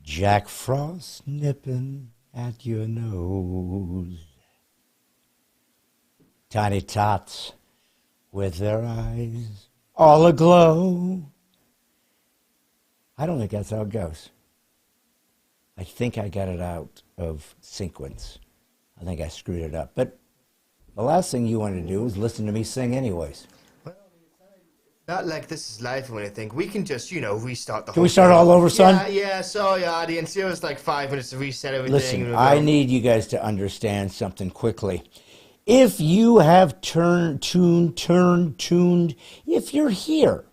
Jack Frost nipping at your nose. Tiny tots with their eyes all aglow. I don't think that's how it goes. I think I got it out of sequence. I think I screwed it up. But the last thing you want to do is listen to me sing anyways. Well, not like this is live or anything. We can just, restart the whole Can we start all over, son? Yeah, sorry, audience. It was like 5 minutes to reset everything. Listen, I need you guys to understand something quickly. If you have tuned, if you're here,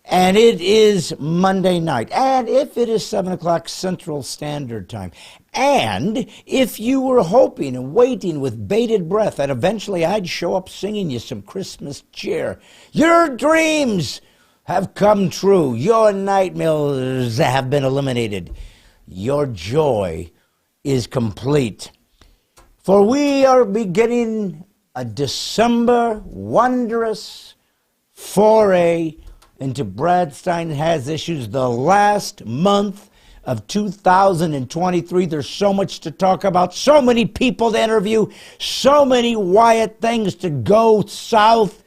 and it is Monday night, and if it is 7 o'clock Central Standard Time, and if you were hoping and waiting with bated breath that eventually I'd show up singing you some Christmas cheer, your dreams have come true. Your nightmares have been eliminated. Your joy is complete. For we are beginning a December wondrous foray into Brad Stine Has Issues, the last month of 2023. There's so much to talk about, so many people to interview, so many Wyatt things to go south.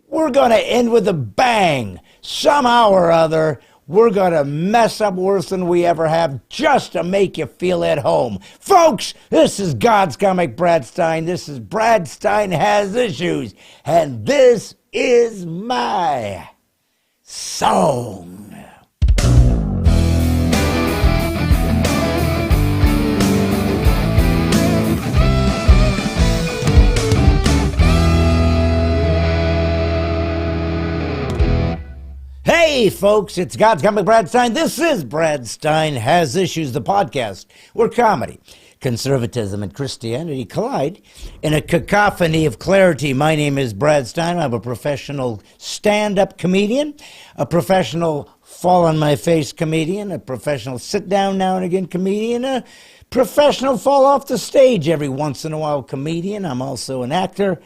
We're going to end with a bang. Somehow or other, we're going to mess up worse than we ever have just to make you feel at home. Folks, this is God's Comic Brad Stine. This is Brad Stine Has Issues. And this is my song. Hey, folks, it's God's Comic Brad Stine. This is Brad Stine Has Issues, the podcast where comedy, conservatism, and Christianity collide in a cacophony of clarity. My name is Brad Stine. I'm a professional stand-up comedian, a professional fall-on-my-face comedian, a professional sit-down now and again comedian, a professional fall-off-the-stage every once in a while comedian. I'm also an actor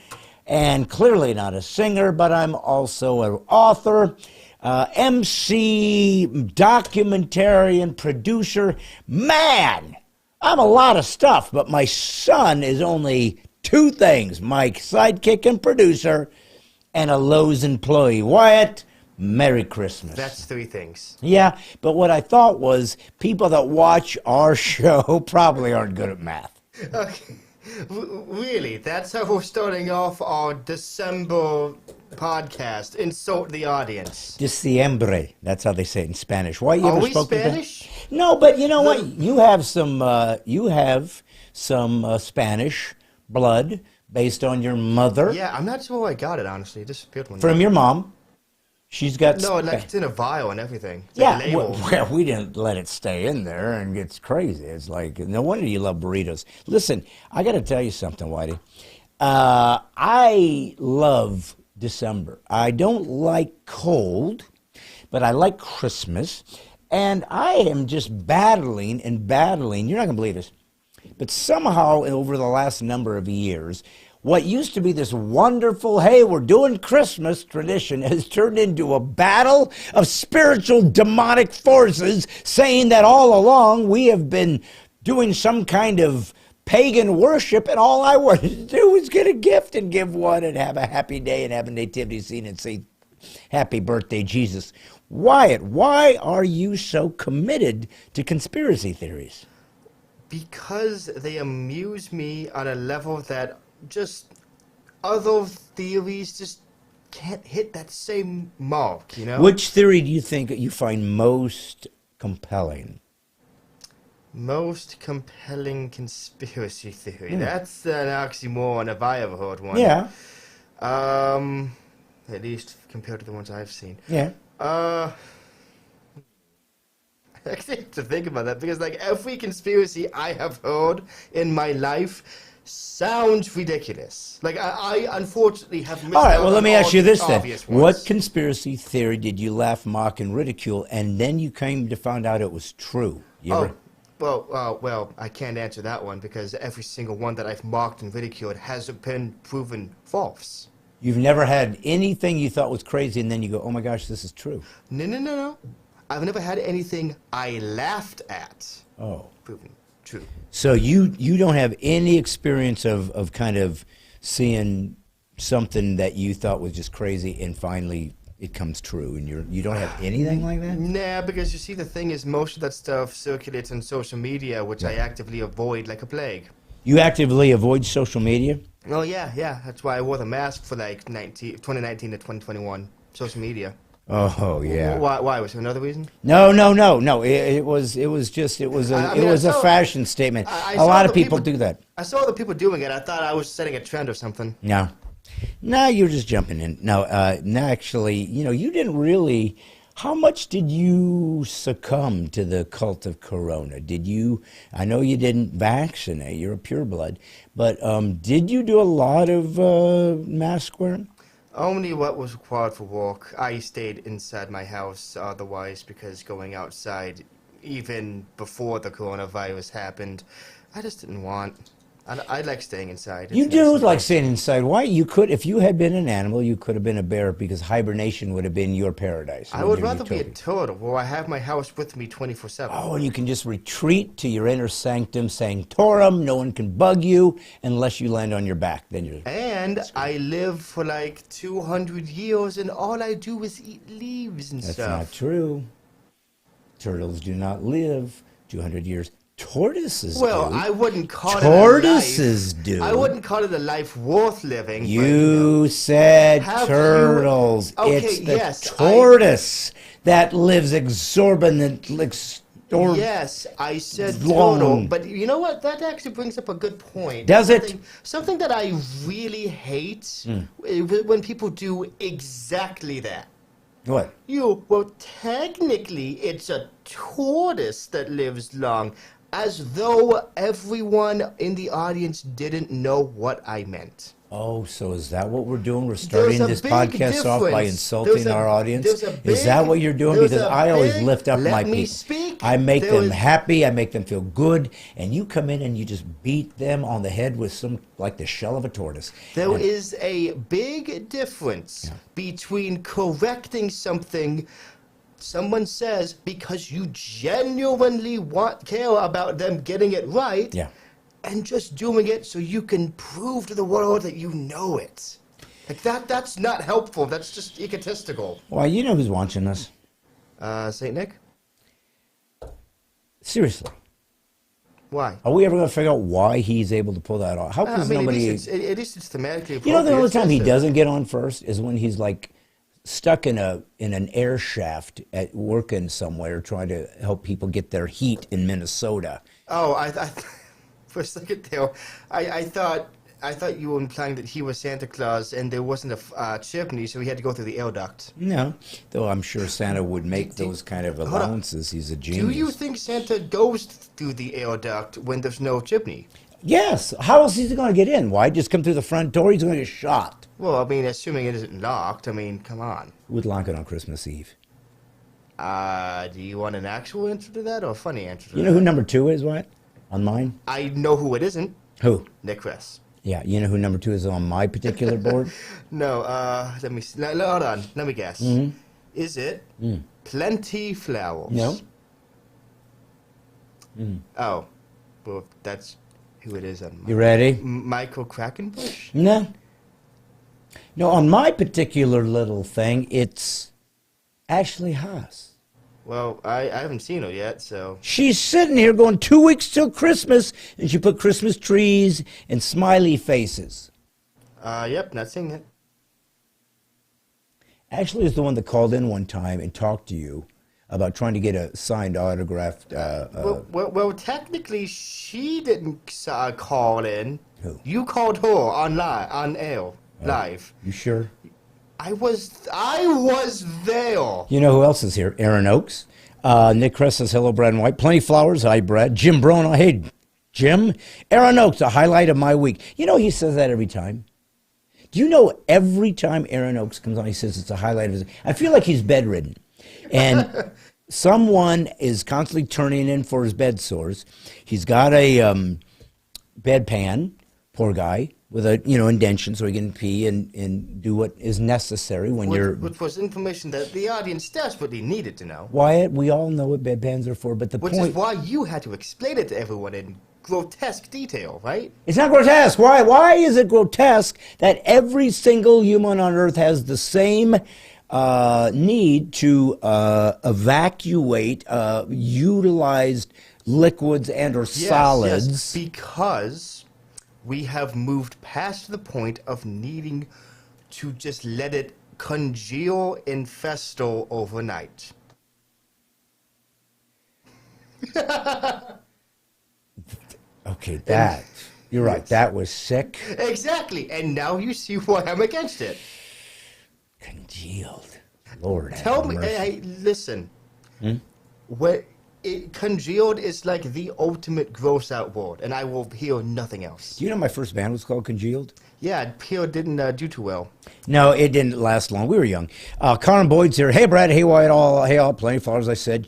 and clearly not a singer, but I'm also an author, MC, documentarian, producer. Man, I'm a lot of stuff, but my son is only two things: my sidekick and producer, and a Lowe's employee. Wyatt, Merry Christmas. That's 3 things. Yeah, but what I thought was people that watch our show probably aren't good at math. Okay. Really? That's how we're starting off our December podcast. Insult the audience. Diciembre. That's how they say it in Spanish. Why you Are ever we spoke Spanish? No, but you know what? You have some Spanish blood based on your mother. Yeah, I'm not sure where I got it, honestly. It just appeared one From day. your mom. She's got... No, like it's in a vial and everything. It's Yeah, like labeled. well, we didn't let it stay in there, and it's crazy. It's like, no wonder you love burritos. Listen, I got to tell you something, Whitey. I love December. I don't like cold, but I like Christmas, and I am just battling and battling. You're not going to believe this, but somehow over the last number of years, what used to be this wonderful, hey, we're doing Christmas tradition has turned into a battle of spiritual demonic forces saying that all along we have been doing some kind of pagan worship, and all I wanted to do was get a gift and give one and have a happy day and have a nativity scene and say, happy birthday, Jesus. Wyatt, why are you so committed to conspiracy theories? Because they amuse me on a level that just other theories just can't hit that same mark, you know? Which theory do you think you find most compelling? Most compelling conspiracy theory. That's an oxymoron if I ever heard one. Yeah. At least compared to the ones I've seen. Yeah. I actually have to think about that because like every conspiracy I have heard in my life sounds ridiculous. Like I unfortunately have missed All right, out well, let on me all ask you the this then. obvious ones. What conspiracy theory did you laugh, mock, and ridicule, and then you came to find out it was true? You ever... Well, I can't answer that one because every single one that I've mocked and ridiculed has been proven false. You've never had anything you thought was crazy, and then you go, oh my gosh, this is true. No. I've never had anything I laughed at. Oh. Proven true. So you don't have any experience of kind of seeing something that you thought was just crazy and finally it comes true, and you don't have anything like that? Nah, because you see, the thing is, most of that stuff circulates on social media, which I actively avoid like a plague. You actively avoid social media? Oh, yeah. That's why I wore the mask for like 2019 to 2021. Social media. Oh, yeah. Why? Was there another reason? No. It was a fashion statement. A lot of people do that. I saw other people doing it. I thought I was setting a trend or something. No, you're just jumping in. No, actually, you didn't really. How much did you succumb to the cult of Corona? I know you didn't vaccinate, you're a pureblood, but did you do a lot of mask wearing? Only what was required for work. I stayed inside my house otherwise, because going outside, even before the coronavirus happened, I just didn't want. I like staying inside. You do like staying inside. Why? You could, if you had been an animal, you could have been a bear, because hibernation would have been your paradise. I would rather be a turtle, where I have my house with me 24/7. Oh, and you can just retreat to your inner sanctum, sanctorum. No one can bug you unless you land on your back. Then you're. And I live for like 200 years, and all I do is eat leaves and stuff. That's not true. Turtles do not live 200 years. Tortoises do. Well, I wouldn't call it Tortoises do. I wouldn't call it a life worth living. You said turtles. It's the tortoise that lives exorbitant. Yes, I said turtle. But you know what? That actually brings up a good point. Does it? Something that I really hate when people do exactly that. What? Well, technically, it's a tortoise that lives long. As though everyone in the audience didn't know what I meant. Oh, so is that what we're doing? We're starting this podcast off by insulting our audience? Is that what you're doing? Because I always lift up my people. I make them happy. I make them feel good. And you come in and you just beat them on the head with like the shell of a tortoise. There is a big difference between correcting something someone says because you genuinely care about them getting it right, and just doing it so you can prove to the world that you know it. Like that's not helpful. That's just egotistical. Well, you know who's watching us? St. Nick? Seriously. Why? Are we ever going to figure out why he's able to pull that off? How come nobody... At least it's thematically appropriate. You know, the only time he doesn't get on first is when he's like stuck in an air shaft at working somewhere trying to help people get their heat in Minnesota. Oh, I for a second there, I thought you were implying that he was Santa Claus and there wasn't a chimney, so he had to go through the air duct. No, though I'm sure Santa would make those kind of allowances. He's a genius. Do you think Santa goes through the air duct when there's no chimney? Yes. How else is he going to get in? Why just come through the front door? He's going to get shot. Well, I mean, assuming it isn't locked. I mean, come on. Who would lock it on Christmas Eve? Do you want an actual answer to that or a funny answer to that? You know who number 2 is, what? On mine? I know who it isn't. Who? Nick Kress. Yeah, you know who number 2 is on my particular board? No, let me see. Hold on. Let me guess. Is it Plenty Flowers? No. Oh, well, that's who it is on mine. You ready? Michael Krakenbush? No. No, on my particular little thing, it's Ashley Haas. Well, I haven't seen her yet, so... She's sitting here going 2 weeks till Christmas, and she put Christmas trees and smiley faces. Yep, not seeing it. Ashley is the one that called in one time and talked to you about trying to get a signed autographed... well, technically, she didn't call in. Who? You called her on air, live. You sure? I was there. You know who else is here? Aaron Oakes. Nick Kress says, hello, Brad and White. Plenty Flowers. Hi, Brad. Jim Brono. Hey, Jim. Aaron Oakes, a highlight of my week. You know he says that every time. Do you know every time Aaron Oakes comes on, he says it's a highlight of his... I feel like he's bedridden. And someone is constantly turning in for his bed sores. He's got a bedpan, poor guy, with a indention so he can pee and do what is necessary when you're. Which was information that the audience desperately needed to know. Wyatt, we all know what bedpans are for, but the Which point. is why you had to explain it to everyone in grotesque detail, right? It's not grotesque. Why? Why is it grotesque that every single human on Earth has the same need to evacuate utilized liquids and or solids? Yes, because we have moved past the point of needing to just let it congeal in festo overnight. Okay, you're right. That was sick. Exactly, and now you see why I'm against it. Congealed. Lord. Tell me, hey, listen. Congealed is like the ultimate gross out word, and I will hear nothing else. Do you know my first band was called Congealed? Yeah, Pio didn't do too well. No, it didn't last long. We were young. Colin Boyd's here. Hey, Brad. Hey, Wyatt. Hey, all. Plenty of followers, I said.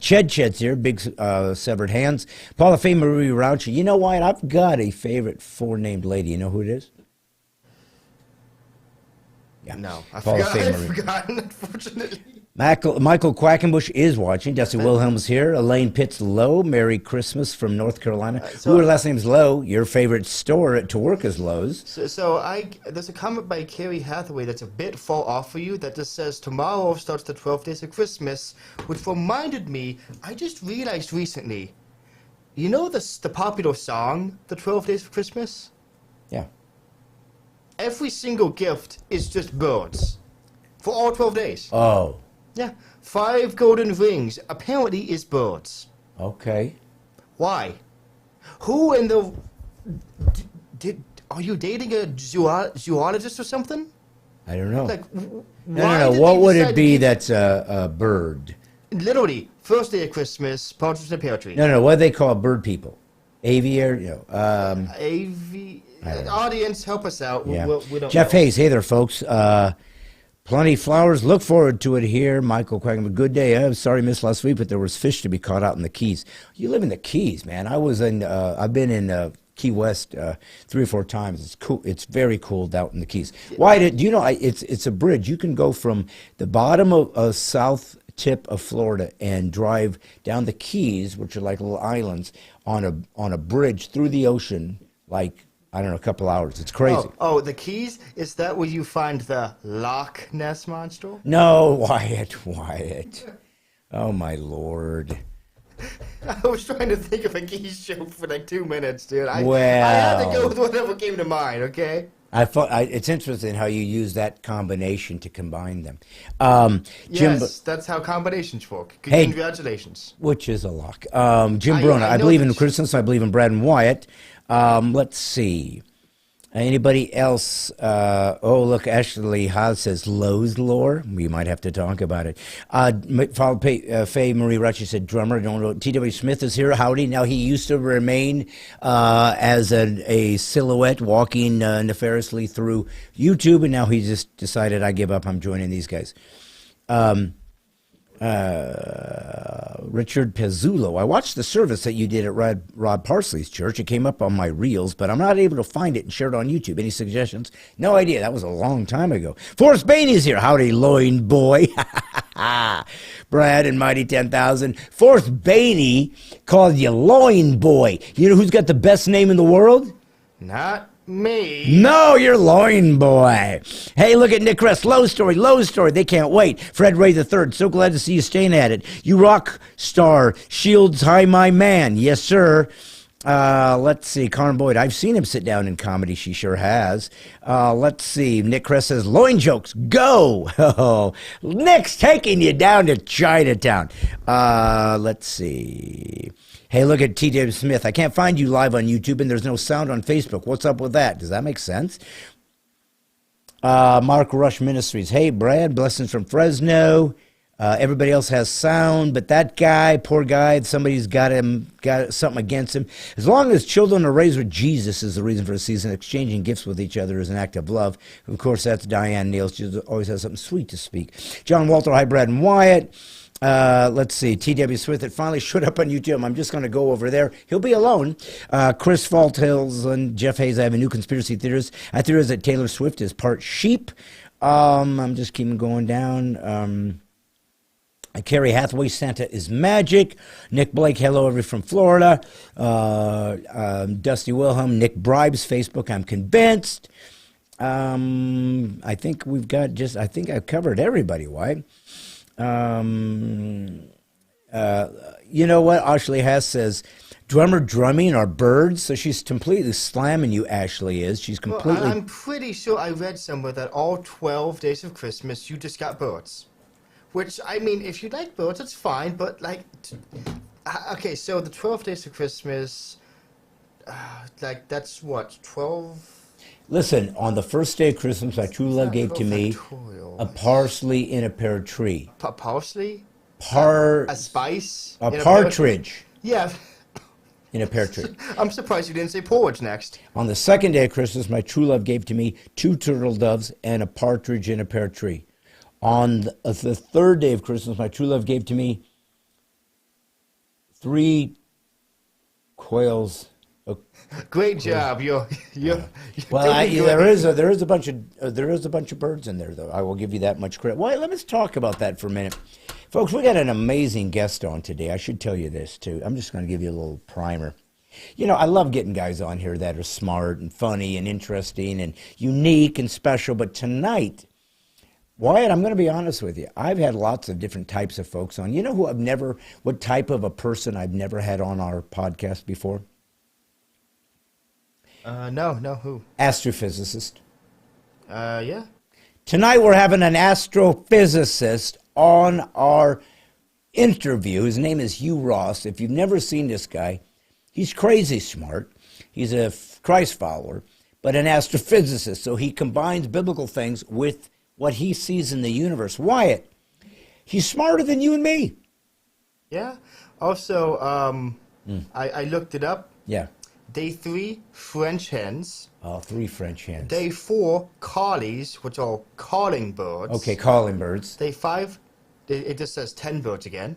Ched's here. Big severed hands. Paula Faye Marie Rauchi. You know, Wyatt, I've got a favorite four-named lady. You know who it is? Yeah. No, I've forgotten, unfortunately. Michael Quackenbush is watching. Dusty Wilhelm's here. Elaine Pitts Lowe. Merry Christmas from North Carolina. Her last name's Lowe. Your favorite store to work is Lowe's. There's a comment by Carrie Hathaway that's a bit far off for you that just says, tomorrow starts the 12 days of Christmas, which reminded me, I just realized recently, you know the popular song, The 12 Days of Christmas? Yeah. Every single gift is just birds for all 12 days. Oh. Yeah, 5 golden rings apparently is birds. Okay. Why? Who in the... Are you dating a zoologist or something? I don't know. Like, No. What would it be that's a bird? Literally, first day of Christmas, Partridge in a Pear Tree. No. What do they call bird people? Aviary? Audience, help us out. Yeah. We don't Jeff know. Hayes, hey there, folks. Plenty of flowers. Look forward to it here. Michael Quackenbush, good day. I'm sorry I missed last week, but there was fish to be caught out in the Keys. You live in the Keys, man. I've been in Key West 3 or 4 times. It's cool. It's very cold out in the Keys. Why do you know? It's a bridge. You can go from the bottom of south tip of Florida and drive down the Keys, which are like little islands, on a bridge through the ocean, like, I don't know, a couple hours. It's crazy. Oh, the Keys? Is that where you find the Loch Ness Monster? No, Wyatt. Oh, my Lord. I was trying to think of a Keys joke for like 2 minutes, dude. I had to go with whatever came to mind, okay? It's interesting how you use that combination to combine them. Yes, that's how combinations work. Hey, congratulations. Which is a lock. Jim Bruna, I believe in Christmas. I believe in Brad and Wyatt. Let's see. Anybody else? Look, Ashley Haas says Lowe's lore. We might have to talk about it. Faye Marie Rucci said drummer. I don't know. T.W. Smith is here. Howdy. Now, he used to remain as a silhouette walking nefariously through YouTube, and now he just decided, I give up. I'm joining these guys. Richard Pezzulo. I watched the service that you did at Rod Parsley's church. It came up on my reels, but I'm not able to find it and share it on YouTube. Any suggestions? No idea. That was a long time ago. Forrest Bainey's here. Howdy, loin boy. Brad and Mighty 10,000. Forrest Bainey called you loin boy. You know who's got the best name in the world? Not me. No, you're loin boy. Hey, look at Nick Crest. Lowe story. They can't wait. Fred Ray III. So glad to see you staying at it. You rock star. Shields high, my man. Yes, sir. Let's see. Karen Boyd. I've seen him sit down in comedy. She sure has. Let's see. Nick Crest says, loin jokes. Go. Oh, Nick's taking you down to Chinatown. Let's see. Hey, look at T.J. Smith. I can't find you live on YouTube, and there's no sound on Facebook. What's up with that? Does that make sense? Mark Rush Ministries. Hey, Brad. Blessings from Fresno. Everybody else has sound, but that guy, poor guy, somebody's got something against him. As long as children are raised with Jesus is the reason for the season. Exchanging gifts with each other is an act of love. Of course, that's Diane Neal. She always has something sweet to speak. John Walter, hi, Brad and Wyatt. Let's see. T.W. Smith, it finally showed up on YouTube. I'm just going to go over there. He'll be alone. Chris Faltels and Jeff Hayes, I have a new conspiracy theorist. I theorize that Taylor Swift is part sheep. I'm just keeping going down. Carrie Hathaway, Santa is magic. Nick Blake, hello, everybody from Florida. Dusty Wilhelm, Nick Bribes, Facebook, I'm convinced. I think we've got I think I've covered everybody, why? You know what? Ashley Hess says, drummer drumming are birds, so she's completely slamming you, Ashley is. She's completely... Well, I'm pretty sure I read somewhere that all 12 days of Christmas, you just got birds. Which, I mean, if you like birds, that's fine, but, like... Okay, so the 12 days of Christmas, like, that's what, 12... Listen, on the first day of Christmas, my true love gave to me a parsley in a pear tree. Parsley? A spice? A partridge. Yeah. In a pear tree. I'm surprised you didn't say porridge next. On the second day of Christmas, my true love gave to me 2 turtle doves and a partridge in a pear tree. On the third day of Christmas, my true love gave to me 3 quails. Great job. You're well, doing there is a bunch of birds in there, though. I will give you that much credit. Well, let's talk about that for a minute, folks. We got an amazing guest on today. I should tell you this too. I'm just going to give you a little primer. You know, I love getting guys on here that are smart and funny and interesting and unique and special. But tonight, Wyatt, I'm going to be honest with you. I've had lots of different types of folks on. You know what type of a person I've never had on our podcast before? No, who? Astrophysicist. Yeah. Tonight we're having an astrophysicist on our interview. His name is Hugh Ross. If you've never seen this guy, he's crazy smart. He's a Christ follower, but an astrophysicist. So he combines biblical things with what he sees in the universe. Wyatt, he's smarter than you and me. Yeah. Also, I looked it up. Yeah. Day 3, French hens. Oh, 3 French hens. Day 4, collies, which are calling birds. Okay, calling birds. Day 5, it just says 10 birds again,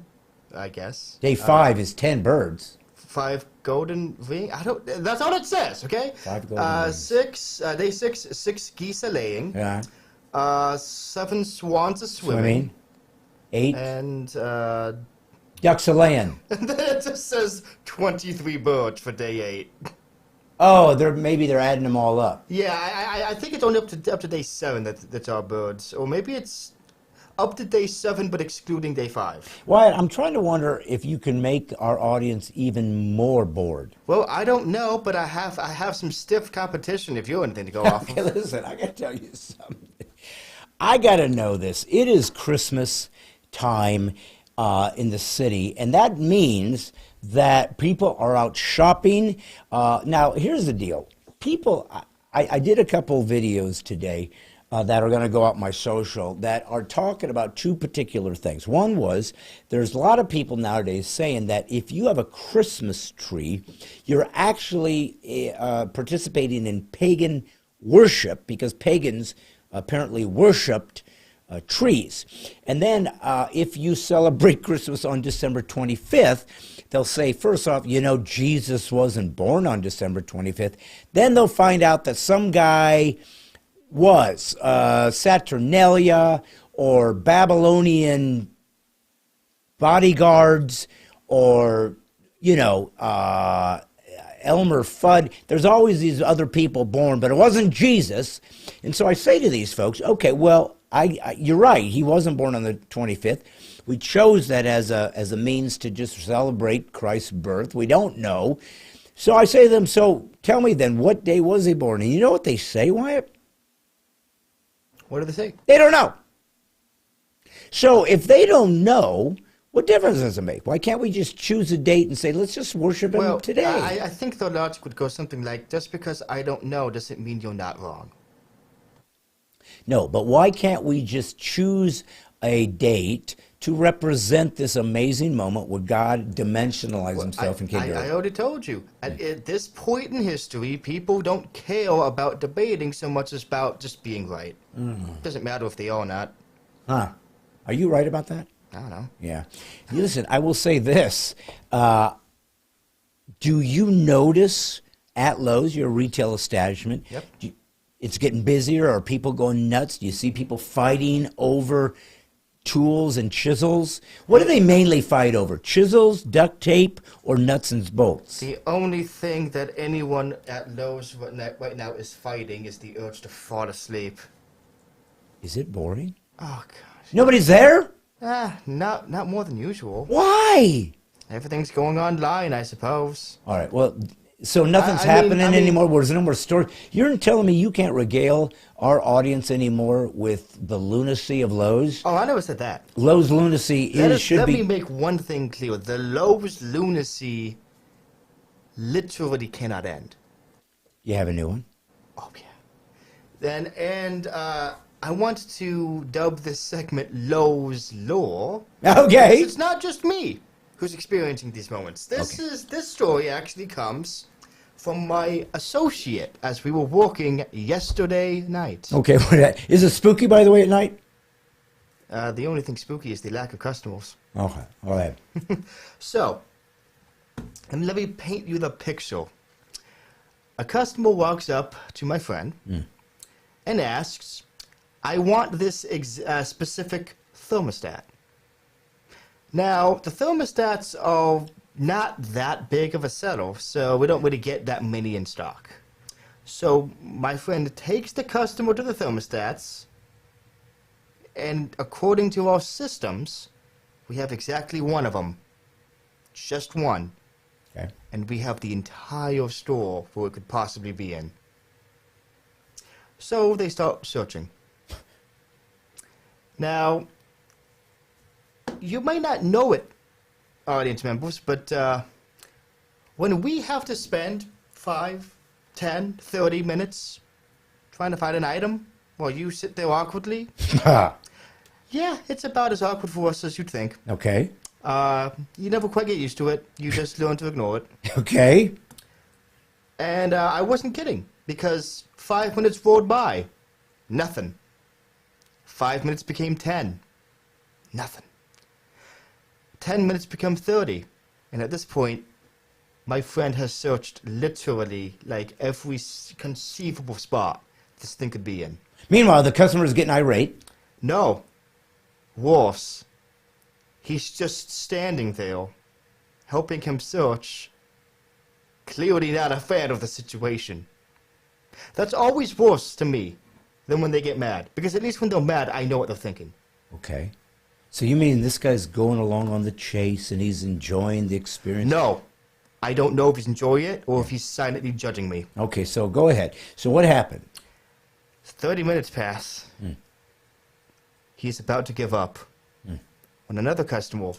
I guess. Day 5 is 10 birds. 5 golden ring. That's all it says. Okay. 5 golden rings. 6. Day 6, 6 geese are laying. Yeah. 7 swans are swimming. 8. And ducks are laying. and then it just says 23 birds for day 8. Oh, maybe they're adding them all up. Yeah, I think it's only up to day 7 that's our birds, or maybe it's up to day 7 but excluding day 5. Wyatt, I'm trying to wonder if you can make our audience even more bored. Well, I don't know, but I have some stiff competition if you have anything to go off of. Okay, listen, I got to tell you something. I got to know this. It is Christmas time in the city, and that means that people are out shopping. Now, here's the deal. People, I did a couple videos today that are going to go out my social that are talking about 2 particular things. One was there's a lot of people nowadays saying that if you have a Christmas tree, you're actually participating in pagan worship because pagans apparently worshipped trees. And then if you celebrate Christmas on December 25th, they'll say, first off, Jesus wasn't born on December 25th. Then they'll find out that some guy was Saturnalia or Babylonian bodyguards or, Elmer Fudd. There's always these other people born, but it wasn't Jesus. And so I say to these folks, okay, well, you're right. He wasn't born on the 25th. We chose that as a means to just celebrate Christ's birth. We don't know. So I say to them, so tell me then, what day was he born? And you know what they say, Wyatt? What do they say? They don't know. So if they don't know, what difference does it make? Why can't we just choose a date and say, let's just worship him today? I think the logic would go something like, just because I don't know doesn't mean you're not wrong. No, but why can't we just choose a date to represent this amazing moment where God dimensionalized himself and came to earth? I already told you. At this point in history, people don't care about debating so much as about just being right. Doesn't matter if they are or not. Huh. Are you right about that? I don't know. Yeah. Listen, I will say this. Do you notice at Lowe's, your retail establishment, Yep. it's getting busier? Are people going nuts? Do you see people fighting over tools and chisels? What do they mainly fight over? Chisels, duct tape, or nuts and bolts? The only thing that anyone at Lowe's right now is fighting is the urge to fall asleep. Is it boring? Oh, gosh. Nobody's there? Not more than usual. Why? Everything's going online, I suppose. All right, well, so nothing's I mean- happening I mean- anymore? There's no more story? You're telling me you can't regale our audience anymore with the lunacy of Lowe's? Oh, I never said that. Lowe's lunacy should Let be... me make one thing clear. The Lowe's lunacy literally cannot end. You have a new one? Oh, yeah. I want to dub this segment Lowe's Lore. Okay. It's not just me who's experiencing these moments. This story actually comes from my associate as we were working yesterday night. Okay, is it spooky, by the way, at night? The only thing spooky is the lack of customers. Okay, all right. So, and let me paint you the picture. A customer walks up to my friend and asks, I want this specific thermostat. Now, the thermostats are not that big of a seller, so we don't really get that many in stock. So my friend takes the customer to the thermostats, and according to our systems, we have exactly one of them. Just one. Okay. And we have the entire store where it could possibly be in. So they start searching. Now, you may not know it, audience members, but when we have to spend 5, 10, 30 minutes trying to find an item while you sit there awkwardly, yeah, it's about as awkward for us as you'd think. Okay. You never quite get used to it. You just learn to ignore it. Okay. And I wasn't kidding, because 5 minutes rolled by. Nothing. 5 minutes became 10. Nothing. 10 minutes become 30. And at this point, my friend has searched literally like every conceivable spot this thing could be in. Meanwhile, the customer is getting irate. No. Worse. He's just standing there, helping him search, clearly not a fan of the situation. That's always worse to me than when they get mad. Because at least when they're mad, I know what they're thinking. Okay. So you mean this guy's going along on the chase and he's enjoying the experience? No. I don't know if he's enjoying it or if he's silently judging me. Okay, so go ahead. So what happened? 30 minutes pass. He's about to give up when another customer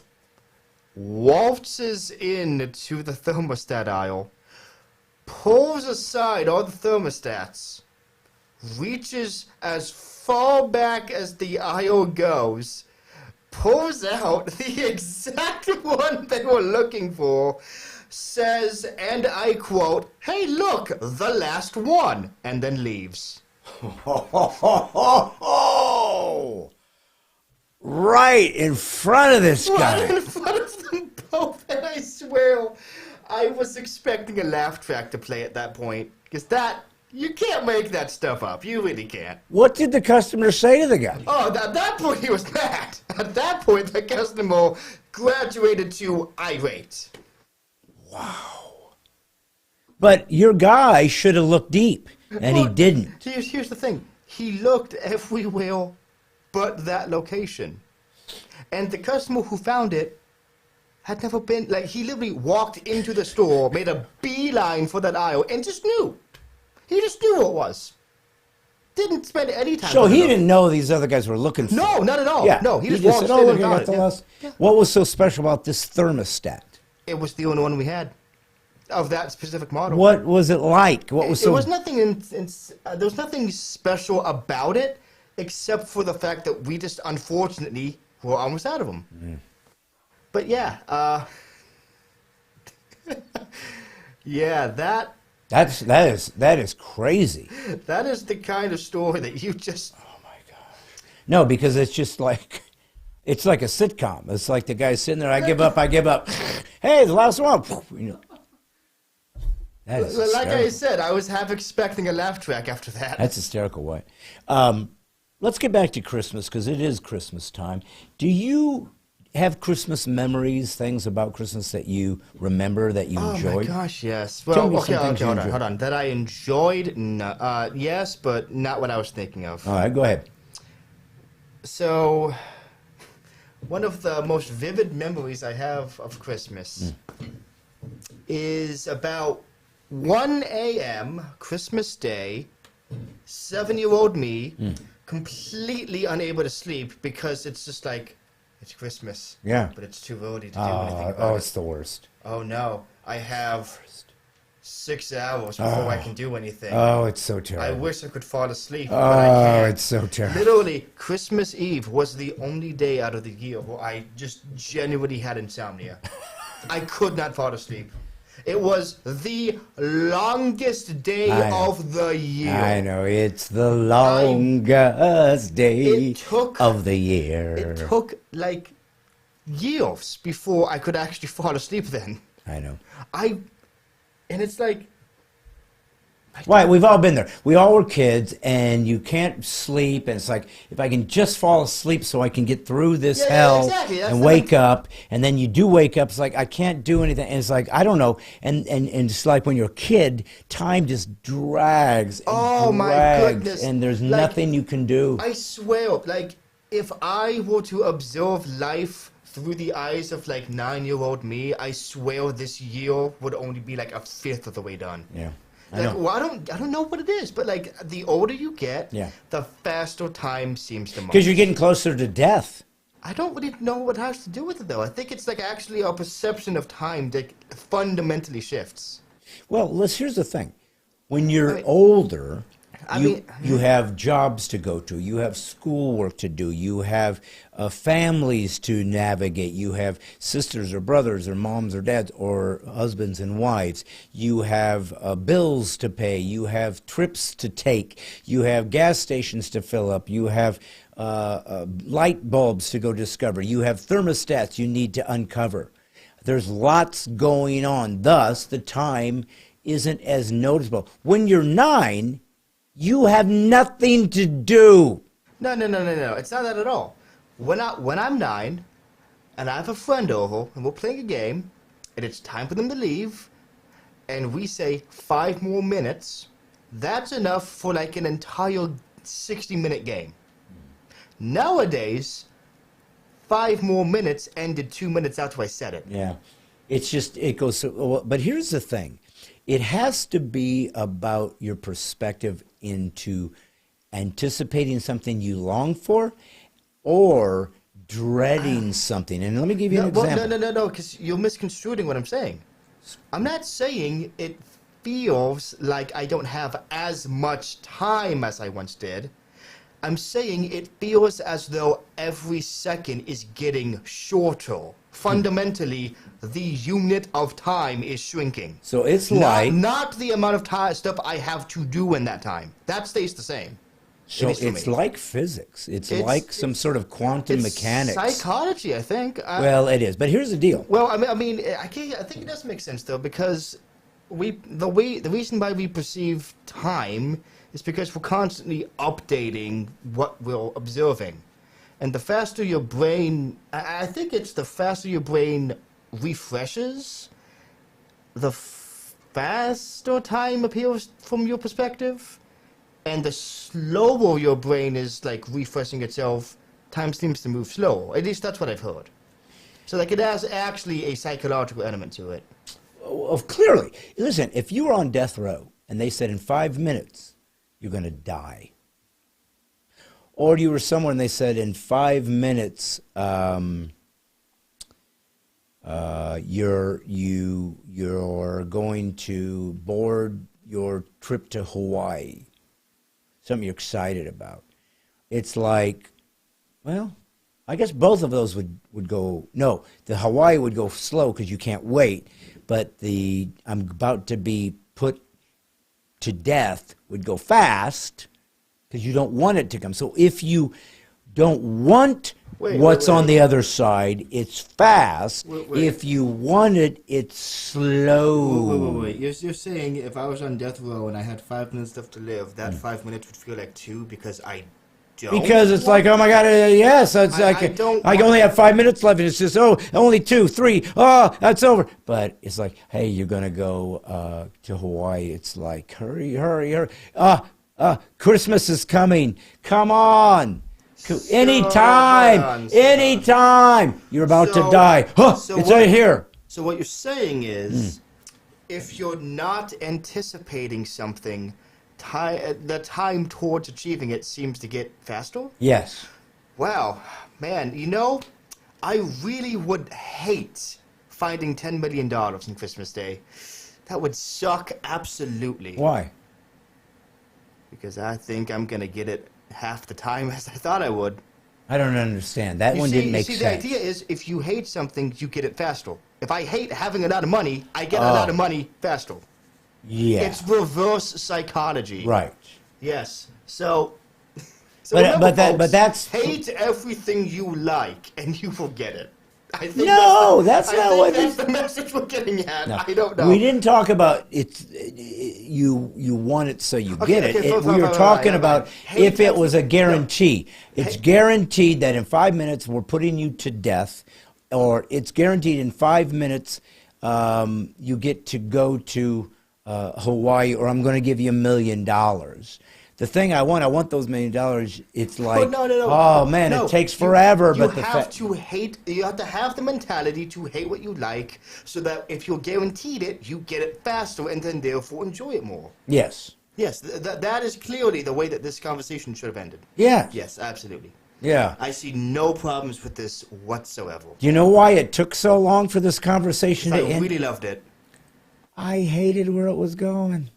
waltzes into the thermostat aisle, pulls aside all the thermostats, reaches as far back as the aisle goes, pulls out the exact one they were looking for, says, and I quote, "Hey, look, the last one," and then leaves. Right in front of this guy. Right in front of them both, and I swear I was expecting a laugh track to play at that point, because you can't make that stuff up. You really can't. What did the customer say to the guy? Oh, at that point he was mad. At that point the customer graduated to irate. Wow. But your guy should have looked deep, and he Well, didn't. Here's the thing. He looked everywhere but that location. And the customer who found it had never been, like, he literally walked into the store, made a beeline for that aisle, and just knew. He just knew what it was. Didn't spend any time. So he looking. didn't know these other guys were looking for No, it. not at all. Yeah. No, he just said, walked oh, in look, and I got got it. the Yeah. last. Yeah. What was so special about this thermostat? It was the only one we had of that specific model. What was it like? What was It so... was nothing. There was nothing special about it, except for the fact that we just unfortunately were almost out of them. But yeah, yeah, that is crazy. that is the kind of story that you just. Oh my gosh. No, because it's just like It's like a sitcom. It's like the guy sitting there, I give up, I give up. Hey, the last one. You know, that is Like hysterical. I said, I was half expecting a laugh track after that. That's hysterical. What? Let's get back to Christmas because it is Christmas time. Do you have Christmas memories, things about Christmas that you remember that you enjoyed? Oh my gosh, yes. Tell Well, me okay, some things you hold enjoyed. on. That I enjoyed, no, yes, but not what I was thinking of. All right, go ahead. So, one of the most vivid memories I have of Christmas is about 1 a.m. Christmas Day, 7-year-old me, completely unable to sleep because it's just like, it's Christmas. Yeah. But it's too early to do anything about Oh, it. it's the worst. Oh no, I have 6 hours before I can do anything. Oh, it's so I terrible. wish I could fall asleep, but I Oh, can't. it's so terrible. Literally, Christmas Eve was the only day out of the year where I just genuinely had insomnia. I could not fall asleep. It was the longest day I know. of the year. I know, it's the longest day It took- of the year. It took like years before I could actually fall asleep then. I know. And it's like, Right, we've all been there. We all were kids, and you can't sleep, and it's like, if I can just fall asleep so I can get through this Yeah, hell exactly. That's and the wake thing. up, and then you do wake up, it's like, I can't do anything, and it's like, I don't know, and it's like when you're a kid, time just drags and Oh, my drags, goodness. and there's Like, nothing you can do. I swear, like, if I were to observe life through the eyes of like 9-year-old me, I swear this year would only be like a fifth of the way done. Yeah, I Like, know. well, I don't know what it is, but like the older you get, Yeah. the faster time seems to move. Because you're getting closer to death. I don't really know what it has to do with it though. I think it's like actually our perception of time that fundamentally shifts. Well, here's the thing. When you're I mean- older, I you, mean- you have jobs to go to, you have schoolwork to do, you have families to navigate, you have sisters or brothers or moms or dads or husbands and wives, you have bills to pay, you have trips to take, you have gas stations to fill up, you have light bulbs to go discover, you have thermostats you need to uncover. There's lots going on. Thus, the time isn't as noticeable. When you're 9, you have nothing to do. No. It's not that at all. When I'm 9, and I have a friend over, and we're playing a game, and it's time for them to leave, and we say 5 more minutes, that's enough for like an entire 60-minute game. Nowadays, 5 more minutes ended 2 minutes after I said it. Yeah. It's just, it goes so, well, but here's the thing. It has to be about your perspective into anticipating something you long for or dreading something. And let me give you an example. No, because you're misconstruing what I'm saying. I'm not saying it feels like I don't have as much time as I once did. I'm saying it feels as though every second is getting shorter. Fundamentally, the unit of time is shrinking. So it's like, Not the amount of time stuff I have to do in that time. That stays the same. so least for it's me. like physics. It's It's- like some sort of quantum It's mechanics. psychology, I think. Well, it is. But here's the deal. Well, I mean, I think it does make sense though, because the reason why we perceive time is because we're constantly updating what we're observing, and the faster your brain, I think it's the faster your brain refreshes, the faster time appears from your perspective, and the slower your brain is like refreshing itself, time seems to move slower. At least that's what I've heard. So like it has actually a psychological element to it. Clearly, listen, if you were on death row and they said in 5 minutes you're going to die, or you were somewhere and they said in 5 minutes you're going to board your trip to Hawaii, something you're excited about, it's like, well, I guess both of those would go, no, the Hawaii would go slow because you can't wait, but the I'm about to be put to death would go fast because you don't want it to come. So if you don't want what's on the other side. It's fast. Wait. If you want it, it's slow. Wait. You're saying if I was on death row and I had 5 minutes left to live, that 5 minutes would feel like 2 because I don't. Because it's like, oh my God, yes, it's like I only have 5 minutes left, and it's just only 2, 3, that's over. But it's like, hey, you're gonna go to Hawaii. It's like, hurry. Christmas is coming. Come on. Anytime. You're about to die. It's right here. So what you're saying is, if you're not anticipating something, the time towards achieving it seems to get faster? Yes. Wow. Man, I really would hate finding $10 million on Christmas Day. That would suck absolutely. Why? Because I think I'm going to get it half the time as I thought I would. I don't understand. That one didn't make sense. The idea is if you hate something, you get it faster. If I hate having a lot of money, I get a lot of money faster. Yeah. It's reverse psychology. Right. Yes. So but folks, that's hate everything you like and you will get it. I think that's not what that's the message we're getting at. No, I don't know. We didn't talk about it. You want it, so you get it. We were talking about if it was a guarantee. It's guaranteed that in 5 minutes we're putting you to death, or it's guaranteed in 5 minutes you get to go to Hawaii, or I'm going to give you $1 million. The thing I want those $1 million. It's like, no. oh man, it takes forever. You but have to hate. You have to have the mentality to hate what you like, so that if you're guaranteed it, you get it faster, and then therefore enjoy it more. Yes. Yes, that is clearly the way that this conversation should have ended. Yeah. Yes, absolutely. Yeah. I see no problems with this whatsoever. Do you know why it took so long for this conversation to end? I really loved it. I hated where it was going.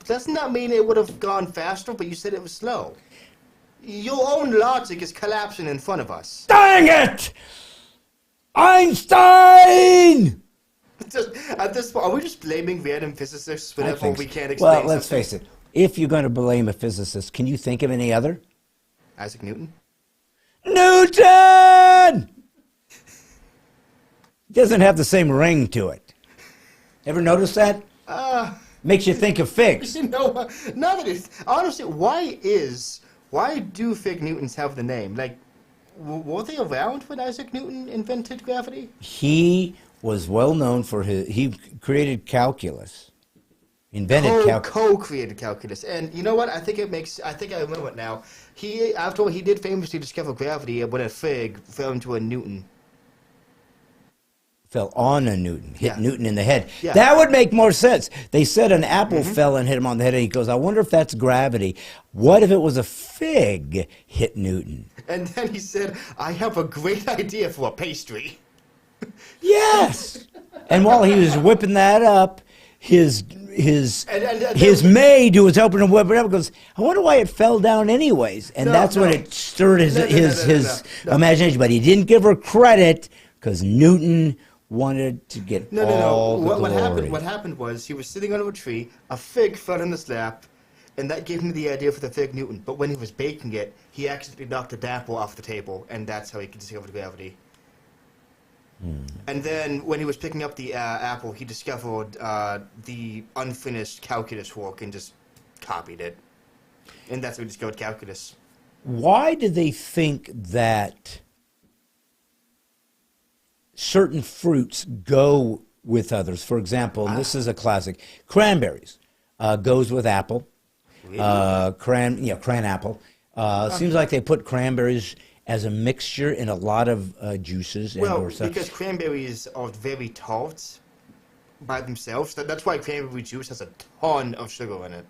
Doesn't that mean it would have gone faster, but you said it was slow? Your own logic is collapsing in front of us. Dang it! Einstein! At this point, are we just blaming random physicists whenever we can't explain Well, let's face it. If you're going to blame a physicist, can you think of any other? Isaac Newton? Newton! Doesn't have the same ring to it. Ever notice that? Makes you think of figs. Honestly, why do fig Newtons have the name? Like, were they around when Isaac Newton invented gravity? He was well known for he created calculus. Co-created calculus. And you know what? I think I remember it now. After all, he did famously discover gravity when a fig fell into a Newton. Fell on a Newton, hit Newton in the head. Yeah. That would make more sense. They said an apple fell and hit him on the head, and he goes, I wonder if that's gravity. What if it was a fig hit Newton? And then he said, I have a great idea for a pastry. Yes. And while he was whipping that up, his maid who was helping him whip it up goes, I wonder why it fell down anyways. And that's when it stirred his imagination. But he didn't give her credit because Newton wanted to get all the glory. What happened was he was sitting under a tree, a fig fell in his lap, and that gave him the idea for the fig Newton. But when he was baking it, he accidentally knocked a apple off the table, and that's how he discovered gravity. And then when he was picking up the apple, he discovered the unfinished calculus work and just copied it. And that's how he discovered calculus. Why do they think that certain fruits go with others? For example, and this is a classic, cranberries goes with apple. Really? Cran apple. Seems like they put cranberries as a mixture in a lot of juices. Well, because cranberries are very tart by themselves. That's why cranberry juice has a ton of sugar in it.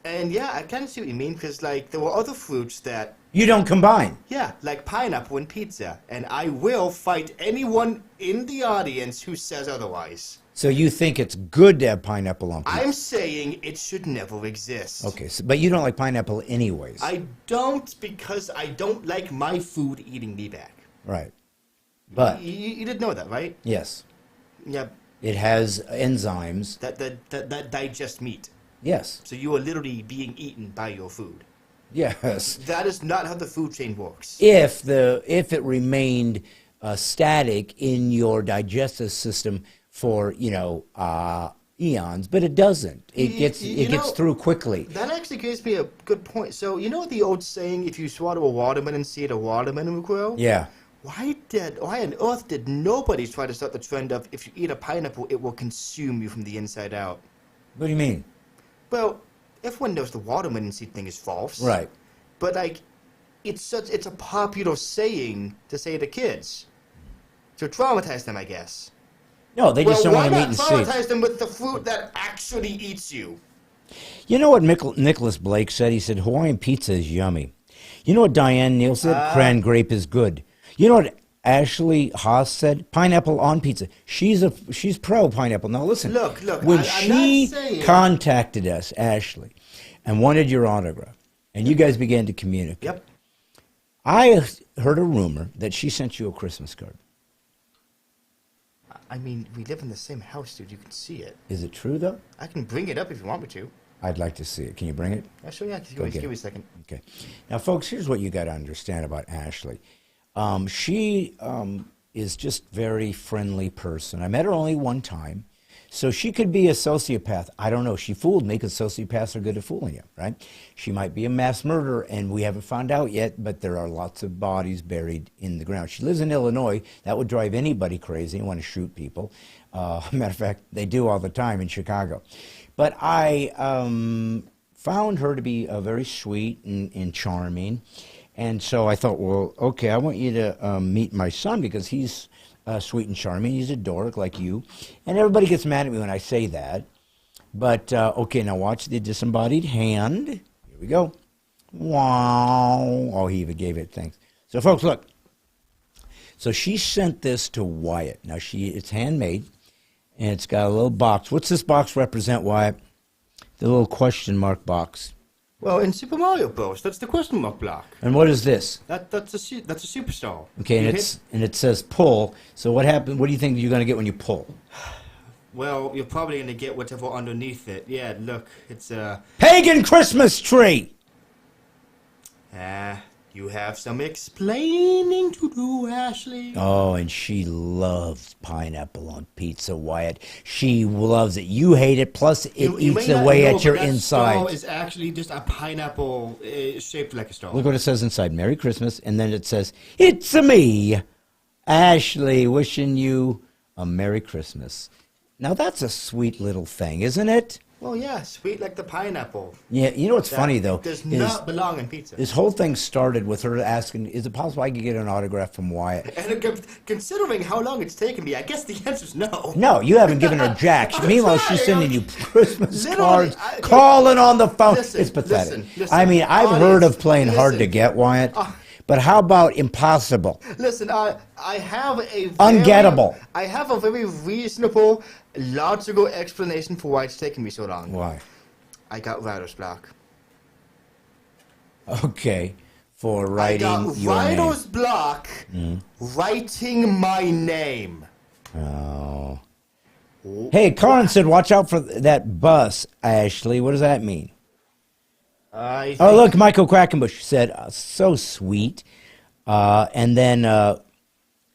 And yeah, I kind of see what you mean, because like there were other fruits that you don't combine. Yeah, like pineapple and pizza. And I will fight anyone in the audience who says otherwise. So you think it's good to have pineapple on pizza? I'm saying it should never exist. Okay, but you don't like pineapple anyways. I don't, because I don't like my food eating me back. Right. But you did know that, right? Yes. Yeah. It has enzymes that digest meat. Yes. So you are literally being eaten by your food. Yes. That is not how the food chain works. If it remained static in your digestive system for eons, but it doesn't. It gets through quickly. That actually gives me a good point. So you know the old saying, if you swallow a watermelon seed, a watermelon will grow? Yeah. Why on earth did nobody try to start the trend of, if you eat a pineapple, it will consume you from the inside out? What do you mean? Well, everyone knows the watermelon seed thing is false. Right. But like, it's a popular saying to say to kids. To traumatize them, I guess. No, they just don't want to eat the seeds. Why not traumatize them with the fruit that actually eats you? You know what Nicholas Blake said? He said, Hawaiian pizza is yummy. You know what Diane Neal said? Cran grape is good. You know what Ashley Haas said? Pineapple on pizza. She's pro pineapple. Now listen. Look. When she contacted us, Ashley, and wanted your autograph, and you guys began to communicate. Yep. I heard a rumor that she sent you a Christmas card. I mean, we live in the same house, dude. You can see it. Is it true, though? I can bring it up if you want me to. I'd like to see it. Can you bring it? Actually, yeah. Give me a second. Okay. Now, folks, here's what you got to understand about Ashley. She is just very friendly person. I met her only one time. So she could be a sociopath. I don't know. She fooled me because sociopaths are good at fooling you, right? She might be a mass murderer, and we haven't found out yet, but there are lots of bodies buried in the ground. She lives in Illinois. That would drive anybody crazy and want to shoot people. Matter of fact, they do all the time in Chicago. But I found her to be very sweet and charming. And so I thought, well, okay, I want you to meet my son because he's sweet and charming. He's a dork like you. And everybody gets mad at me when I say that. But, okay, now watch the disembodied hand. Here we go. Wow. Oh, he even gave it thanks. So, folks, look. So she sent this to Wyatt. Now, it's handmade, and it's got a little box. What's this box represent, Wyatt? The little question mark box. Well, in Super Mario Bros., that's the question mark block. And what is this? That's a superstar. Okay, and it says pull. So what happened? What do you think you're going to get when you pull? Well, you're probably going to get whatever underneath it. Yeah, look, it's a pagan Christmas tree. You have some explaining to do, Ashley. Oh, and she loves pineapple on pizza, Wyatt. She loves it. You hate it, plus it eats away at your insides. That is actually just a pineapple shaped like a star. Look what it says inside. Merry Christmas. And then it says, it's me, Ashley, wishing you a Merry Christmas. Now, that's a sweet little thing, isn't it? Well, yeah, sweet like the pineapple. Yeah, you know what's funny, though? Does not belong in pizza. This whole thing started with her asking, is it possible I could get an autograph from Wyatt? And considering how long it's taken me, I guess the answer's no. No, you haven't given her jack. Meanwhile, she's sending you Christmas cards, calling on the phone. It's pathetic. Listen, I mean, I've heard of playing hard to get, Wyatt. But how about impossible? Listen, I have a ungettable. I have a very reasonable, logical explanation for why it's taking me so long. Why? I got writer's block. Okay, for writing your name. I got writer's block writing my name. Oh. Hey, Karin said, watch out for that bus, Ashley. What does that mean? Oh, look, Michael Quackenbush said, so sweet. And then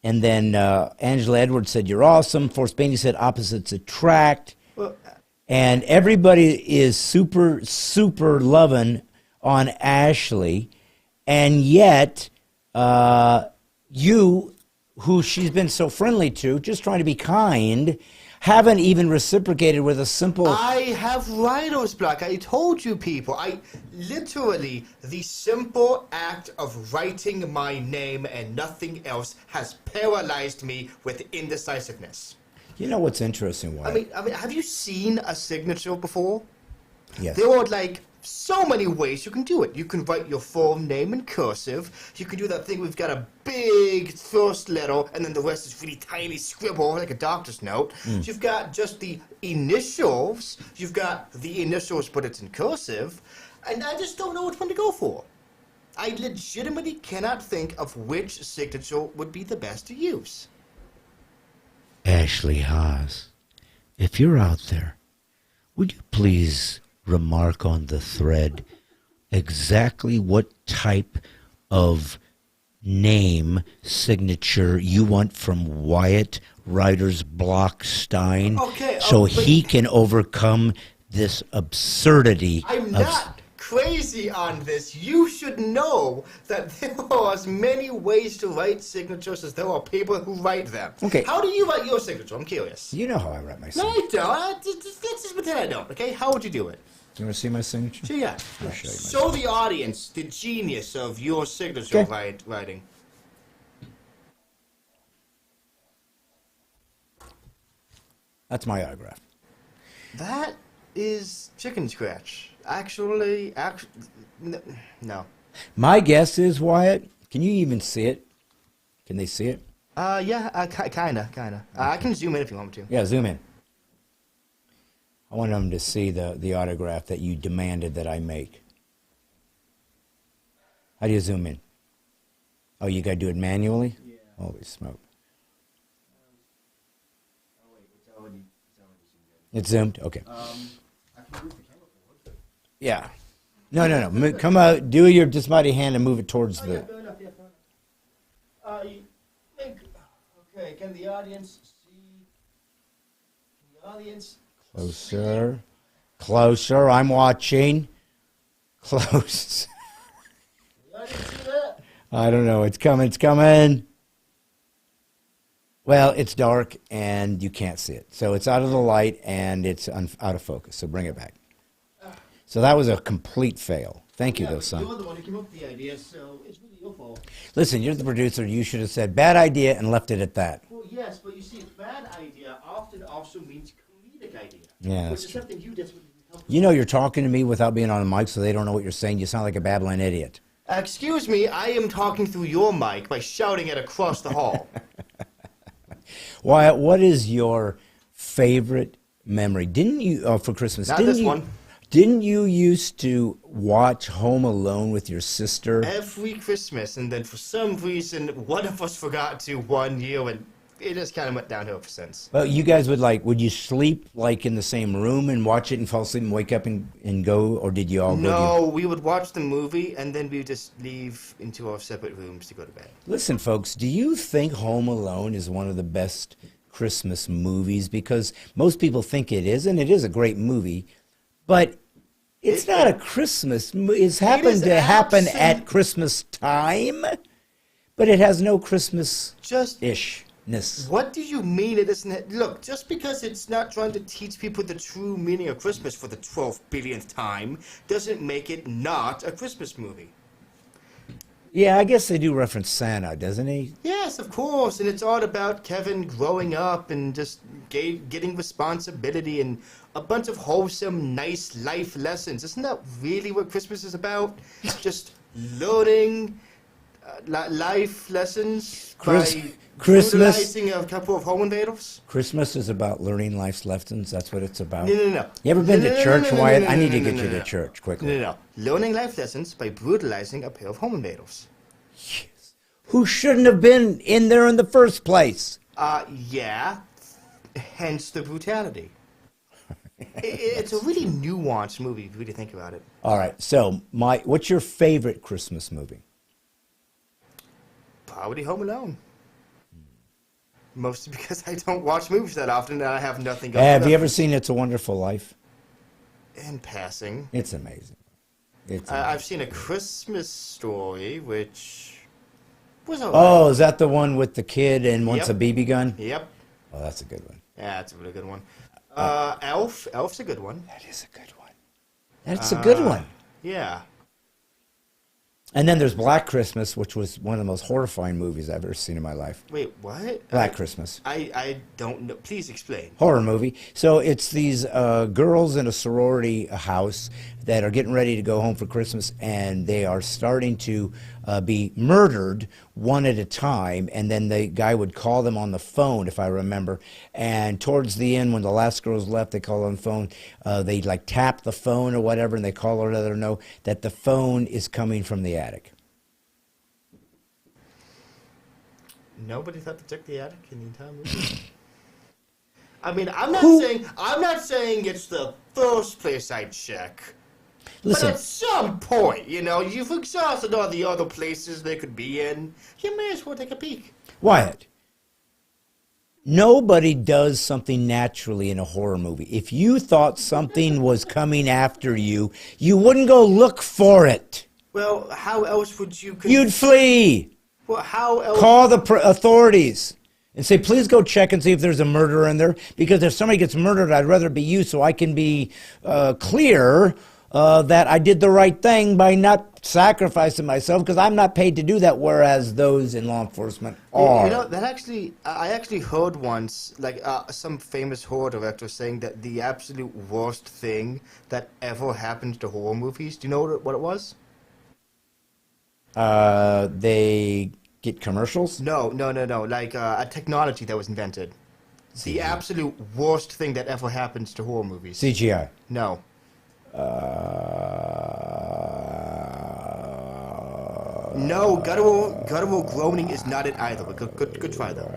Angela Edwards said, you're awesome. Forrest Bainey said, opposites attract. And everybody is super, super loving on Ashley. And yet, you, who she's been so friendly to, just trying to be kind, haven't even reciprocated with a simple... I have writer's block. I told you people. Literally, the simple act of writing my name and nothing else has paralyzed me with indecisiveness. You know what's interesting, Wyatt? I mean, have you seen a signature before? Yes. There are, like, so many ways you can do it. You can write your full name in cursive. You can do that thing we've got a big first letter, and then the rest is really tiny scribble, like a doctor's note. You've got just the initials. You've got the initials, but it's in cursive. And I just don't know which one to go for. I legitimately cannot think of which signature would be the best to use. Ashley Haas, if you're out there, would you please remark on the thread exactly what type of name signature you want from Wyatt Writer's block Stine, Okay, so but he can overcome this absurdity I'm of not crazy on this. You should know that there are as many ways to write signatures as there are people who write them. Okay. How do you write your signature? I'm curious. You know how I write my No, signature. I don't. Let's just pretend I don't, okay? How would you do it? You want to see my signature? So, yeah. I'll show you my Show the audience the genius of your signature Okay. writing. That's my autograph. That is chicken scratch. Actually, no. My guess is, Wyatt, can you even see it? Can they see it? Yeah, kinda. I can zoom in if you want me to. Yeah, zoom in. I want them to see the autograph that you demanded that I make. How do you zoom in? Oh, you got to do it manually? Yeah. Holy smoke. Oh wait, it's already zoomed It's zoomed? Okay. in. I can move the camera forward. Yeah. No. Come out, do your disembodied hand and move it towards Oh, the... yeah, fair enough, you think, okay, can the audience see? Can the audience Closer. Closer. I'm watching. Close. Can the audience see that? I don't know. It's coming. It's coming. Well, it's dark and you can't see it. So it's out of the light and it's out of focus. So bring it back. So that was a complete fail. Thank you, though, but son. You're the one who came up with the idea, so it's really your fault. Listen, you're the producer. You should have said bad idea and left it at that. Well, yes, but you see, a bad idea often also means comedic idea. Yeah, Which that's is true. something you desperately help. You know you're talking to me without being on a mic, so they don't know what you're saying. You sound like a babbling idiot. Excuse me, I am talking through your mic by shouting it across the hall. Wyatt, what is your favorite memory? Didn't you, for Christmas? Not didn't this you, one. Didn't you used to watch Home Alone with your sister? Every Christmas, and then for some reason, one of us forgot to one year, and it just kind of went downhill ever since. Well, you guys would you sleep like in the same room and watch it and fall asleep and wake up and go, or did you all go? No, we would watch the movie, and then we would just leave into our separate rooms to go to bed. Listen, folks, do you think Home Alone is one of the best Christmas movies? Because most people think it is, and it is a great movie, but it's not a Christmas movie. It's happened to happen at Christmas time, but it has no Christmas-ishness. What do you mean it isn't? Look, just because it's not trying to teach people the true meaning of Christmas for the 12 billionth time doesn't make it not a Christmas movie. Yeah, I guess they do reference Santa, doesn't he? Yes, of course, and it's all about Kevin growing up and just getting responsibility and a bunch of wholesome, nice life lessons. Isn't that really what Christmas is about? Just learning life lessons by Christmas. brutalizing a couple of home invaders? Christmas is about learning life's lessons. That's what it's about. No. You ever been to church, Wyatt? I need to no, get you no. to church quickly. No. Learning life lessons by brutalizing a pair of home invaders. Who shouldn't have been in there in the first place? Yeah. Hence the brutality. It's a really nuanced movie if you really think about it. All right. So, what's your favorite Christmas movie? Probably Home Alone. Mostly because I don't watch movies that often and I have nothing else. Have you ever seen It's a Wonderful Life? In passing. It's amazing. I've seen A Christmas Story, which was alright. Oh, is that the one with the kid and wants Yep. a BB gun? Yep. Oh, that's a good one. Yeah, that's a really good one. Elf. Elf's a good one. That is a good one. That's a good one. Yeah. And then there's Black Christmas, which was one of the most horrifying movies I've ever seen in my life. Wait, what? Black Christmas. I don't know. Please explain. Horror movie. So it's these girls in a sorority house that are getting ready to go home for Christmas, and they are starting to be murdered one at a time. And then the guy would call them on the phone, if I remember. And towards the end, when the last girl's left, they call on the phone. They like tap the phone or whatever, and they call her to let her know that the phone is coming from the attic. Nobody thought to check the attic in the entire movie. I mean, I'm not saying it's the first place I'd check. Listen, But at some point, you've exhausted all the other places they could be in. You may as well take a peek. Wyatt, nobody does something naturally in a horror movie. If you thought something was coming after you, you wouldn't go look for it. Well, how else would you... You'd flee. Well, how else... Call the authorities and say, please go check and see if there's a murderer in there. Because if somebody gets murdered, I'd rather it be you so I can be clear that I did the right thing by not sacrificing myself, because I'm not paid to do that, whereas those in law enforcement are. I actually heard once, some famous horror director saying that the absolute worst thing that ever happened to horror movies, do you know what it was? They get commercials? No. A technology that was invented. The absolute worst thing that ever happens to horror movies. CGI? No. No, guttural groaning is not it either. But good try though.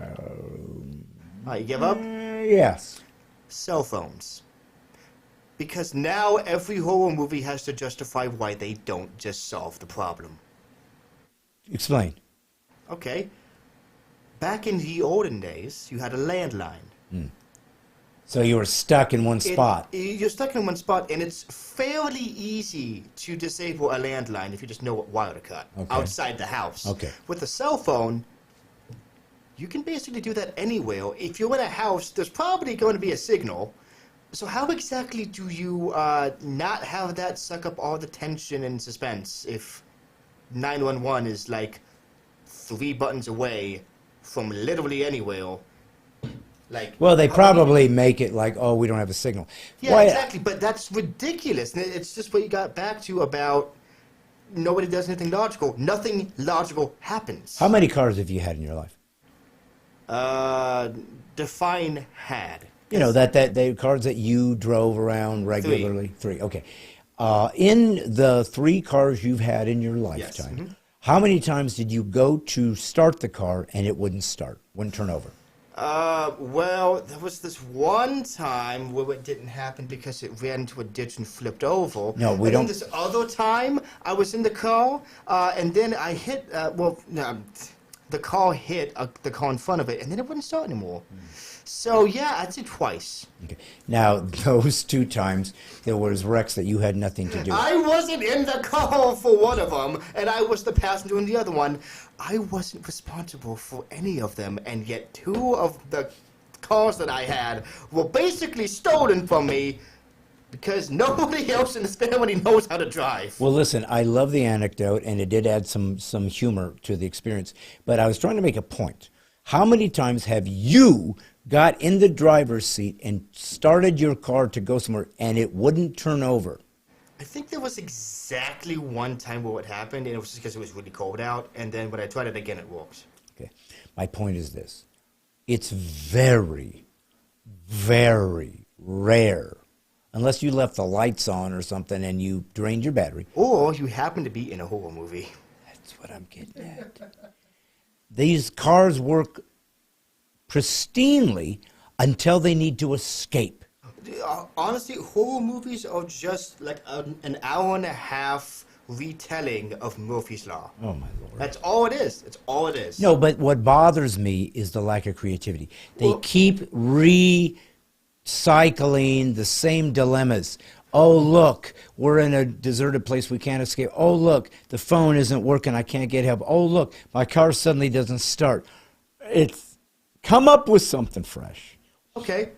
All right, you give up? Yes. Cell phones. Because now every horror movie has to justify why they don't just solve the problem. Explain. Okay. Back in the olden days, you had a landline. So you were stuck in one spot. You're stuck in one spot, and it's fairly easy to disable a landline if you just know what wire to cut outside the house. Okay. With a cell phone, you can basically do that anywhere. If you're in a house, there's probably going to be a signal. So how exactly do you not have that suck up all the tension and suspense if 911 is like 3 buttons away from literally anywhere? Well, they probably make it like, oh, we don't have a signal. Yeah, exactly. But that's ridiculous. And it's just what you got back to about nobody does anything logical. Nothing logical happens. How many cars have you had in your life? Define had. You know, the cars that you drove around regularly? 3. Okay. In the 3 cars you've had in your lifetime, how many times did you go to start the car and it wouldn't start, wouldn't turn over? Well, there was this one time where it didn't happen because it ran into a ditch and flipped over. No, we don't. And then this other time, I was in the car, and then I hit, the car hit the car in front of it, and then it wouldn't start anymore. So, yeah, I'd say twice. Okay. Now, those 2 times, there was wrecks that you had nothing to do with. I wasn't in the car for one of them, and I was the passenger in the other one. I wasn't responsible for any of them, and yet 2 of the cars that I had were basically stolen from me because nobody else in this family knows how to drive. Well, listen, I love the anecdote, and it did add some humor to the experience, but I was trying to make a point. How many times have you got in the driver's seat and started your car to go somewhere and it wouldn't turn over? I think there was exactly one time where it happened, and it was just because it was really cold out, and then when I tried it again, it worked. Okay. My point is this. It's very, very rare, unless you left the lights on or something and you drained your battery. Or you happen to be in a horror movie. That's what I'm getting at. These cars work pristinely until they need to escape. Honestly, horror movies are just like an hour and a half retelling of Murphy's Law. Oh, my Lord. That's all it is. It's all it is. No, but what bothers me is the lack of creativity. They keep recycling the same dilemmas. Oh, look, we're in a deserted place. We can't escape. Oh, look, the phone isn't working. I can't get help. Oh, look, my car suddenly doesn't start. Come up with something fresh. Okay.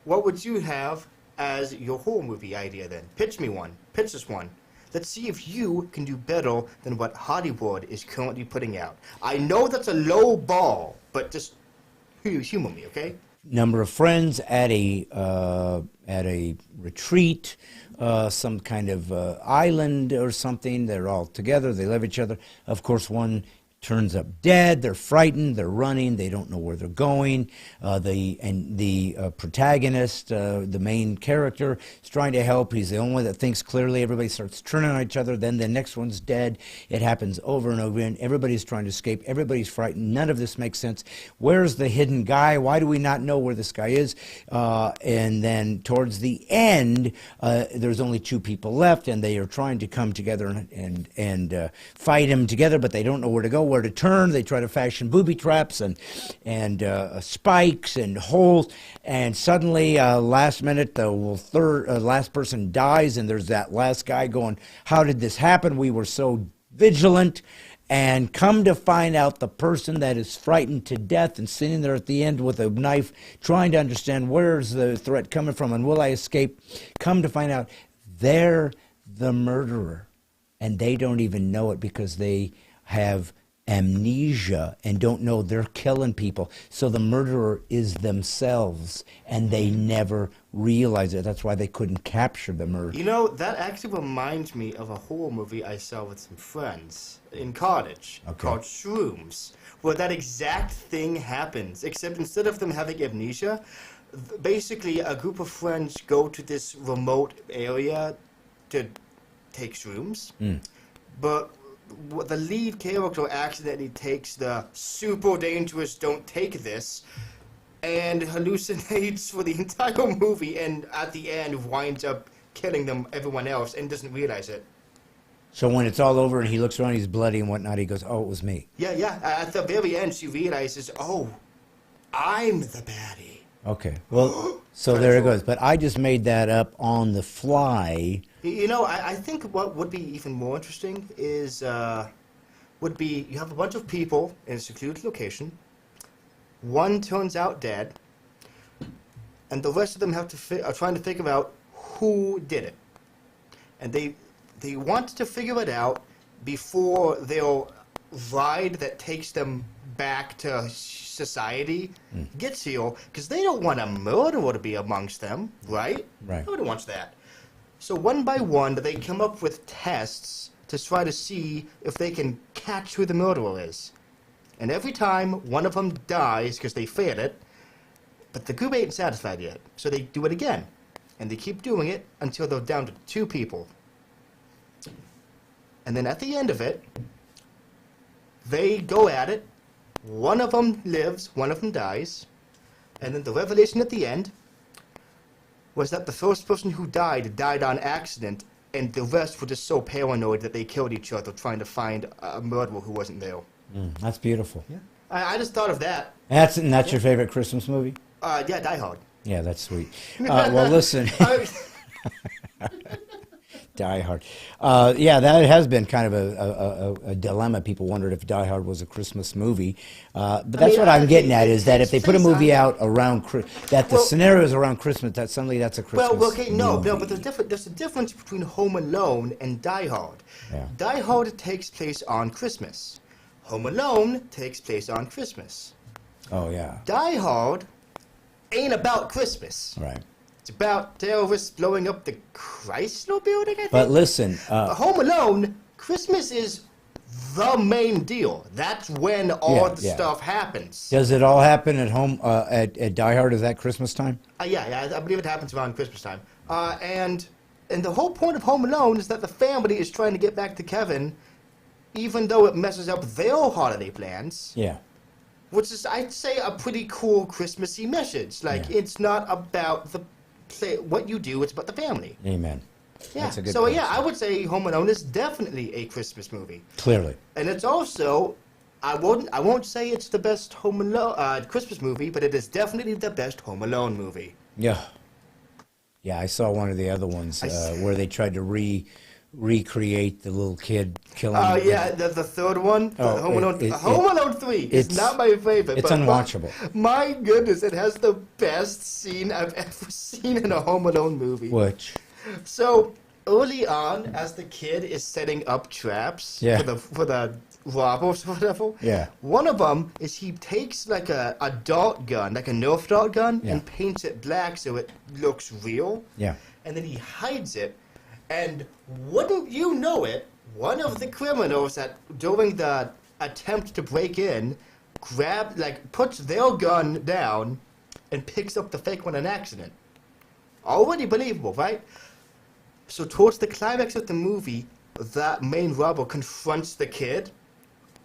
What would you have as your horror movie idea then? Pitch me one. Pitch us one. Let's see if you can do better than what Hollywood is currently putting out. I know that's a low ball, but just humor me, okay? Number of friends at a retreat, some kind of island or something. They're all together. They love each other. Of course, one turns up dead. They're frightened. They're running. They don't know where they're going. The protagonist, the main character, is trying to help. He's the only one that thinks clearly. Everybody starts turning on each other. Then the next one's dead. It happens over and over again. Everybody's trying to escape. Everybody's frightened. None of this makes sense. Where's the hidden guy? Why do we not know where this guy is? And then towards the end, there's only 2 people left, and they are trying to come together and fight him together, but they don't know where to go, where to turn. They try to fashion booby traps and spikes and holes, and suddenly last minute the last person dies, and there's that last guy going, how did this happen? We were so vigilant. And come to find out, the person that is frightened to death and sitting there at the end with a knife trying to understand where's the threat coming from and will I escape, come to find out they're the murderer, and they don't even know it because they have amnesia and don't know they're killing people. So the murderer is themselves, and they never realize it. That's why they couldn't capture the murderer. You know, that actually reminds me of a horror movie I saw with some friends in college called Shrooms, where that exact thing happens, except instead of them having amnesia, basically a group of friends go to this remote area to take shrooms, but the lead character accidentally takes the super dangerous don't take this and hallucinates for the entire movie, and at the end winds up killing everyone else and doesn't realize it. So when it's all over and he looks around, he's bloody and whatnot, he goes, oh, it was me. Yeah. At the very end, she realizes, oh, I'm the baddie. Okay. Well, so there it goes. But I just made that up on the fly. You know, I think what would be even more interesting is, would be you have a bunch of people in a secluded location. One turns out dead, and the rest of them are trying to figure out who did it. And they want to figure it out before their ride that takes them back to society gets here, because they don't want a murderer to be amongst them, right? Right. Nobody wants that. So one by one, they come up with tests to try to see if they can catch who the murderer is. And every time, one of them dies because they failed it, but the group ain't satisfied yet, so they do it again. And they keep doing it until they're down to 2 people. And then at the end of it, they go at it. One of them lives, one of them dies. And then the revelation at the end was that the first person who died on accident, and the rest were just so paranoid that they killed each other trying to find a murderer who wasn't there. That's beautiful. Yeah. I just thought of that. That's your favorite Christmas movie? Yeah, Die Hard. Yeah, that's sweet. Well, listen. Die Hard. Yeah, that has been kind of a dilemma. People wondered if Die Hard was a Christmas movie. But that's what I'm getting at, is that if they put a movie out around, that the scenario is around Christmas, that suddenly that's a Christmas Well, okay, no, movie. but there's a difference between Home Alone and Die Hard. Yeah. Die Hard takes place on Christmas. Home Alone takes place on Christmas. Oh, yeah. Die Hard ain't about Christmas. Right. It's about terrorists blowing up the Chrysler building, I think. But listen. Home Alone, Christmas is the main deal. That's when all the stuff happens. Does it all happen at home, at Die Hard? Is that Christmas time? Yeah, I believe it happens around Christmas time. And the whole point of Home Alone is that the family is trying to get back to Kevin, even though it messes up their holiday plans. Yeah. Which is, I'd say, a pretty cool Christmassy message. Like, it's not about what you do, it's about the family. Amen. Yeah. That's a good So, concept. yeah, I would say Home Alone is definitely a Christmas movie. Clearly. And it's also, I won't say it's the best Home Alone Christmas movie, but it is definitely the best Home Alone movie. Yeah. Yeah, I saw one of the other ones where they tried to recreate the little kid killing. Oh, yeah, the third one, Home Alone 3 is not my favorite. It's but unwatchable. My goodness, it has the best scene I've ever seen in a Home Alone movie. Which? So, early on, as the kid is setting up traps for the robbers or whatever, one of them is he takes like a dart gun, like a Nerf dart gun, and paints it black so it looks real. Yeah. And then he hides it. And wouldn't you know it, one of the criminals during the attempt to break in, puts their gun down, and picks up the fake one in accident. Already believable, right? So towards the climax of the movie, that main robber confronts the kid.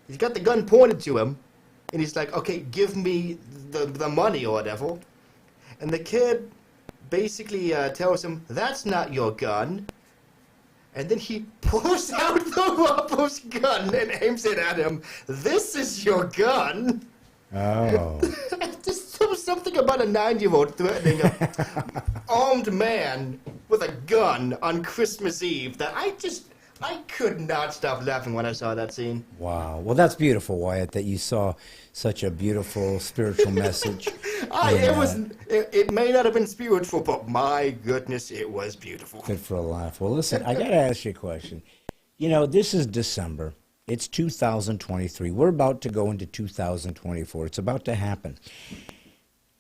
He's got the gun pointed to him, and he's like, okay, give me the money or whatever. And the kid basically tells him, that's not your gun. And then he pulls out the robber's gun and aims it at him. This is your gun. Oh. There was something about a 9-year-old threatening an armed man with a gun on Christmas Eve that I could not stop laughing when I saw that scene. Wow. Well, that's beautiful, Wyatt, that you saw such a beautiful spiritual message. It may not have been spiritual, but my goodness, it was beautiful. Good for a laugh. Well, listen, I got to ask you a question. You know, this is December. It's 2023. We're about to go into 2024. It's about to happen.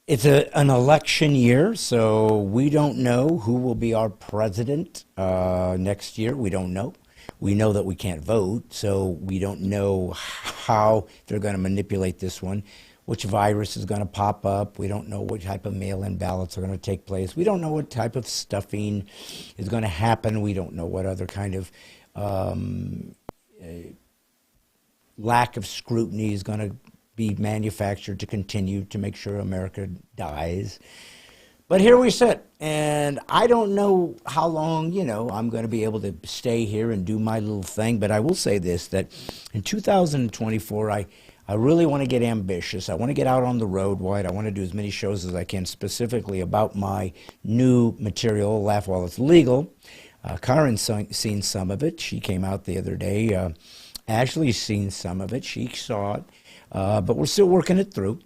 It's an election year, so we don't know who will be our president next year. We don't know. We know that we can't vote, so we don't know how they're going to manipulate this one, which virus is going to pop up. We don't know what type of mail-in ballots are going to take place. We don't know what type of stuffing is going to happen. We don't know what other kind of lack of scrutiny is going to be manufactured to continue to make sure America dies. But here we sit, and I don't know how long, I'm going to be able to stay here and do my little thing, but I will say this, that in 2024, I really want to get ambitious. I want to get out on the road wide. I want to do as many shows as I can, specifically about my new material, Laugh While It's Legal. Karen's seen some of it. She came out the other day. Ashley's seen some of it. She saw it. But we're still working it through.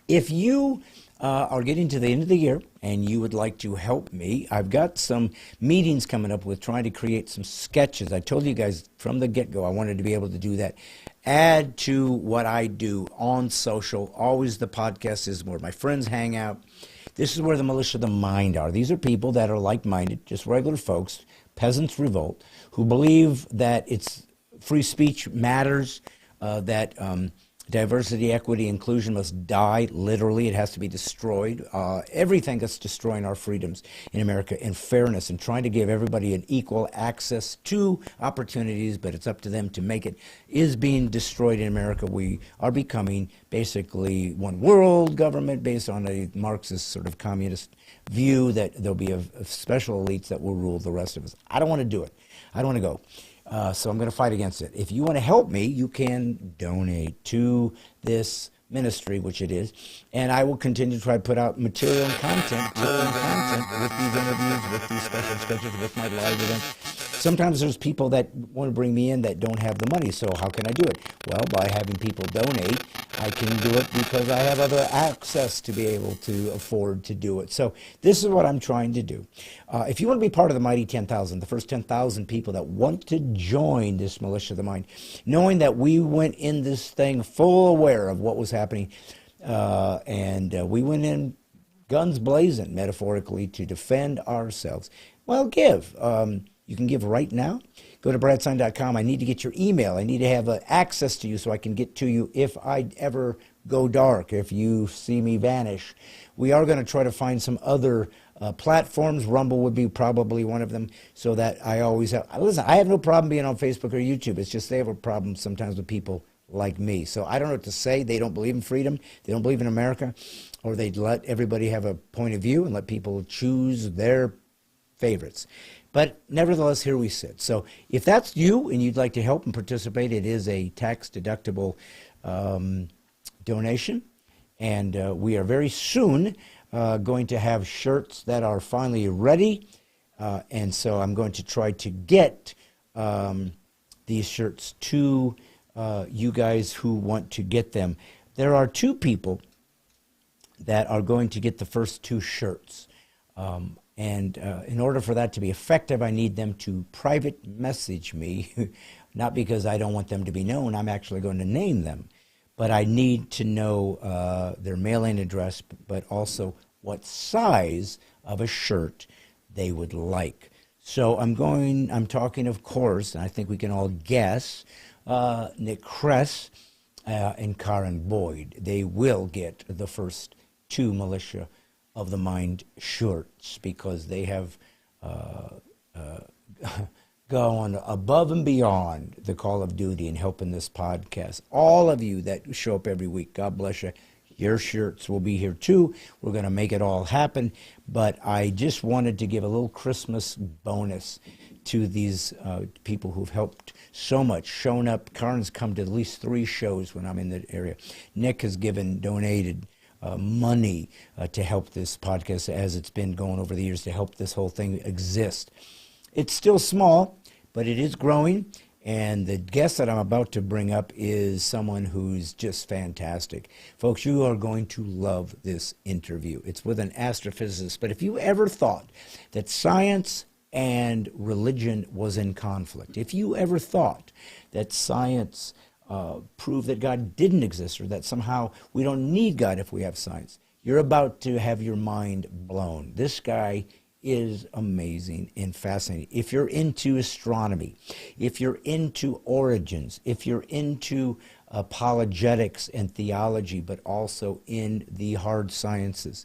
If you are getting to the end of the year and you would like to help me, I've got some meetings coming up with trying to create some sketches. I told you guys from the get-go I wanted to be able to do that. Add to what I do on social. Always the podcast is where my friends hang out. This is where the militia of the mind are. These are people that are like-minded, just regular folks, peasants revolt, who believe that it's free speech matters, that diversity, equity, inclusion must die, literally. It has to be destroyed. Everything that's destroying our freedoms in America, and fairness, and trying to give everybody an equal access to opportunities, but it's up to them to make it, is being destroyed in America. We are becoming basically one world government based on a Marxist sort of communist view that there'll be a special elites that will rule the rest of us. I don't want to do it. I don't want to go. So I'm going to fight against it. If you want to help me, you can donate to this ministry, which it is, and I will continue to try to put out material and content with these interviews, with these special sketches, with my live events. Sometimes there's people that want to bring me in that don't have the money, so how can I do it? Well, by having people donate, I can do it because I have other access to be able to afford to do it. So this is what I'm trying to do. If you want to be part of the mighty 10,000, the first 10,000 people that want to join this militia of the mind, knowing that we went in this thing full aware of what was happening, and we went in guns blazing, metaphorically, to defend ourselves. Well, give. You can give right now. Go to bradstine.com. I need to get your email. I need to have access to you so I can get to you if I ever go dark, if you see me vanish. We are going to try to find some other platforms. Rumble would be probably one of them, so that I always have... Listen, I have no problem being on Facebook or YouTube. It's just they have a problem sometimes with people like me. So I don't know what to say. They don't believe in freedom. They don't believe in America. Or they'd let everybody have a point of view and let people choose their favorites. But nevertheless, here we sit. So if that's you and you'd like to help and participate, it is a tax-deductible donation. And we are very soon going to have shirts that are finally ready. And so I'm going to try to get these shirts to you guys who want to get them. There are 2 people that are going to get the first 2 shirts. And in order for that to be effective, I need them to private message me, not because I don't want them to be known. I'm actually going to name them. But I need to know their mailing address, but also what size of a shirt they would like. So I'm talking, of course, and I think we can all guess, Nick Kress and Karen Boyd. They will get the first 2 Militia of the Mind shirts because they have gone above and beyond the call of duty in helping this podcast. All of you that show up every week, God bless you. Your shirts will be here too. We're going to make it all happen. But I just wanted to give a little Christmas bonus to these people who've helped so much, shown up. Karen's come to at least 3 shows when I'm in the area. Nick has donated money to help this podcast as it's been going over the years to help this whole thing exist. It's still small, but it is growing. And the guest that I'm about to bring up is someone who's just fantastic. Folks, you are going to love this interview. It's with an astrophysicist. But if you ever thought that science and religion was in conflict, if you ever thought that science proved that God didn't exist or that somehow we don't need God if we have science, you're about to have your mind blown. This guy is amazing and fascinating. If you're into astronomy, if you're into origins, if you're into apologetics and theology, but also in the hard sciences,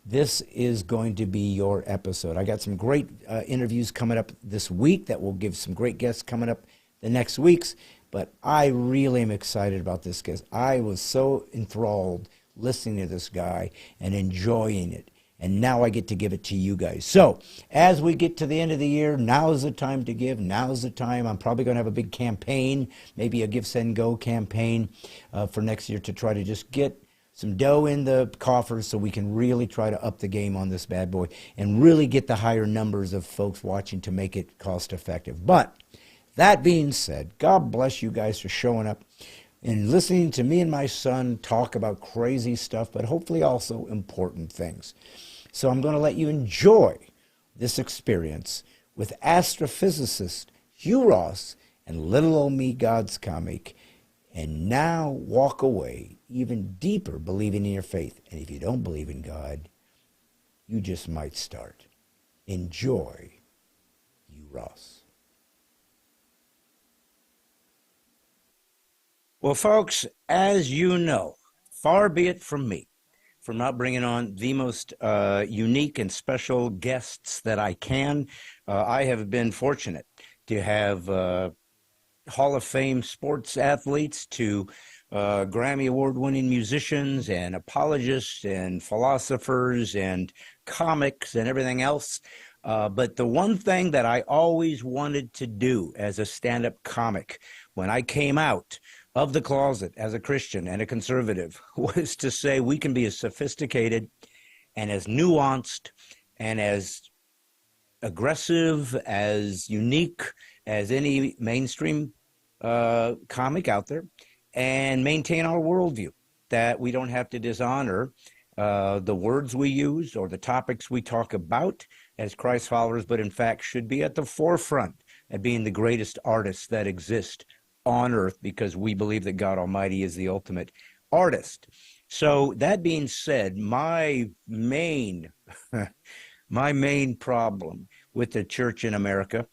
this is going to be your episode. I got some great interviews coming up this week that will give some great guests coming up the next weeks, but I really am excited about this guest. I was so enthralled listening to this guy and enjoying it. And now I get to give it to you guys. So as we get to the end of the year, now's the time to give. Now's the time. I'm probably going to have a big campaign, maybe a Give, Send, Go campaign for next year to try to just get some dough in the coffers so we can really try to up the game on this bad boy and really get the higher numbers of folks watching to make it cost effective. But that being said, God bless you guys for showing up and listening to me and my son talk about crazy stuff, but hopefully also important things. So I'm going to let you enjoy this experience with astrophysicist Hugh Ross and little old me, God's comic, and now walk away even deeper believing in your faith. And if you don't believe in God, you just might start. Enjoy Hugh Ross. Well, folks, as you know, far be it from me from not bringing on the most unique and special guests that I can. I have been fortunate to have Hall of Fame sports athletes to Grammy Award-winning musicians and apologists and philosophers and comics and everything else. But the one thing that I always wanted to do as a stand-up comic when I came out of the closet as a Christian and a conservative was to say we can be as sophisticated and as nuanced and as aggressive, as unique as any mainstream comic out there and maintain our worldview, that we don't have to dishonor the words we use or the topics we talk about as Christ followers, but in fact should be at the forefront at being the greatest artists that exist on earth, because we believe that God Almighty is the ultimate artist. So that being said, my main problem with the church in America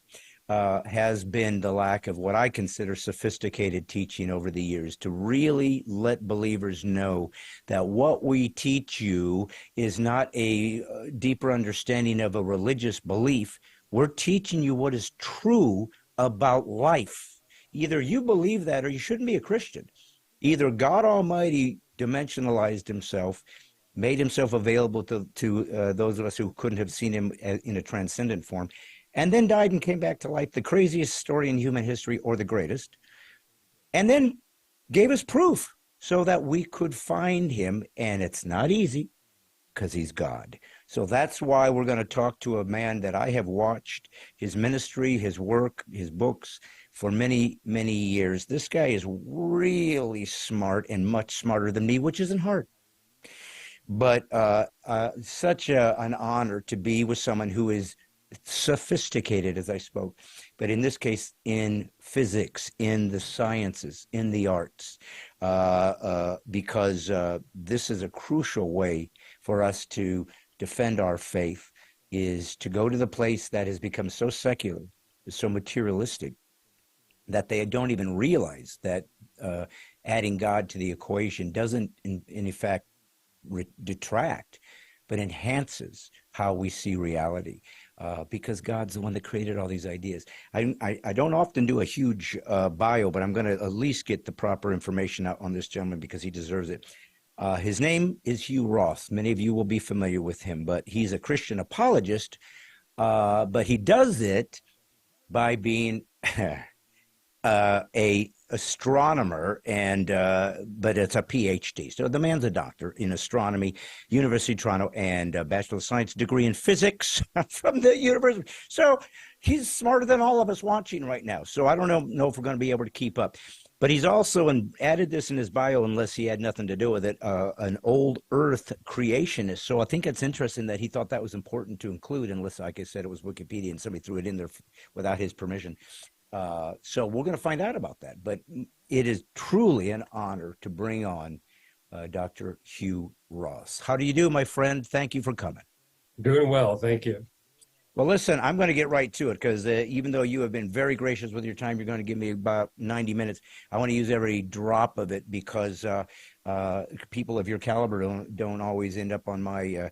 has been the lack of what I consider sophisticated teaching over the years, to really let believers know that what we teach you is not a deeper understanding of a religious belief. We're teaching you what is true about life. Either you believe that or you shouldn't be a Christian. Either God Almighty dimensionalized himself, made himself available to those of us who couldn't have seen him in a transcendent form, and then died and came back to life, the craziest story in human history or the greatest, and then gave us proof so that we could find him. And it's not easy because he's God. So that's why we're going to talk to a man that I have watched his ministry, his work, his books for many, many years. This guy is really smart and much smarter than me, which isn't hard. But such an honor to be with someone who is sophisticated, as I spoke, but in this case, in physics, in the sciences, in the arts, because this is a crucial way for us to defend our faith, is to go to the place that has become so secular, so materialistic, that they don't even realize that adding God to the equation doesn't, in effect, detract, but enhances how we see reality, because God's the one that created all these ideas. I don't often do a huge bio, but I'm going to at least get the proper information out on this gentleman because he deserves it. His name is Hugh Ross. Many of you will be familiar with him, but he's a Christian apologist, but he does it by being a astronomer, and but it's a PhD. So the man's a doctor in astronomy, University of Toronto, and a Bachelor of Science degree in physics from the university. So he's smarter than all of us watching right now. So I don't know if we're going to be able to keep up. But he's also added this in his bio, unless he had nothing to do with it, an old Earth creationist. So I think it's interesting that he thought that was important to include, unless, like I said, it was Wikipedia and somebody threw it in there without his permission. So we're going to find out about that. But it is truly an honor to bring on Dr. Hugh Ross. How do you do, my friend? Thank you for coming. Doing well, thank you. Well, listen, I'm going to get right to it because even though you have been very gracious with your time, you're going to give me about 90 minutes. I want to use every drop of it because people of your caliber don't always end up on my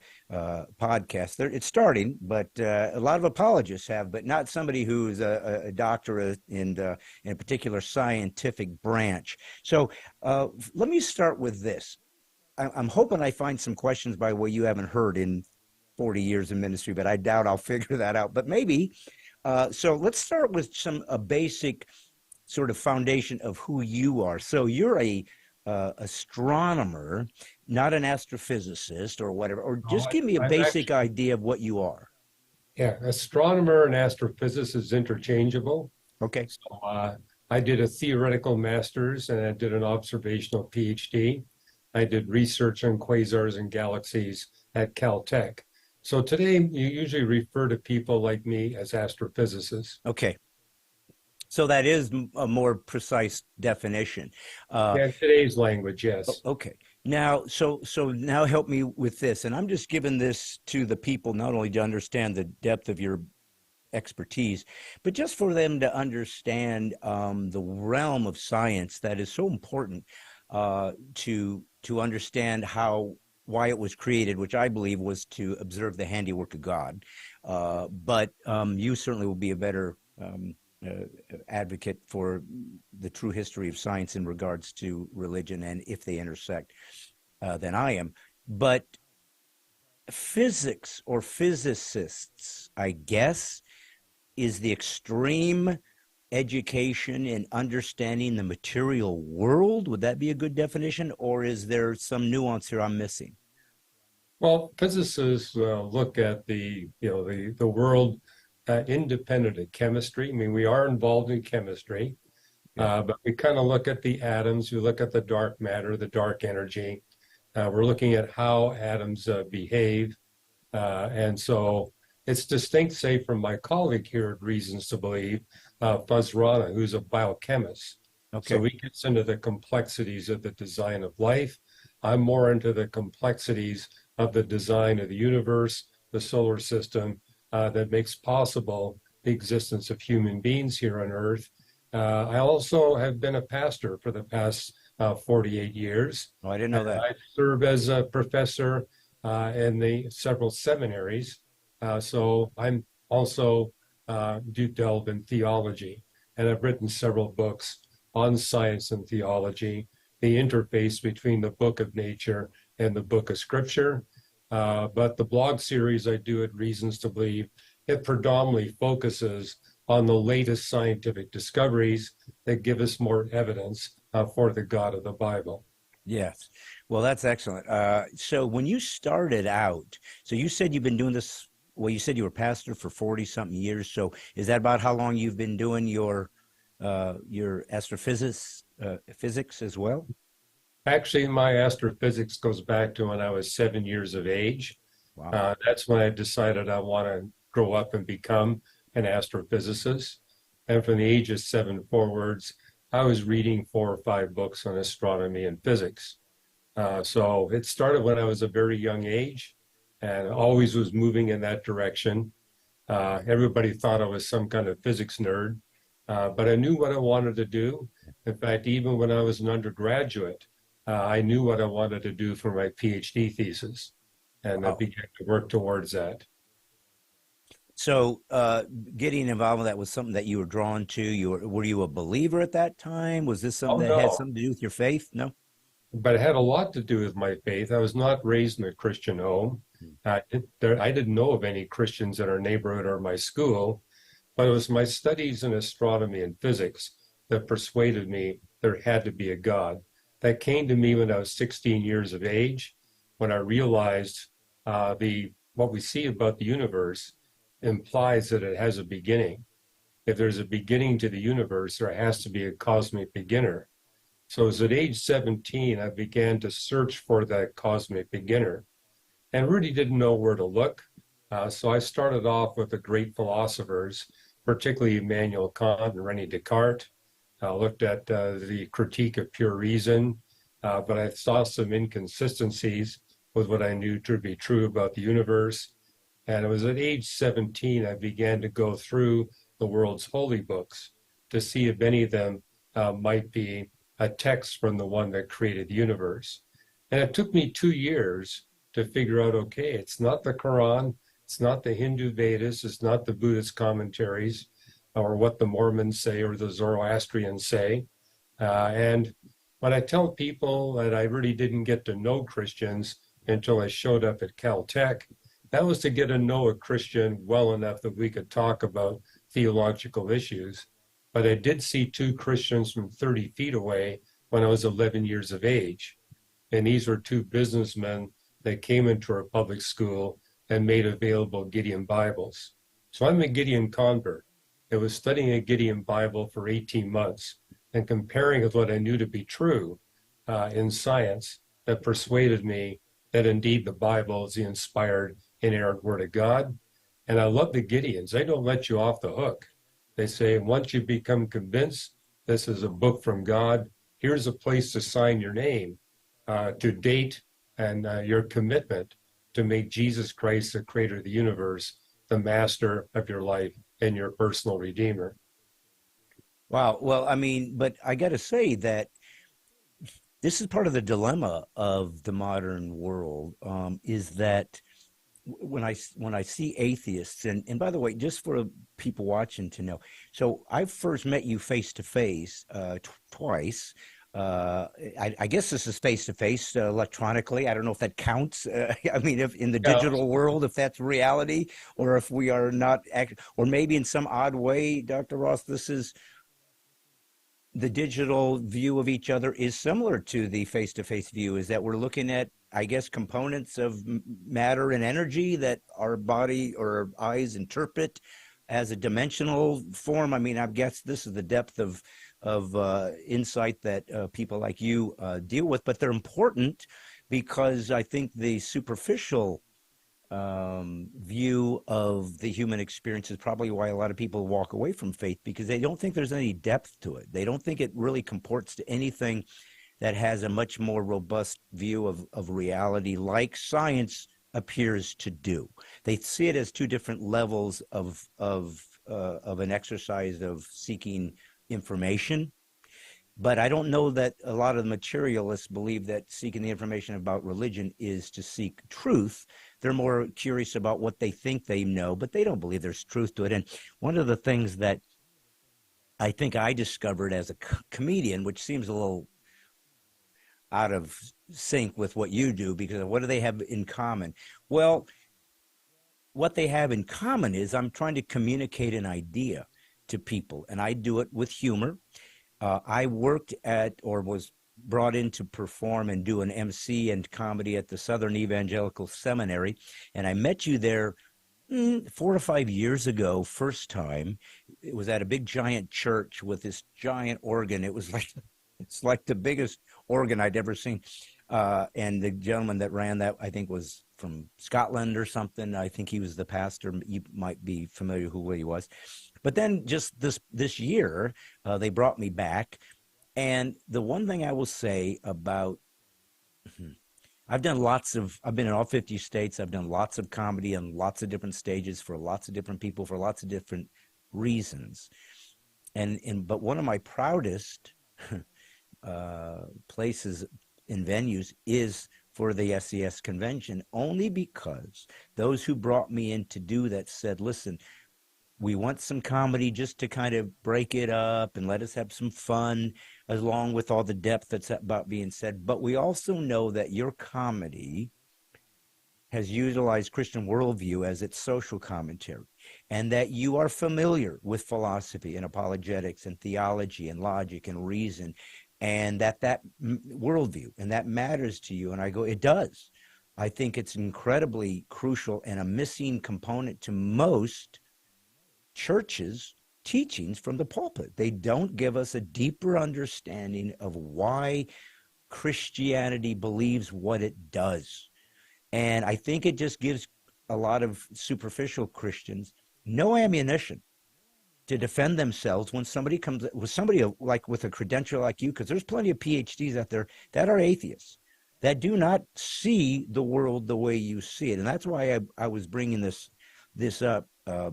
podcast. It's starting, but a lot of apologists have, but not somebody who's a doctor in a particular scientific branch. So let me start with this. I'm hoping I find some questions by way you haven't heard in 40 years in ministry, but I doubt I'll figure that out. But maybe. So let's start with a basic sort of foundation of who you are. So you're a astronomer, not an astrophysicist or whatever, or just give me a basic idea of what you are. Yeah, astronomer and astrophysicist is interchangeable. Okay. So I did a theoretical master's and I did an observational PhD. I did research on quasars and galaxies at Caltech. So today, you usually refer to people like me as astrophysicists. Okay. So that is a more precise definition. Yeah, today's language, yes. Okay. Now, so now help me with this. And I'm just giving this to the people not only to understand the depth of your expertise, but just for them to understand the realm of science that is so important to understand why it was created, which I believe was to observe the handiwork of God. But you certainly will be a better advocate for the true history of science in regards to religion and if they intersect than I am. But physics or physicists, I guess, is the extreme education in understanding the material world. Would that be a good definition, or is there some nuance here I'm missing? Well, physicists look at the world independent of chemistry. I mean, we are involved in chemistry, but we kind of look at the atoms. We look at the dark matter, the dark energy. We're looking at how atoms behave, and so it's distinct, say, from my colleague here at Reasons to Believe, Fuzz Rana, who's a biochemist. Okay. So he gets into the complexities of the design of life. I'm more into the complexities of the design of the universe, the solar system, that makes possible the existence of human beings here on Earth. I also have been a pastor for the past 48 years. Oh, I didn't know that. I serve as a professor in the several seminaries. So I'm also do delve in theology, and I've written several books on science and theology, the interface between the book of nature and the book of scripture. But the blog series I do at Reasons to Believe, it predominantly focuses on the latest scientific discoveries that give us more evidence for the God of the Bible. Yes. Well, that's excellent. So when you started out, so you said you've been doing this, well, you said you were pastor for 40-something years. So is that about how long you've been doing your astrophysics physics as well? Actually, my astrophysics goes back to when I was 7 years of age. Wow. That's when I decided I want to grow up and become an astrophysicist. And from the age of 7 forwards, I was reading 4 or 5 books on astronomy and physics. So it started when I was a very young age and always was moving in that direction. Everybody thought I was some kind of physics nerd. but I knew what I wanted to do. In fact, even when I was an undergraduate, I knew what I wanted to do for my PhD thesis, and I Wow. began to work towards that. So, getting involved with that was something that you were drawn to. Were you a believer at that time? Was this something Oh, that had no. something to do with your faith? No. But it had a lot to do with my faith. I was not raised in a Christian home. I didn't know of any Christians in our neighborhood or my school, but it was my studies in astronomy and physics that persuaded me there had to be a God. That came to me when I was 16 years of age, when I realized what we see about the universe implies that it has a beginning. If there's a beginning to the universe, there has to be a cosmic beginner. So as at age 17, I began to search for that cosmic beginner and really didn't know where to look. So I started off with the great philosophers, particularly Immanuel Kant and René Descartes. I looked at the critique of pure reason, but I saw some inconsistencies with what I knew to be true about the universe. And it was at age 17, I began to go through the world's holy books to see if any of them might be a text from the one that created the universe. And it took me 2 years to figure out, okay, it's not the Quran, it's not the Hindu Vedas, it's not the Buddhist commentaries, or what the Mormons say or the Zoroastrians say. And when I tell people that I really didn't get to know Christians until I showed up at Caltech, that was to get to know a Christian well enough that we could talk about theological issues. But I did see two Christians from 30 feet away when I was 11 years of age. And these were two businessmen that came into our public school and made available Gideon Bibles. So I'm a Gideon convert. I was studying a Gideon Bible for 18 months and comparing with what I knew to be true in science that persuaded me that indeed the Bible is the inspired, inerrant Word of God. And I love the Gideons. They don't let you off the hook. They say, once you become convinced this is a book from God, here's a place to sign your name, to date and your commitment to make Jesus Christ, the creator of the universe, the master of your life and your personal redeemer. Wow. Well, I mean, but I got to say that this is part of the dilemma of the modern world, is that when I see atheists, and by the way, just for people watching to know, so I first met you face to face twice. I guess this is face to face electronically. I don't know if that counts. I mean, if in the digital world, if that's reality, or if we are not, or maybe in some odd way, Dr. Ross, this is the digital view of each other is similar to the face-to-face view, is that we're looking at, I guess, components of matter and energy that our body or our eyes interpret as a dimensional form. I mean, I guess this is the depth of insight that people like you deal with, but they're important because I think the superficial view of the human experience is probably why a lot of people walk away from faith, because they don't think there's any depth to it. They don't think it really comports to anything that has a much more robust view of reality, like science appears to do. They see it as two different levels of an exercise of seeking information. But I don't know that a lot of the materialists believe that seeking the information about religion is to seek truth. They're more curious about what they think they know, but they don't believe there's truth to it. And one of the things that I think I discovered as a comedian, which seems a little out of sync with what you do, because what do they have in common? Well, what they have in common is I'm trying to communicate an idea to people, and I do it with humor. I worked at, or was brought in to perform and do an MC and comedy at the Southern Evangelical Seminary, and I met you there 4 or 5 years ago, first time. It was at a big giant church with this giant organ. It was like, it's like the biggest organ I'd ever seen. And the gentleman that ran that, I think, was from Scotland or something. I think he was the pastor. You might be familiar who he was. But then just this year, they brought me back. And the one thing I will say about, I've been in all 50 states. I've done lots of comedy on lots of different stages for lots of different people for lots of different reasons. But one of my proudest places and venues is for the SES convention, only because those who brought me in to do that said, listen, we want some comedy just to kind of break it up and let us have some fun, along with all the depth that's about being said. But we also know that your comedy has utilized Christian worldview as its social commentary, and that you are familiar with philosophy and apologetics and theology and logic and reason, and that worldview, and that matters to you. And I go, it does. I think it's incredibly crucial and a missing component to most churches' teachings from the pulpit. They don't give us a deeper understanding of why Christianity believes what it does. And I think it just gives a lot of superficial Christians no ammunition to defend themselves when somebody comes with somebody like with a credential like you, because there's plenty of PhDs out there that are atheists that do not see the world the way you see it. And that's why I was bringing this up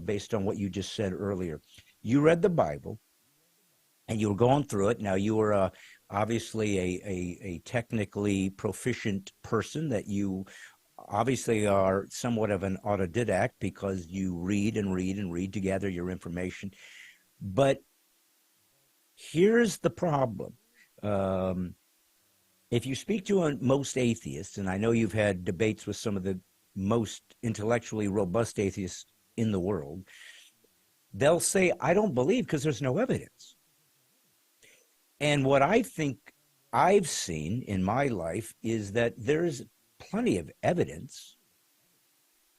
based on what you just said earlier. You read the Bible and you were going through it. Now, you were obviously a technically proficient person, that you obviously are somewhat of an autodidact because you read and read and read to gather your information. But here's the problem. If you speak to most atheists, and I know you've had debates with some of the most intellectually robust atheists in the world, they'll say, I don't believe because there's no evidence. And what I think I've seen in my life is that there's plenty of evidence.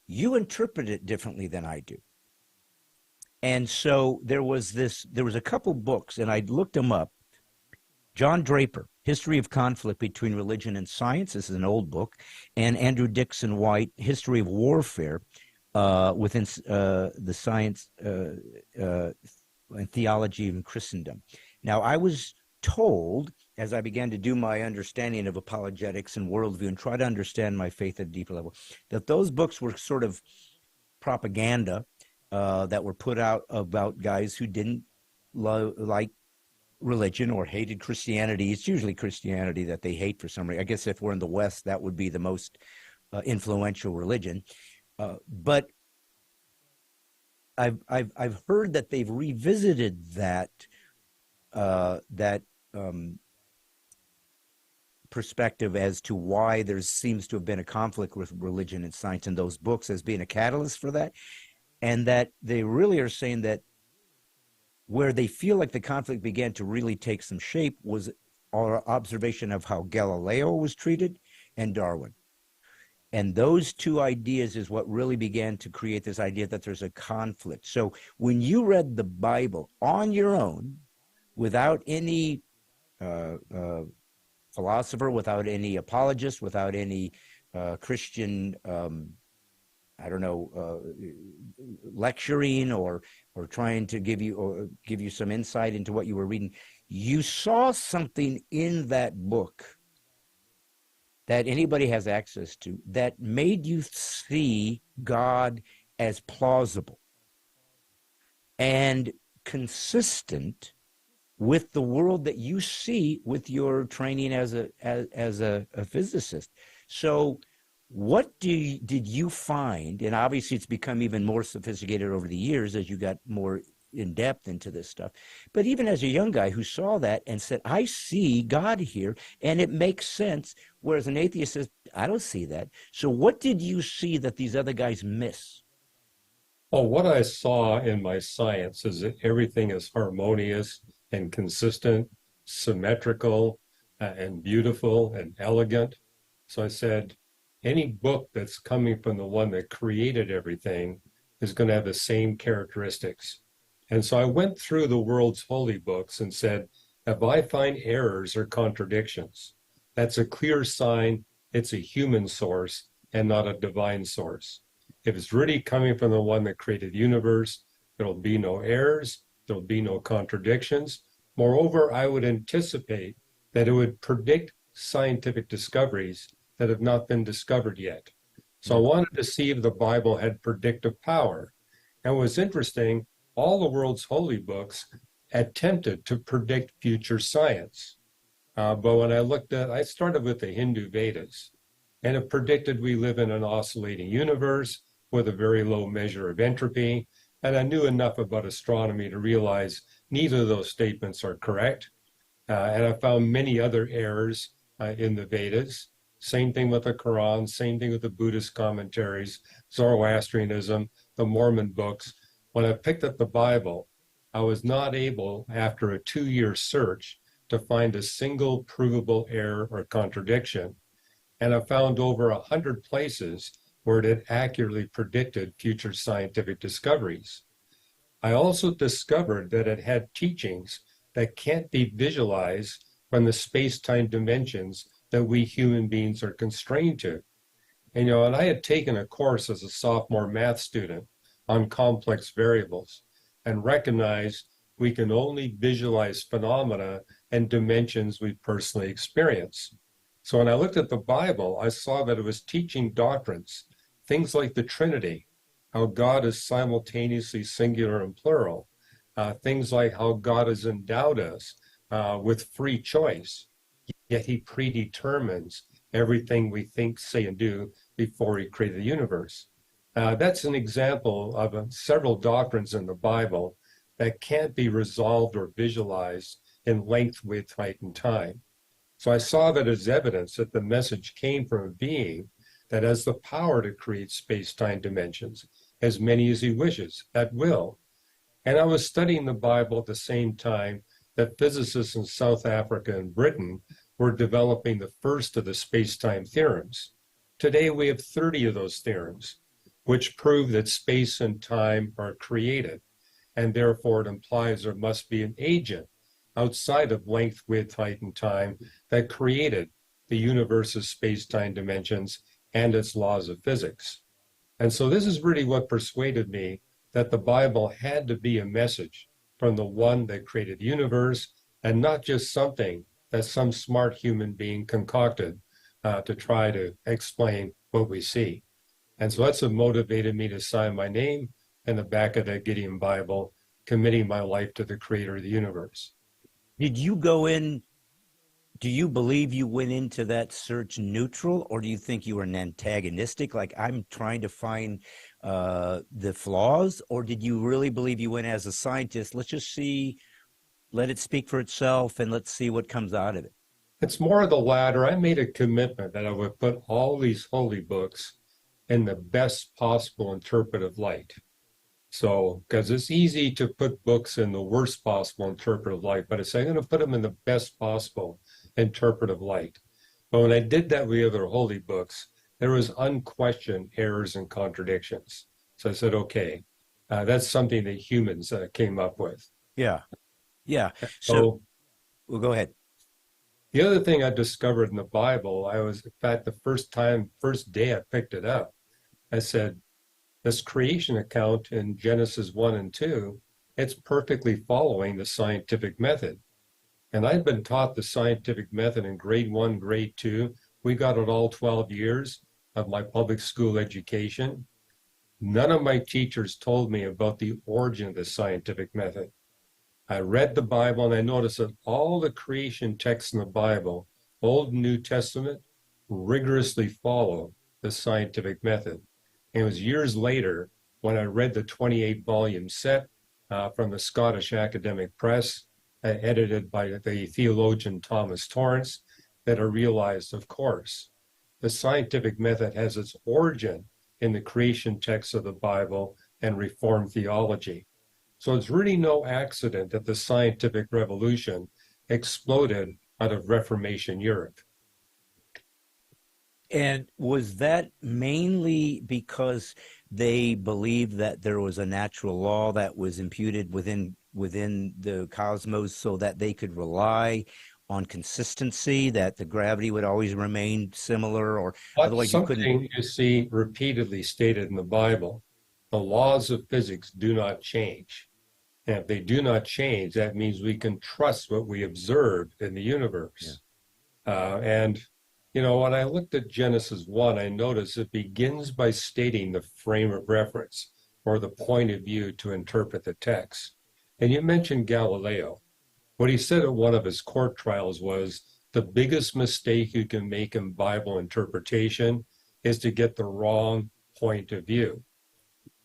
You interpret it differently than I do. And so there was a couple books, and I looked them up. John Draper, History of Conflict Between Religion and Science. This is an old book. And Andrew Dixon White, History of Warfare within the Science and Theology in Christendom. Now, I was told, as I began to do my understanding of apologetics and worldview and try to understand my faith at a deeper level, that those books were sort of propaganda that were put out about guys who didn't like religion or hated Christianity. It's usually Christianity that they hate for some reason. I guess if we're in the West, that would be the most influential religion. But I've heard that they've revisited that perspective as to why there seems to have been a conflict with religion and science in those books as being a catalyst for that, and that they really are saying that where they feel like the conflict began to really take some shape was our observation of how Galileo was treated and Darwin. And those two ideas is what really began to create this idea that there's a conflict. So when you read the Bible on your own, without any philosopher, without any apologist, without any Christian, lecturing or trying to give you some insight into what you were reading, you saw something in that book that anybody has access to that made you see God as plausible and consistent with the world that you see with your training as a physicist. So what did you find? And obviously it's become even more sophisticated over the years as you got more in depth into this stuff. But even as a young guy who saw that and said, I see God here and it makes sense, whereas an atheist says, I don't see that. So what did you see that these other guys miss? Well, what I saw in my science is that everything is harmonious and consistent, symmetrical, and beautiful and elegant. So I said, any book that's coming from the one that created everything is going to have the same characteristics. And so I went through the world's holy books and said, if I find errors or contradictions, that's a clear sign it's a human source and not a divine source. If it's really coming from the one that created the universe, there'll be no errors, there'll be no contradictions. Moreover, I would anticipate that it would predict scientific discoveries that have not been discovered yet. So I wanted to see if the Bible had predictive power. And what's interesting, all the world's holy books attempted to predict future science. But when I started with the Hindu Vedas, and it predicted we live in an oscillating universe with a very low measure of entropy. And I knew enough about astronomy to realize neither of those statements are correct. And I found many other errors in the Vedas. Same thing with the Quran, same thing with the Buddhist commentaries, Zoroastrianism, the Mormon books. When I picked up the Bible, I was not able, after a 2-year search, to find a single provable error or contradiction. And I found over 100 places where it had accurately predicted future scientific discoveries. I also discovered that it had teachings that can't be visualized from the space-time dimensions that we human beings are constrained to. And, and I had taken a course as a sophomore math student on complex variables and recognized we can only visualize phenomena and dimensions we personally experience. So when I looked at the Bible, I saw that it was teaching doctrines, things like the Trinity, how God is simultaneously singular and plural, things like how God has endowed us with free choice, yet he predetermines everything we think, say, and do before he created the universe. That's an example of several doctrines in the Bible that can't be resolved or visualized in length, width, height, and time. So I saw that as evidence that the message came from a being that has the power to create space-time dimensions, as many as he wishes, at will. And I was studying the Bible at the same time that physicists in South Africa and Britain were developing the first of the space-time theorems. Today we have 30 of those theorems, which prove that space and time are created, and therefore it implies there must be an agent outside of length, width, height, and time that created the universe's space-time dimensions and its laws of physics. And so this is really what persuaded me that the Bible had to be a message from the one that created the universe, and not just something that some smart human being concocted to try to explain what we see. And so that's what motivated me to sign my name in the back of that Gideon Bible, committing my life to the creator of the universe. Did you go in, do you believe you went into that search neutral, or do you think you were an antagonistic, like I'm trying to find the flaws, or did you really believe you went as a scientist, let's just see, let it speak for itself, and let's see what comes out of it? It's more of the latter. I made a commitment that I would put all these holy books in the best possible interpretive light. So, because it's easy to put books in the worst possible interpretive light, but it's I'm going to put them in the best possible interpretive light. But when I did that with the other holy books, there was unquestioned errors and contradictions. So I said, okay, that's something that humans came up with. Yeah. So, well, go ahead. The other thing I discovered in the Bible, in fact, the first day I picked it up, I said, this creation account in Genesis 1 and 2, it's perfectly following the scientific method. And I'd been taught the scientific method in grade 1, grade 2. We got it all 12 years of my public school education. None of my teachers told me about the origin of the scientific method. I read the Bible and I noticed that all the creation texts in the Bible, Old and New Testament, rigorously follow the scientific method. And it was years later when I read the 28-volume set from the Scottish Academic Press, edited by the theologian Thomas Torrance, that I realized, of course, the scientific method has its origin in the creation texts of the Bible and Reformed theology. So it's really no accident that the scientific revolution exploded out of Reformation Europe. And was that mainly because they believed that there was a natural law that was imputed within the cosmos, so that they could rely on consistency, that the gravity would always remain similar, or But otherwise you couldn't? something you see repeatedly stated in the Bible, the laws of physics do not change. And if they do not change, that means we can trust what we observe in the universe. And when I looked at Genesis 1, I noticed it begins by stating the frame of reference or the point of view to interpret the text. And you mentioned Galileo. What he said at one of his court trials was the biggest mistake you can make in Bible interpretation is to get the wrong point of view.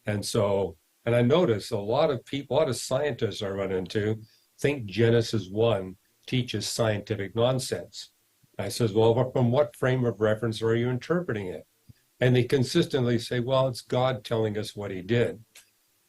And so, and I notice a lot of people, a lot of scientists I run into think Genesis 1 teaches scientific nonsense. I says, well, from what frame of reference are you interpreting it? And they consistently say, well, it's God telling us what he did.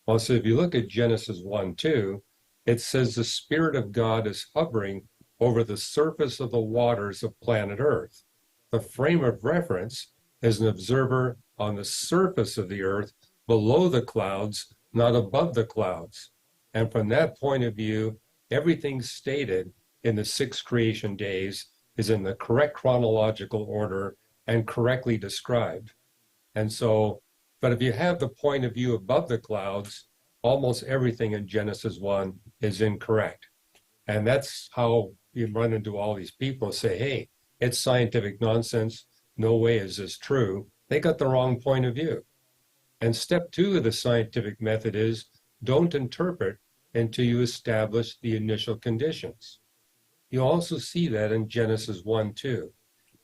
Well, so if you look at Genesis 1:2, it says the Spirit of God is hovering over the surface of the waters of planet Earth. The frame of reference is an observer on the surface of the earth, below the clouds, not above the clouds. And from that point of view, everything stated in the 6 creation days is in the correct chronological order and correctly described. And so, but if you have the point of view above the clouds, almost everything in Genesis 1 is incorrect. And that's how you run into all these people who say, hey, it's scientific nonsense. No way is this true. They got the wrong point of view. And step 2 of the scientific method is don't interpret until you establish the initial conditions. You also see that in Genesis 1:2.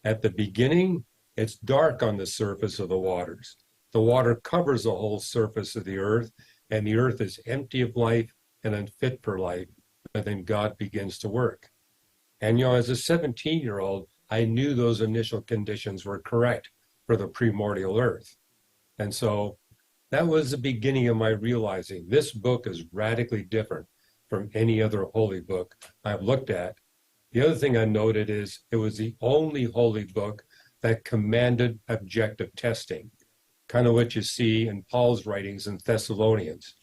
At the beginning, it's dark on the surface of the waters. The water covers the whole surface of the earth, and the earth is empty of life and unfit for life. And then God begins to work. And, as a 17-year-old, I knew those initial conditions were correct for the primordial earth. And so that was the beginning of my realizing this book is radically different from any other holy book I've looked at. The other thing I noted is it was the only holy book that commanded objective testing, kind of what you see in Paul's writings in Thessalonians.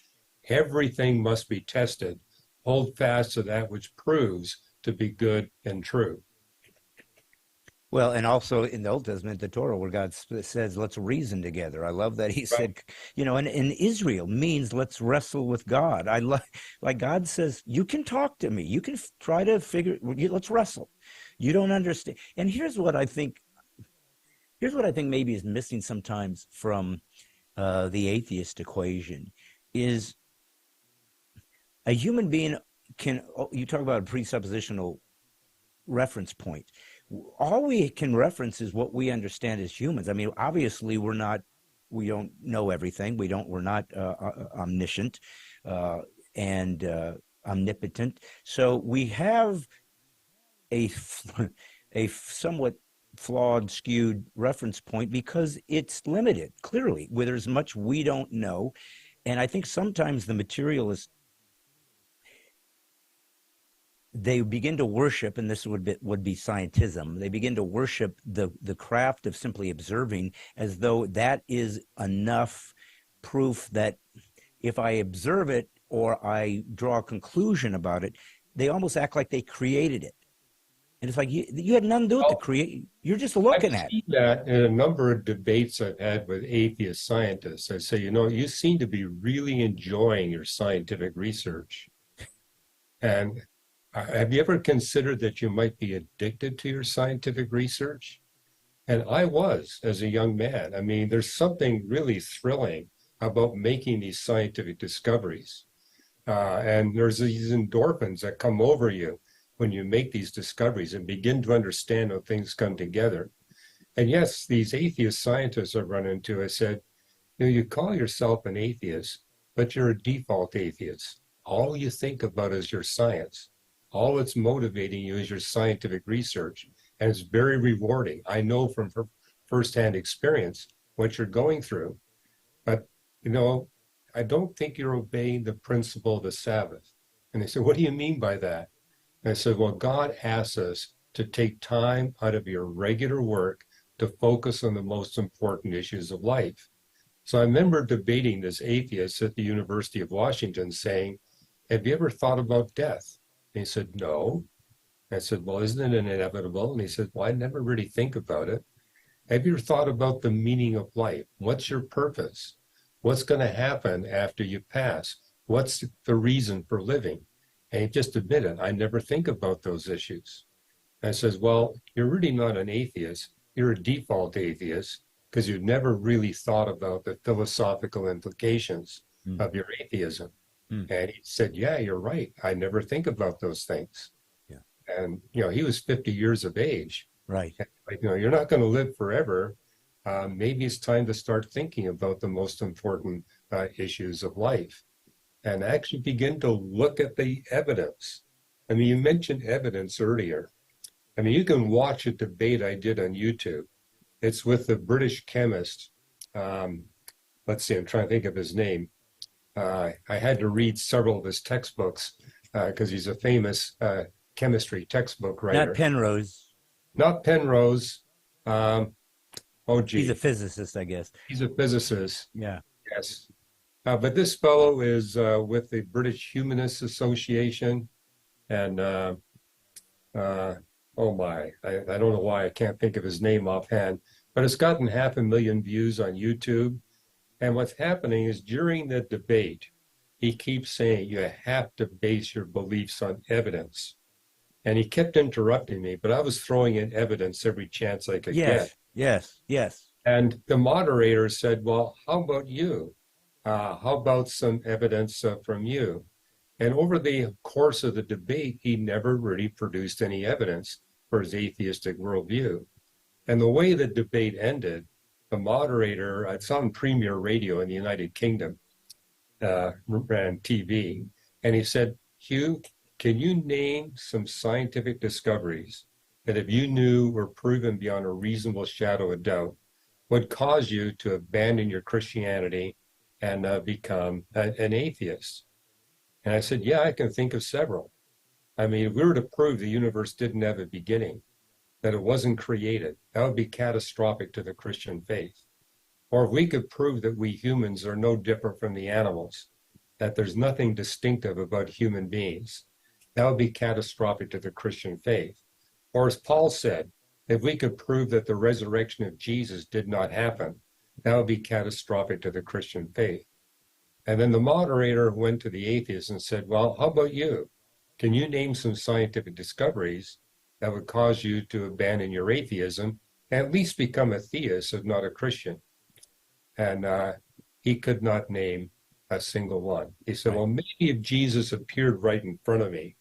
Everything must be tested. Hold fast to that which proves to be good and true. Well, and also in the Old Testament, the Torah, where God says, let's reason together. I love that he said, and Israel means let's wrestle with God. Like God says, you can talk to me. You can try to let's wrestle. You don't understand. And here's what I think maybe is missing sometimes from the atheist equation is a human being you talk about a presuppositional reference point. All we can reference is what we understand as humans. I mean, obviously we don't know everything. We're not omniscient and omnipotent. So we have a somewhat flawed, skewed reference point because it's limited, clearly, where there's much we don't know. And I think sometimes the materialists, they begin to worship, and this would be scientism, they begin to worship the craft of simply observing as though that is enough proof that if I observe it or I draw a conclusion about it, they almost act like they created it. And it's like you had nothing to do with the create. You're just looking at it. I've seen that in a number of debates I've had with atheist scientists. I say, you seem to be really enjoying your scientific research. And have you ever considered that you might be addicted to your scientific research? And I was as a young man. I mean, there's something really thrilling about making these scientific discoveries. And there's these endorphins that come over you when you make these discoveries and begin to understand how things come together. And yes, these atheist scientists I've run into, I said, you call yourself an atheist, but you're a default atheist. All you think about is your science. All that's motivating you is your scientific research, and it's very rewarding. I know from firsthand experience what you're going through, but I don't think you're obeying the principle of the Sabbath. And they said, what do you mean by that? And I said, well, God asks us to take time out of your regular work to focus on the most important issues of life. So I remember debating this atheist at the University of Washington saying, have you ever thought about death? And he said, no. I said, well, isn't it inevitable? And he said, well, I never really think about it. Have you ever thought about the meaning of life? What's your purpose? What's going to happen after you pass? What's the reason for living? And he just admitted, I never think about those issues. And I says, well, you're really not an atheist. You're a default atheist because you've never really thought about the philosophical implications of your atheism. Mm. And he said, yeah, you're right. I never think about those things. Yeah. And, he was 50 years of age. Right. And, you're not going to live forever. Maybe it's time to start thinking about the most important issues of life and actually begin to look at the evidence. I mean, you mentioned evidence earlier. I mean, you can watch a debate I did on YouTube. It's with the British chemist. Let's see, I'm trying to think of his name. I had to read several of his textbooks because he's a famous chemistry textbook writer. Not Penrose. Not Penrose. Oh, gee. He's a physicist, I guess. He's a physicist. Yeah. Yes. But this fellow is with the British Humanist Association. And oh my, I don't know why I can't think of his name offhand, but it's gotten 500,000 views on YouTube. And what's happening is during the debate, he keeps saying you have to base your beliefs on evidence. And he kept interrupting me, but I was throwing in evidence every chance I could get. Yes. And the moderator said, well, how about you? How about some evidence from you? And over the course of the debate, he never really produced any evidence for his atheistic worldview. And the way the debate ended, the moderator, it's on Premier Radio in the United Kingdom, ran TV, and he said, Hugh, can you name some scientific discoveries that if you knew were proven beyond a reasonable shadow of doubt, would cause you to abandon your Christianity and become an atheist? And I said, yeah, I can think of several. I mean, if we were to prove the universe didn't have a beginning, that it wasn't created, that would be catastrophic to the Christian faith. Or if we could prove that we humans are no different from the animals, that there's nothing distinctive about human beings, that would be catastrophic to the Christian faith. Or as Paul said, if we could prove that the resurrection of Jesus did not happen, that would be catastrophic to the Christian faith. And then the moderator went to the atheist and said, well, how about you? Can you name some scientific discoveries that would cause you to abandon your atheism and at least become a theist, if not a Christian? And he could not name a single one. He said, well, maybe if Jesus appeared right in front of me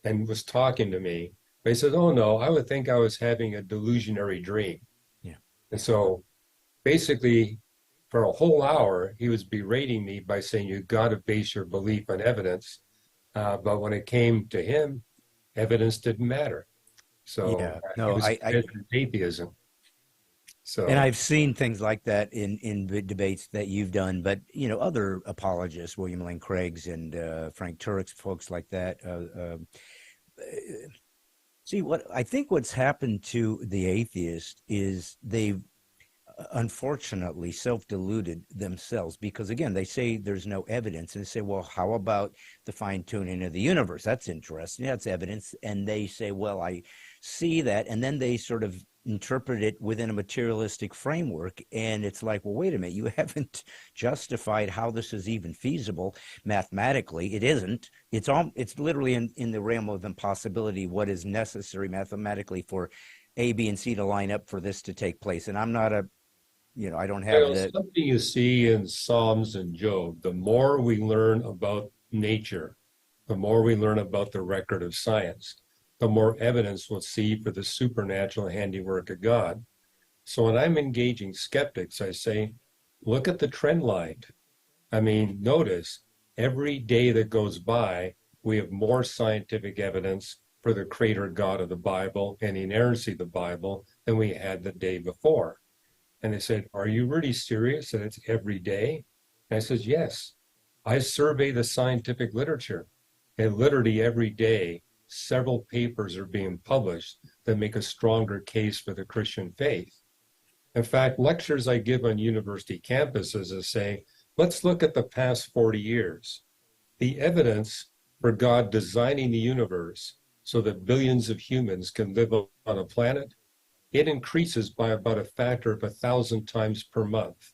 and was talking to me, but he said, oh no, I would think I was having a delusionary dream. Yeah. And so basically, for a whole hour, he was berating me by saying, you got to base your belief on evidence. But when it came to him, evidence didn't matter. So Yeah, no, atheism. So, and I've seen things like that in the debates that you've done, but other apologists, William Lane Craig's and Frank Turek's, folks like that. See, what I think what's happened to the atheist is they've unfortunately self-deluded themselves, because again, they say there's no evidence, and they say, well, how about the fine-tuning of the universe? That's interesting. That's evidence. And they say, well, I see that, and then they sort of interpret it within a materialistic framework, and it's like, well, wait a minute, you haven't justified how this is even feasible mathematically. It isn't. It's literally in the realm of impossibility what is necessary mathematically for A, B, and C to line up for this to take place. And I'm not I don't have something you see in Psalms and Job. The more we learn about nature, the more we learn about the record of science, the more evidence we'll see for the supernatural handiwork of God. So when I'm engaging skeptics, I say, look at the trend line. I mean, notice every day that goes by, we have more scientific evidence for the creator God of the Bible and the inerrancy of the Bible than we had the day before. And they said, are you really serious that it's every day? And I said, yes. I survey the scientific literature, and literally every day, several papers are being published that make a stronger case for the Christian faith. In fact, lectures I give on university campuses is saying, let's look at the past 40 years. The evidence for God designing the universe so that billions of humans can live on a planet, it increases by about a factor of 1,000 times per month.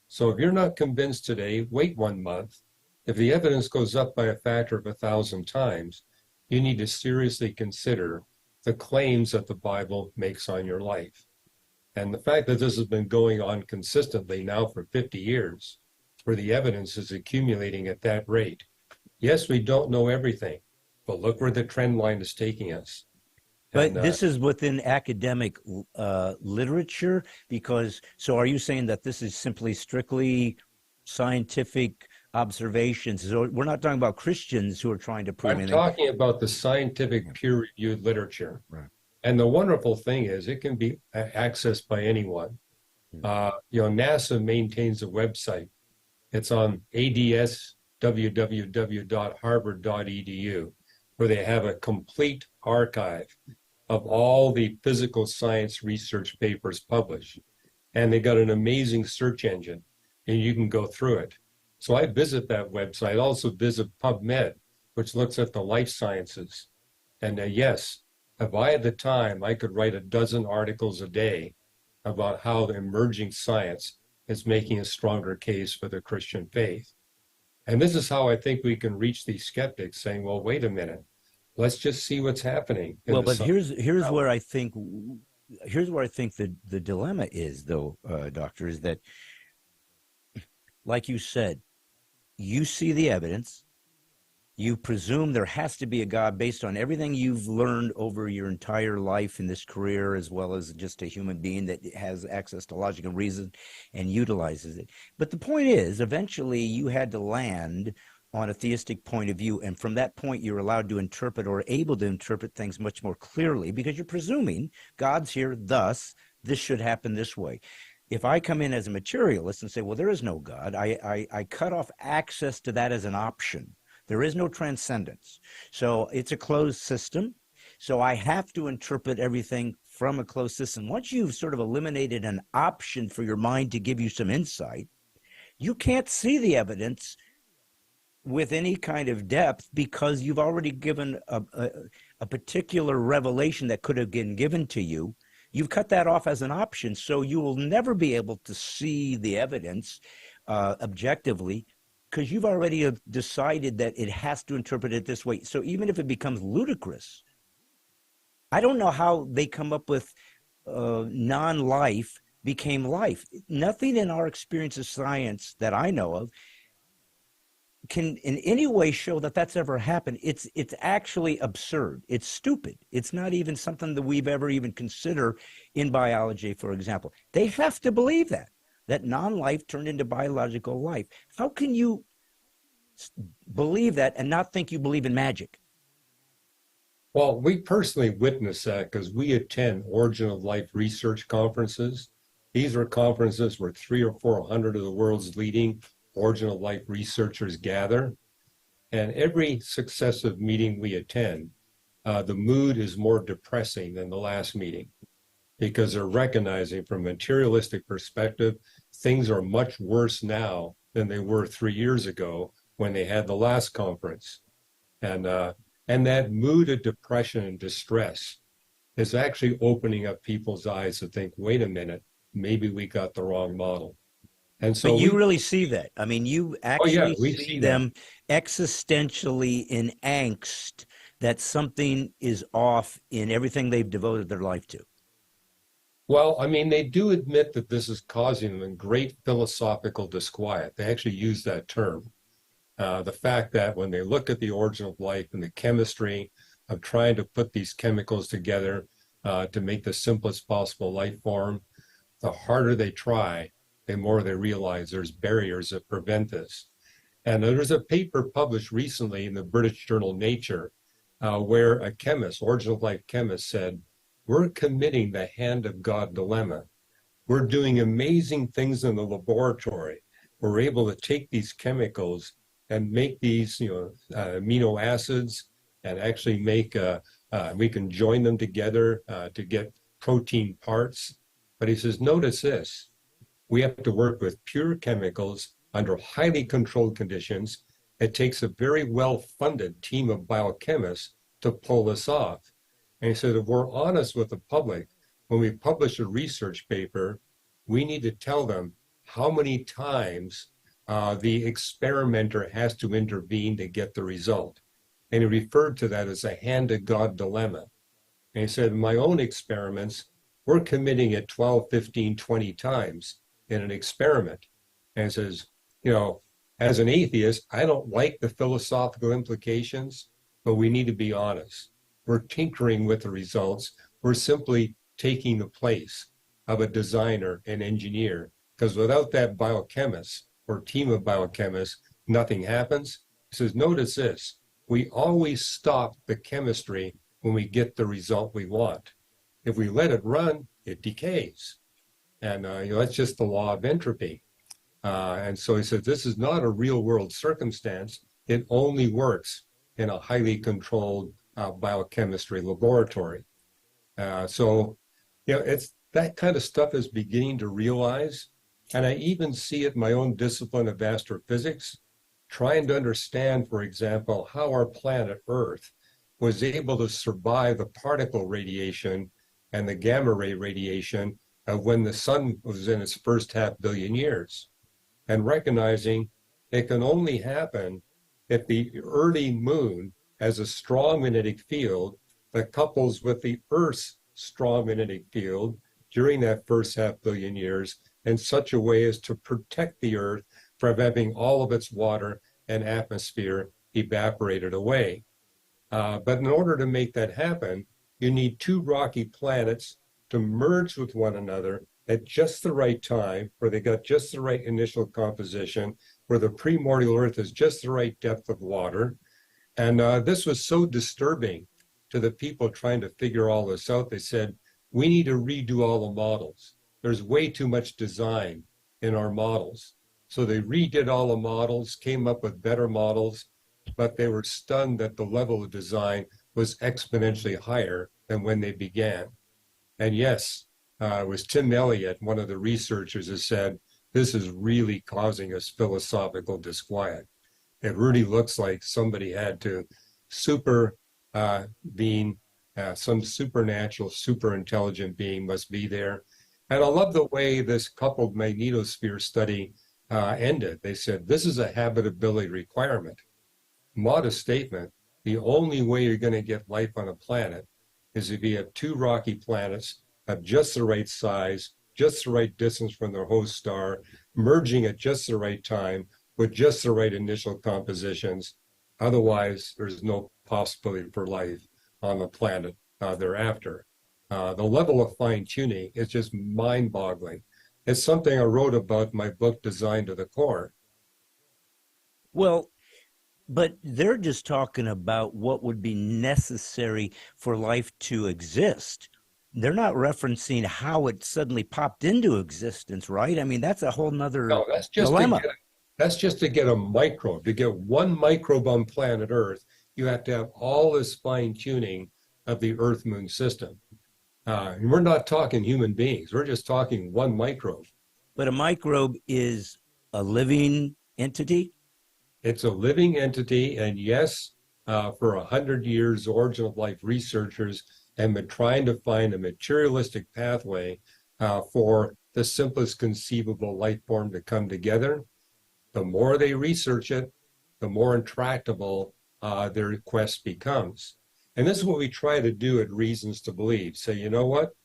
So if you're not convinced today, wait 1 month. If the evidence goes up by a factor of 1,000 times, you need to seriously consider the claims that the Bible makes on your life. And the fact that this has been going on consistently now for 50 years, where the evidence is accumulating at that rate, yes, we don't know everything, but look where the trend line is taking us. But And this is within academic literature, because, so are you saying that this is simply strictly scientific observations? So we're not talking about Christians who are trying to prove I'm anything. talking about the scientific peer-reviewed literature. Right. And the wonderful thing is it can be accessed by anyone. NASA maintains a website. It's on adswww.harvard.edu, where they have a complete archive of all the physical science research papers published. And they got an amazing search engine, and you can go through it. So I visit that website. I also visit PubMed, which looks at the life sciences. And yes, if I had the time, I could write a dozen articles a day about how the emerging science is making a stronger case for the Christian faith. And this is how I think we can reach these skeptics saying, well, wait a minute, let's just see what's happening. Well, but here's where I think the dilemma is, though, Doctor, is that, like you said, you see the evidence, you presume there has to be a God based on everything you've learned over your entire life in this career, as well as just a human being that has access to logic and reason and utilizes it. But the point is, eventually you had to land on a theistic point of view, and from that point you're allowed to interpret, or able to interpret, things much more clearly, because you're presuming God's here, thus this should happen this way. If I come in as a materialist and say, well, there is no God, I cut off access to that as an option. There is no transcendence. So it's a closed system. So I have to interpret everything from a closed system. Once you've sort of eliminated an option for your mind to give you some insight, you can't see the evidence with any kind of depth, because you've already given a particular revelation that could have been given to you. You've cut that off as an option, so you will never be able to see the evidence objectively, because you've already decided that it has to interpret it this way. So even if it becomes ludicrous, I don't know how they come up with non-life became life. Nothing in our experience of science that I know of can in any way show that that's ever happened. It's actually absurd. It's stupid. It's not even something that we've ever even considered in biology, for example. They have to believe that non-life turned into biological life. How can you believe that and not think you believe in magic? Well, we personally witness that because we attend Origin of Life research conferences. These are conferences where 300 or 400 of the world's leading Origin of Life researchers gather. And every successive meeting we attend, the mood is more depressing than the last meeting, because they're recognizing from a materialistic perspective, things are much worse now than they were 3 years ago when they had the last conference. And that mood of depression and distress is actually opening up people's eyes to think, wait a minute, maybe we got the wrong model. And so but you really see that. I mean, you actually see them existentially in angst that something is off in everything they've devoted their life to. Well, I mean, they do admit that this is causing them great philosophical disquiet. They actually use that term. The fact that when they look at the origin of life and the chemistry of trying to put these chemicals together to make the simplest possible life form, the harder they try, the more they realize there's barriers that prevent this. And there's a paper published recently in the British journal Nature where a chemist, origin of life chemist, said, we're committing the hand of God dilemma. We're doing amazing things in the laboratory. We're able to take these chemicals and make these, amino acids, and actually make, we can join them together to get protein parts. But he says, notice this, we have to work with pure chemicals under highly controlled conditions. It takes a very well-funded team of biochemists to pull this off. And he said, if we're honest with the public, when we publish a research paper, we need to tell them how many times the experimenter has to intervene to get the result. And he referred to that as a hand of God dilemma. And he said, in my own experiments, we're committing it 12, 15, 20 times in an experiment. And he says, As an atheist, I don't like the philosophical implications, but we need to be honest. We're tinkering with the results. We're simply taking the place of a designer and engineer, because without that biochemist or team of biochemists, nothing happens. He says, notice this, we always stop the chemistry when we get the result we want. If we let it run, it decays. And that's just the law of entropy. And so he said, this is not a real world circumstance. It only works in a highly controlled biochemistry laboratory. It's that kind of stuff is beginning to realize. And I even see it in my own discipline of astrophysics, trying to understand, for example, how our planet Earth was able to survive the particle radiation and the gamma ray radiation of when the sun was in its first half-billion years, and recognizing it can only happen if the early moon has a strong magnetic field that couples with the Earth's strong magnetic field during that first half-billion years in such a way as to protect the Earth from having all of its water and atmosphere evaporated away. But in order to make that happen, you need two rocky planets to merge with one another at just the right time, where they got just the right initial composition, where the primordial Earth is just the right depth of water. And this was so disturbing to the people trying to figure all this out. They said, we need to redo all the models. There's way too much design in our models. So they redid all the models, came up with better models, but they were stunned that the level of design was exponentially higher than when they began. And yes, it was Tim Elliott, one of the researchers, who said, this is really causing us philosophical disquiet. It really looks like somebody had to some supernatural, super intelligent being must be there. And I love the way this coupled magnetosphere study ended. They said, this is a habitability requirement. Modest statement. The only way you're going to get life on a planet is if you have two rocky planets of just the right size, just the right distance from their host star, merging at just the right time with just the right initial compositions. Otherwise, there's no possibility for life on the planet thereafter. The level of fine-tuning is just mind-boggling. It's something I wrote about in my book, Designed to the Core. Well, but they're just talking about what would be necessary for life to exist. They're not referencing how it suddenly popped into existence, right? I mean, that's a whole nother dilemma. That's just to get a microbe. To get one microbe on planet Earth, you have to have all this fine-tuning of the Earth-Moon system. And we're not talking human beings. We're just talking one microbe. But a microbe is a living entity? It's a living entity, and yes, for 100 years, Origin of Life researchers have been trying to find a materialistic pathway for the simplest conceivable life form to come together. The more they research it, the more intractable their quest becomes. And this is what we try to do at Reasons to Believe. Say, you know what?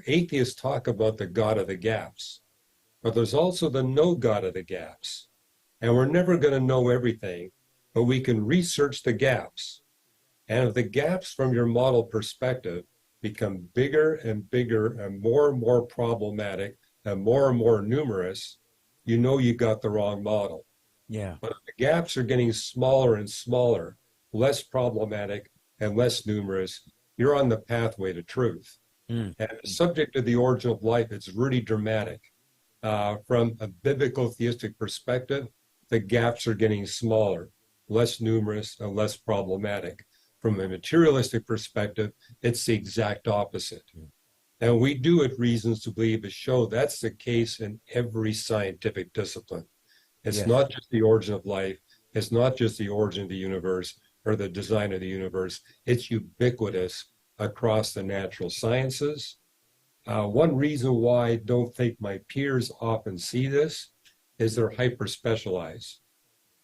Atheists talk about the God of the gaps, but there's also the no God of the gaps. And we're never going to know everything, but we can research the gaps. And if the gaps from your model perspective become bigger and bigger and more problematic and more numerous, you know you got the wrong model. Yeah. But if the gaps are getting smaller and smaller, less problematic and less numerous, you're on the pathway to truth. And the subject of the origin of life, it's really dramatic. From a biblical theistic perspective, the gaps are getting smaller, less numerous, and less problematic. From a materialistic perspective, it's the exact opposite. And we do at Reasons to Believe to show that's the case in every scientific discipline. It's not just the origin of life. It's not just the origin of the universe or the design of the universe. It's ubiquitous across the natural sciences. One reason why I don't think my peers often see this is they're hyper-specialized.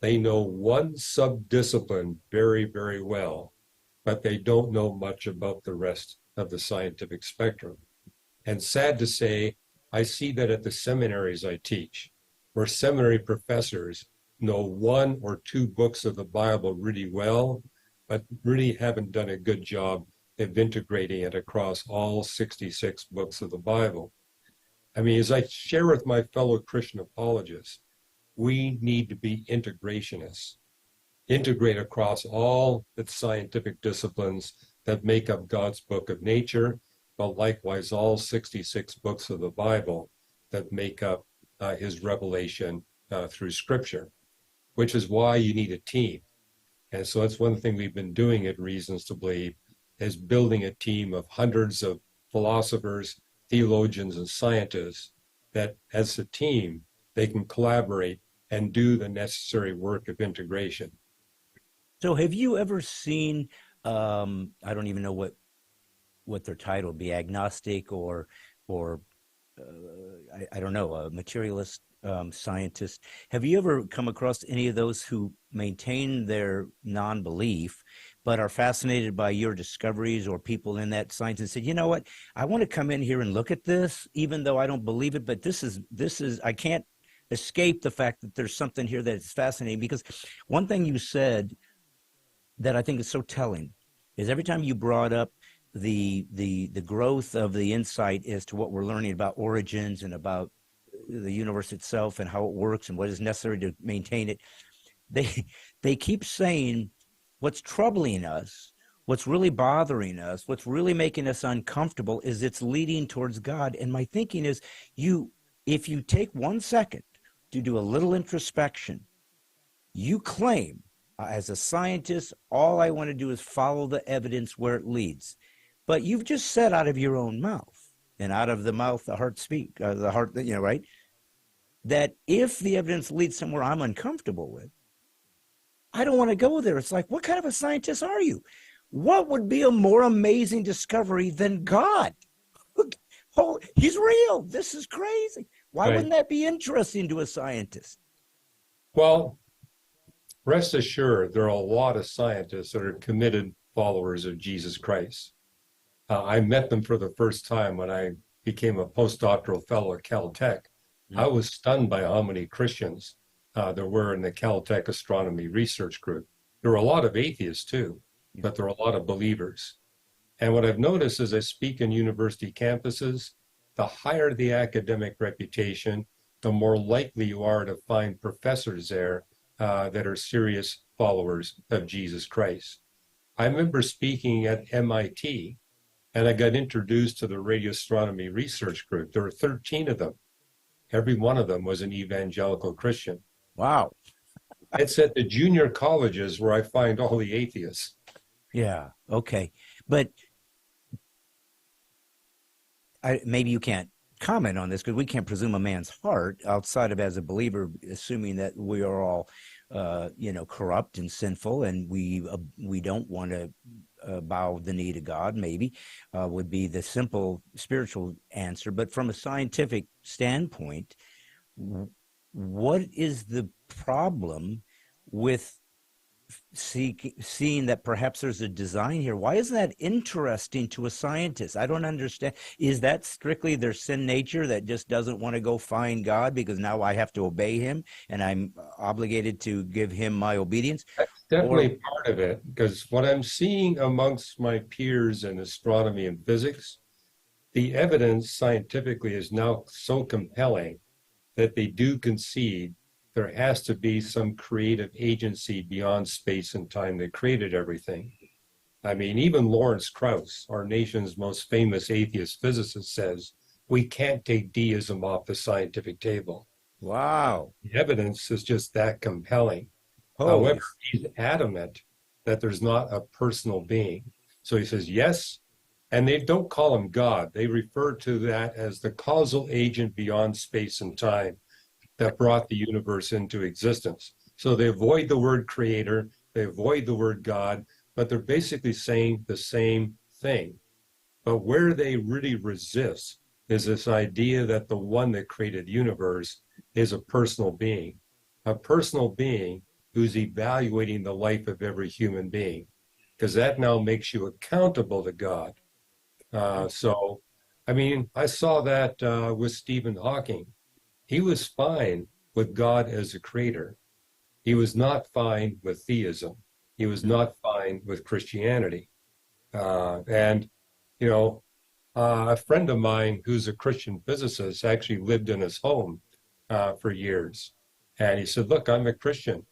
They know one sub-discipline very, very well, but they don't know much about the rest of the scientific spectrum. And sad to say, I see that at the seminaries I teach, where seminary professors know one or two books of the Bible really well, but really haven't done a good job of integrating it across all 66 books of the Bible. I mean, as I share with my fellow Christian apologists, we need to be integrationists, integrate across all the scientific disciplines that make up God's book of nature, but likewise all 66 books of the Bible that make up his revelation through Scripture, which is why you need a team. And so that's one thing we've been doing at Reasons to Believe, is building a team of hundreds of philosophers, theologians, and scientists that as a team, they can collaborate and do the necessary work of integration. So have you ever seen, I don't even know what their title would be, agnostic or I don't know, a materialist scientist. Have you ever come across any of those who maintain their non-belief but are fascinated by your discoveries, or people in that science, and said, you know what, I want to come in here and look at this, even though I don't believe it, but this is I can't escape the fact that there's something here that is fascinating? Because one thing you said that I think is so telling is every time you brought up the growth of the insight as to what we're learning about origins and about the universe itself and how it works and what is necessary to maintain it, they keep saying what's troubling us, what's really bothering us, what's really making us uncomfortable is it's leading towards God. And my thinking is, if you take 1 second to do a little introspection, you claim, as a scientist, all I want to do is follow the evidence where it leads. But you've just said out of your own mouth, and out of the mouth the heart speaks, the heart, right? That if the evidence leads somewhere I'm uncomfortable with, I don't want to go there. It's like, what kind of a scientist are you? What would be a more amazing discovery than God? Oh, he's real. This is crazy. Why Right. wouldn't that be interesting to a scientist? Well, rest assured, there are a lot of scientists that are committed followers of Jesus Christ. I met them for the first time when I became a postdoctoral fellow at Caltech. I was stunned by how many Christians there were in the Caltech Astronomy Research Group. There were a lot of atheists too, but there are a lot of believers. And what I've noticed as I speak in university campuses, the higher the academic reputation, the more likely you are to find professors there that are serious followers of Jesus Christ. I remember speaking at MIT, and I got introduced to the Radio Astronomy Research Group. There were 13 of them. Every one of them was an evangelical Christian. Wow. It's at the junior colleges where I find all the atheists. Yeah. Okay. But maybe you can't comment on this because we can't presume a man's heart outside of, as a believer, assuming that we are all, corrupt and sinful, and we don't want to bow the knee to God. Maybe would be the simple spiritual answer. But from a scientific standpoint, what is the problem with seeing that perhaps there's a design here? Why isn't that interesting to a scientist? I don't understand. Is that strictly their sin nature that just doesn't want to go find God because now I have to obey him and I'm obligated to give him my obedience? That's definitely part of it, because what I'm seeing amongst my peers in astronomy and physics, the evidence scientifically is now so compelling that they do concede there has to be some creative agency beyond space and time that created everything. I mean, even Lawrence Krauss, our nation's most famous atheist physicist, says we can't take deism off the scientific table. Wow. The evidence is just that compelling. Holy. However, he's adamant that there's not a personal being. So he says, yes, and they don't call him God. They refer to that as the causal agent beyond space and time that brought the universe into existence. So they avoid the word creator, they avoid the word God, but they're basically saying the same thing. But where they really resist is this idea that the one that created the universe is a personal being who's evaluating the life of every human being, because that now makes you accountable to God. So, I mean, I saw that with Stephen Hawking. He was fine with God as a creator, He was not fine with theism. He was not fine with Christianity. And, you know, a friend of mine who's a Christian physicist actually lived in his home for years. And he said, look, I'm a Christian.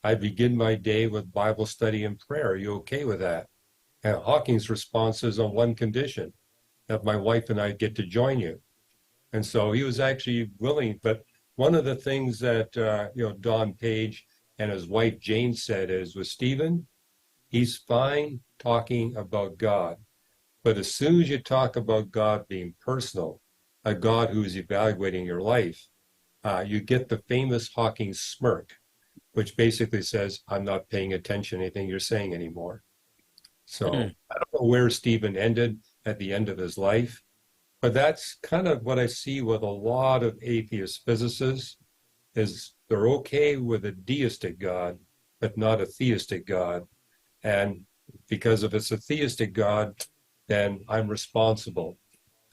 I begin my day with Bible study and prayer. Are you okay with that? And Hawking's response is on one condition, that my wife and I get to join you. And so he was actually willing. But one of the things that, Don Page and his wife Jane said is, with Stephen, he's fine talking about God. But as soon as you talk about God being personal, a God who is evaluating your life, you get the famous Hawking smirk, which basically says, I'm not paying attention to anything you're saying anymore. So I don't know where Stephen ended at the end of his life, but that's kind of what I see with a lot of atheist physicists, is they're okay with a deistic God, but not a theistic God. And because if it's a theistic God, then I'm responsible.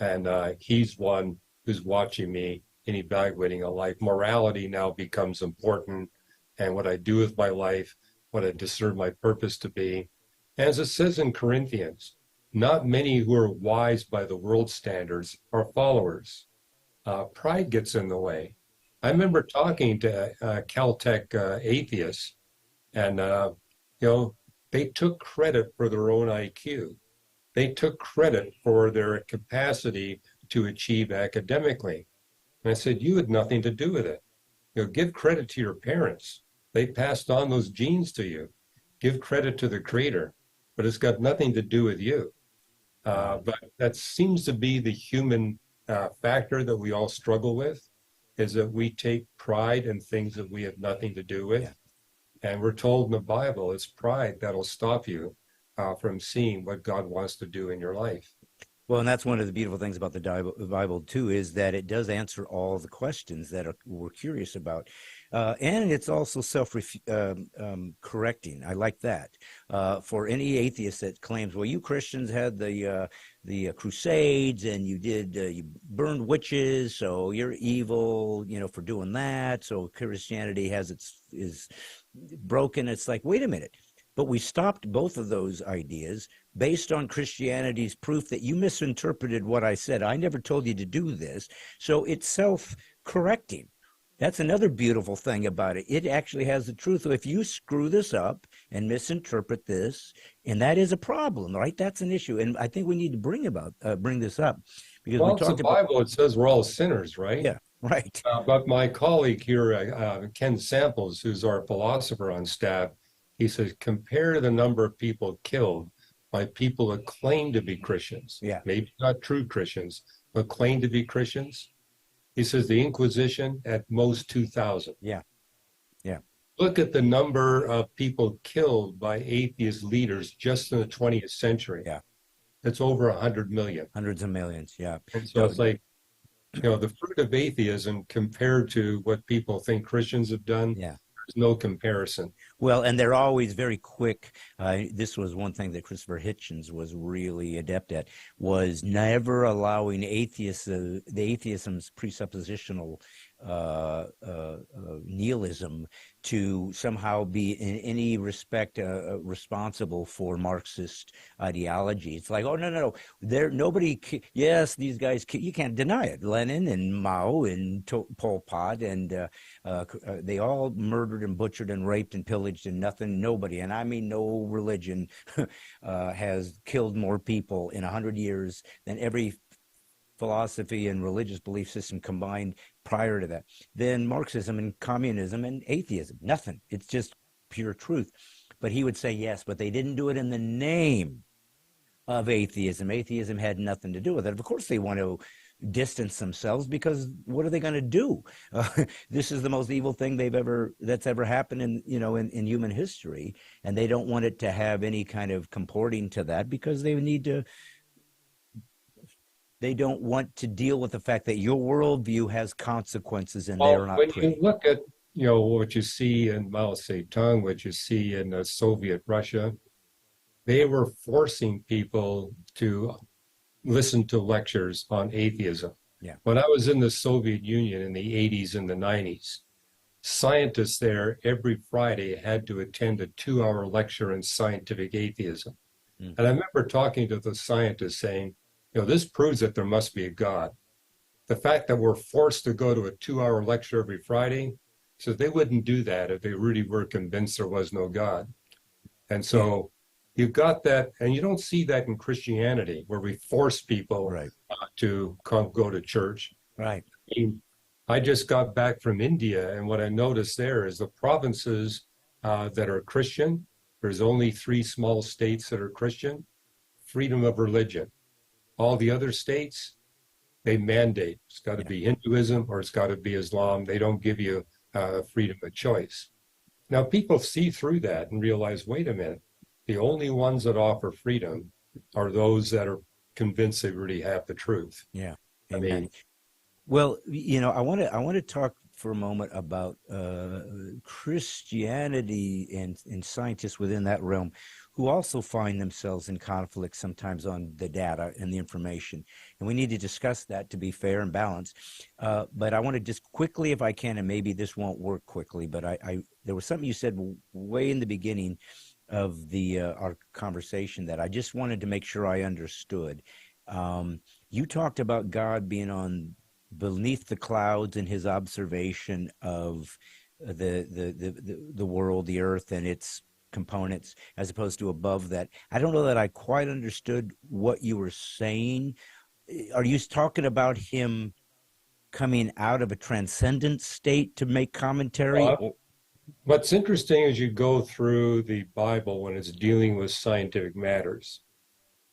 And he's one who's watching me and evaluating a life. Morality now becomes important, and what I do with my life, what I discern my purpose to be. As it says in Corinthians, not many who are wise by the world standards are followers. Pride gets in the way. I remember talking to Caltech atheists, and they took credit for their own IQ. They took credit for their capacity to achieve academically. And I said, you had nothing to do with it. Give credit to your parents. They passed on those genes to you. Give credit to the Creator, but it's got nothing to do with you. But that seems to be the human factor that we all struggle with, is that we take pride in things that we have nothing to do with. Yeah. And we're told in the Bible, it's pride that'll stop you from seeing what God wants to do in your life. Well, and that's one of the beautiful things about the Bible, too, is that it does answer all the questions that we're curious about. And it's also self-correcting. I like that. For any atheist that claims, well, you Christians had the Crusades and you burned witches, so you're evil, for doing that. So Christianity is broken. It's like, wait a minute. But we stopped both of those ideas based on Christianity's proof that you misinterpreted what I said. I never told you to do this. So it's self-correcting. That's another beautiful thing about it. It actually has the truth. So if you screw this up and misinterpret this, and that is a problem, right? That's an issue. And I think we need to bring this up. Because well, it's the Bible. It says we're all sinners, right? Yeah, right. But my colleague here, Ken Samples, who's our philosopher on staff, he says, compare the number of people killed by people that claim to be Christians. Yeah. Maybe not true Christians, but claim to be Christians. He says the Inquisition, at most 2,000. Yeah. Yeah. Look at the number of people killed by atheist leaders just in the 20th century. Yeah. It's over 100 million. Hundreds of millions, yeah. And so it's like, the fruit of atheism compared to what people think Christians have done. Yeah. There's no comparison. Well, and they're always very quick. This was one thing that Christopher Hitchens was really adept at, was never allowing the atheism's presuppositional nihilism to somehow be in any respect responsible for Marxist ideology. It's like, oh, no. Yes, these guys, you can't deny it. Lenin and Mao and Pol Pot, and they all murdered and butchered and raped and pillaged, and nobody, and I mean no religion, has killed more people in 100 years than every philosophy and religious belief system combined prior to that. Then Marxism and communism and atheism, nothing. It's just pure truth. But he would say, yes, but they didn't do it in the name of atheism. Atheism had nothing to do with it. Of course they want to distance themselves, because what are they going to do? This is the most evil thing that's ever happened in human history, and they don't want it to have any kind of comporting to that, because they don't want to deal with the fact that your worldview has consequences, and they're not pretty. When you look at what you see in Mao Zedong, what you see in Soviet Russia, they were forcing people to listen to lectures on atheism. Yeah. When I was in the Soviet Union in the 80s and the 90s, scientists there every Friday had to attend a 2-hour lecture in scientific atheism. And I remember talking to the scientists saying, this proves that there must be a God. The fact that we're forced to go to a 2-hour lecture every Friday, so they wouldn't do that if they really were convinced there was no God. And so you've got that, and you don't see that in Christianity, where we force people to go to church. Right. I just got back from India, and what I noticed there is the provinces that are Christian, there's only 3 small states that are Christian, freedom of religion. All the other states, they mandate it's got to be Hinduism or it's got to be Islam. They don't give you freedom of choice. Now, people see through that and realize, wait a minute, the only ones that offer freedom are those that are convinced they really have the truth. Yeah. Amen. I mean, well, I want to talk for a moment about Christianity and scientists within that realm who also find themselves in conflict sometimes on the data and the information. And we need to discuss that to be fair and balanced. But I want to just quickly, if I can, and maybe this won't work quickly, but there was something you said way in the beginning of our conversation that I just wanted to make sure I understood. You talked about God being beneath the clouds in his observation of the world, the earth, and its components, as opposed to above that. I don't know that I quite understood what you were saying. Are you talking about him coming out of a transcendent state to make commentary? What's interesting is you go through the Bible when it's dealing with scientific matters.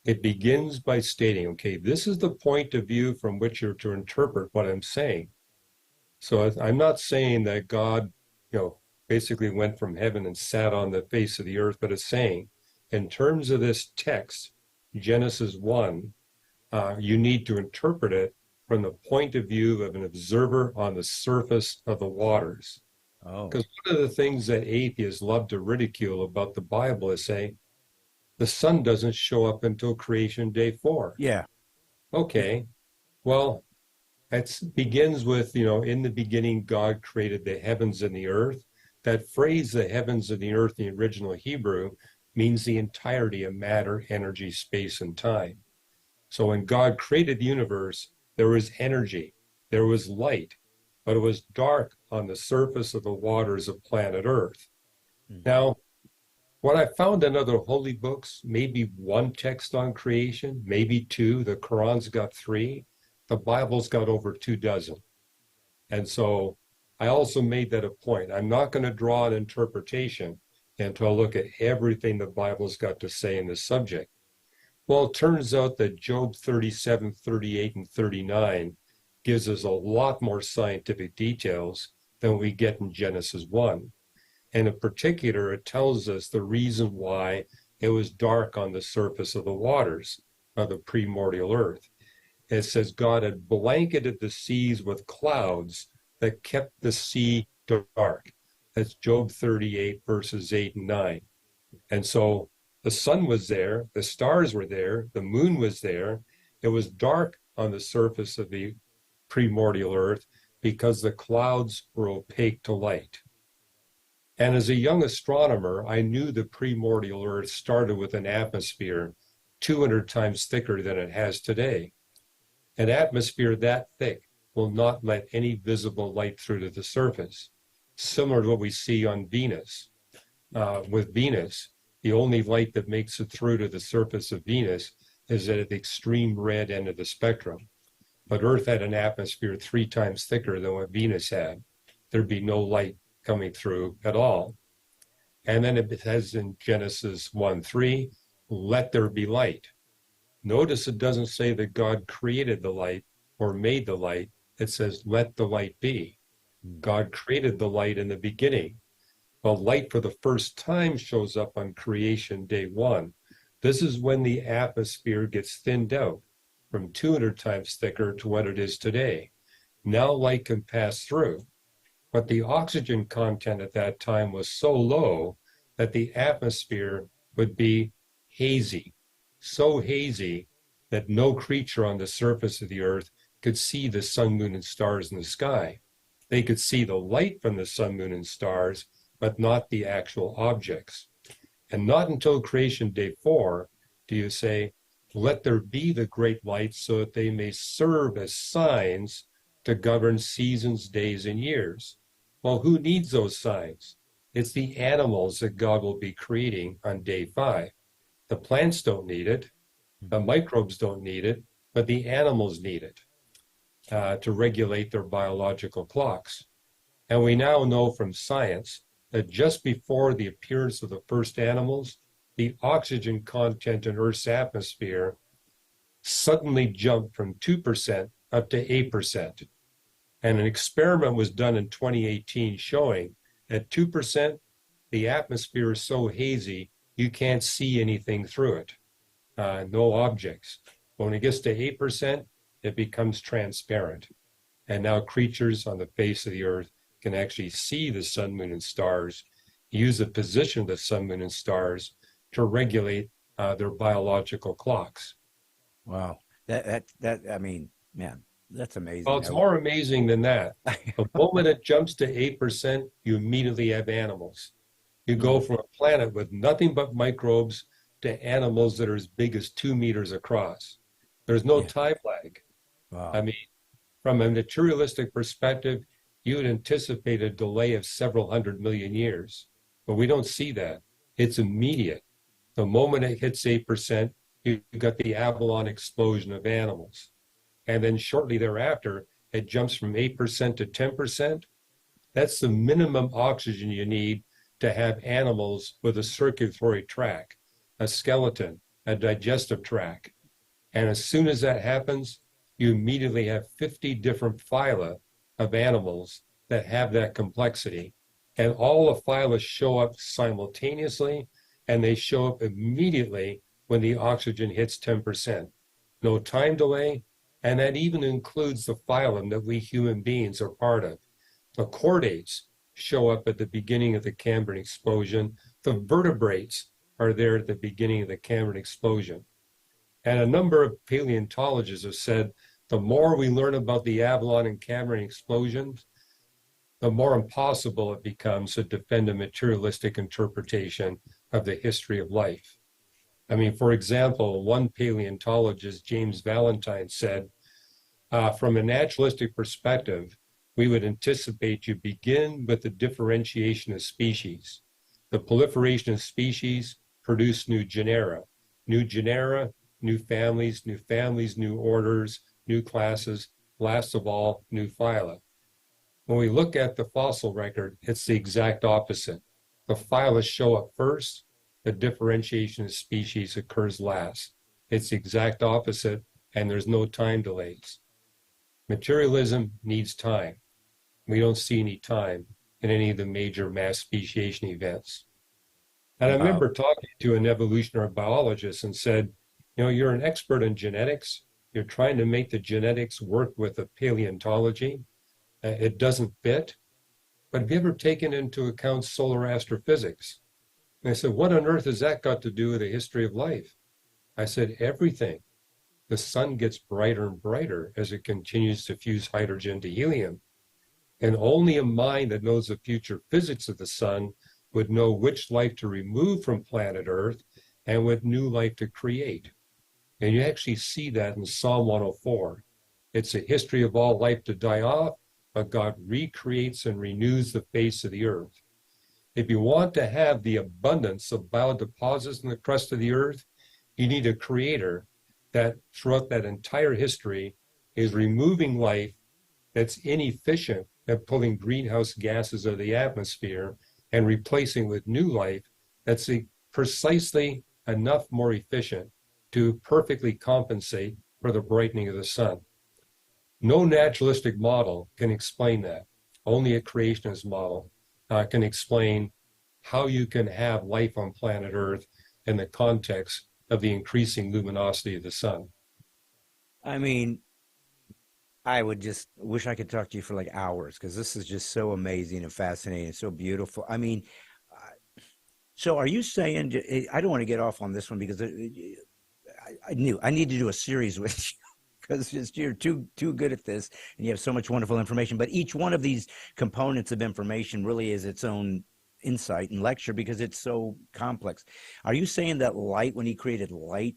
It begins by stating, okay, this is the point of view from which you're to interpret what I'm saying. So I'm not saying that God, basically went from heaven and sat on the face of the earth, but it's saying, in terms of this text, Genesis 1, you need to interpret it from the point of view of an observer on the surface of the waters. Because one of the things that atheists love to ridicule about the Bible is saying, the sun doesn't show up until creation day 4. Yeah. Okay. Well, it begins with, in the beginning, God created the heavens and the earth. That phrase, the heavens and the earth, in the original Hebrew, means the entirety of matter, energy, space, and time. So when God created the universe, there was energy, there was light, but it was dark on the surface of the waters of planet Earth. Now, what I found in other holy books, maybe 1 text on creation, maybe 2, the Quran's got 3, the Bible's got over 24. And so I also made that a point. I'm not going to draw an interpretation until I look at everything the Bible's got to say in this subject. Well, it turns out that Job 37, 38, and 39 gives us a lot more scientific details than we get in Genesis 1. And in particular, it tells us the reason why it was dark on the surface of the waters of the primordial earth. It says God had blanketed the seas with clouds that kept the sea dark. That's Job 38, verses 8 and 9. And so the sun was there, the stars were there, the moon was there. It was dark on the surface of the primordial earth because the clouds were opaque to light. And as a young astronomer, I knew the primordial earth started with an atmosphere 200 times thicker than it has today. An atmosphere that thick will not let any visible light through to the surface, similar to what we see on Venus. With Venus, the only light that makes it through to the surface of Venus is at the extreme red end of the spectrum. But Earth had an atmosphere 3 times thicker than what Venus had. There'd be no light coming through at all. And then it says in Genesis 1:3, let there be light. Notice it doesn't say that God created the light or made the light. It says, let the light be. God created the light in the beginning. Well, light for the first time shows up on creation day 1. This is when the atmosphere gets thinned out from 200 times thicker to what it is today. Now light can pass through. But the oxygen content at that time was so low that the atmosphere would be hazy, so hazy that no creature on the surface of the earth could see the sun, moon, and stars in the sky. They could see the light from the sun, moon, and stars, but not the actual objects. And not until creation day 4 do you say, let there be the great lights so that they may serve as signs to govern seasons, days, and years. Well, who needs those signs? It's the animals that God will be creating on day 5. The plants don't need it. The microbes don't need it, but the animals need it to regulate their biological clocks. And we now know from science that just before the appearance of the first animals, the oxygen content in Earth's atmosphere suddenly jumped from 2% up to 8%. And an experiment was done in 2018 showing at 2%, the atmosphere is so hazy, you can't see anything through it, no objects. When it gets to 8%, it becomes transparent. And now creatures on the face of the earth can actually see the sun, moon, and stars, use the position of the sun, moon, and stars to regulate their biological clocks. Wow. I mean, man, that's amazing. Well, it's more amazing than that. The moment it jumps to 8%, you immediately have animals. You go from a planet with nothing but microbes to animals that are as big as 2 meters across. There's no time lag. Wow. I mean, from a materialistic perspective, you would anticipate a delay of several 100 million years, but we don't see that. It's immediate. The moment it hits 8%, you've got the Avalon explosion of animals. And then shortly thereafter, it jumps from 8% to 10%. That's the minimum oxygen you need to have animals with a circulatory tract, a skeleton, a digestive tract. And as soon as that happens, you immediately have 50 different phyla of animals that have that complexity. And all the phyla show up simultaneously, and they show up immediately when the oxygen hits 10%. No time delay, and that even includes the phylum that we human beings are part of. The chordates show up at the beginning of the Cambrian explosion. The vertebrates are there at the beginning of the Cambrian explosion. And a number of paleontologists have said the more we learn about the Avalon and Cambrian explosions, the more impossible it becomes to defend a materialistic interpretation of the history of life. I mean, for example, one paleontologist, James Valentine, said, from a naturalistic perspective, we would anticipate you begin with the differentiation of species. The proliferation of species produce new genera, new families, new orders, new classes, last of all, new phyla. When we look at the fossil record, it's the exact opposite. The phyla show up first, the differentiation of species occurs last. It's the exact opposite, and there's no time delays. Materialism needs time. We don't see any time in any of the major mass speciation events. And I remember talking to an evolutionary biologist and said, you know, you're an expert in genetics. You're trying to make the genetics work with the paleontology. It doesn't fit. But have you ever taken into account solar astrophysics? And I said, what on earth has that got to do with the history of life? I said, everything. The sun gets brighter and brighter as it continues to fuse hydrogen to helium. And only a mind that knows the future physics of the sun would know which life to remove from planet Earth and what new life to create. And you actually see that in Psalm 104. It's a history of all life to die off, but God recreates and renews the face of the earth. If you want to have the abundance of biodeposits in the crust of the earth, you need a creator that throughout that entire history is removing life that's inefficient at pulling greenhouse gases out of the atmosphere and replacing with new life that's precisely enough more efficient to perfectly compensate for the brightening of the sun. No naturalistic model can explain that. Only a creationist model can explain how you can have life on planet Earth in the context of the increasing luminosity of the sun. I mean, I would just wish I could talk to you for like hours because this is just so amazing and fascinating and so beautiful. I mean, so are you saying, I don't want to get off on this one because I knew I need to do a series with you because you're too good at this, and you have so much wonderful information. But each one of these components of information really is its own insight and lecture because it's so complex. Are you saying that light, when he created light,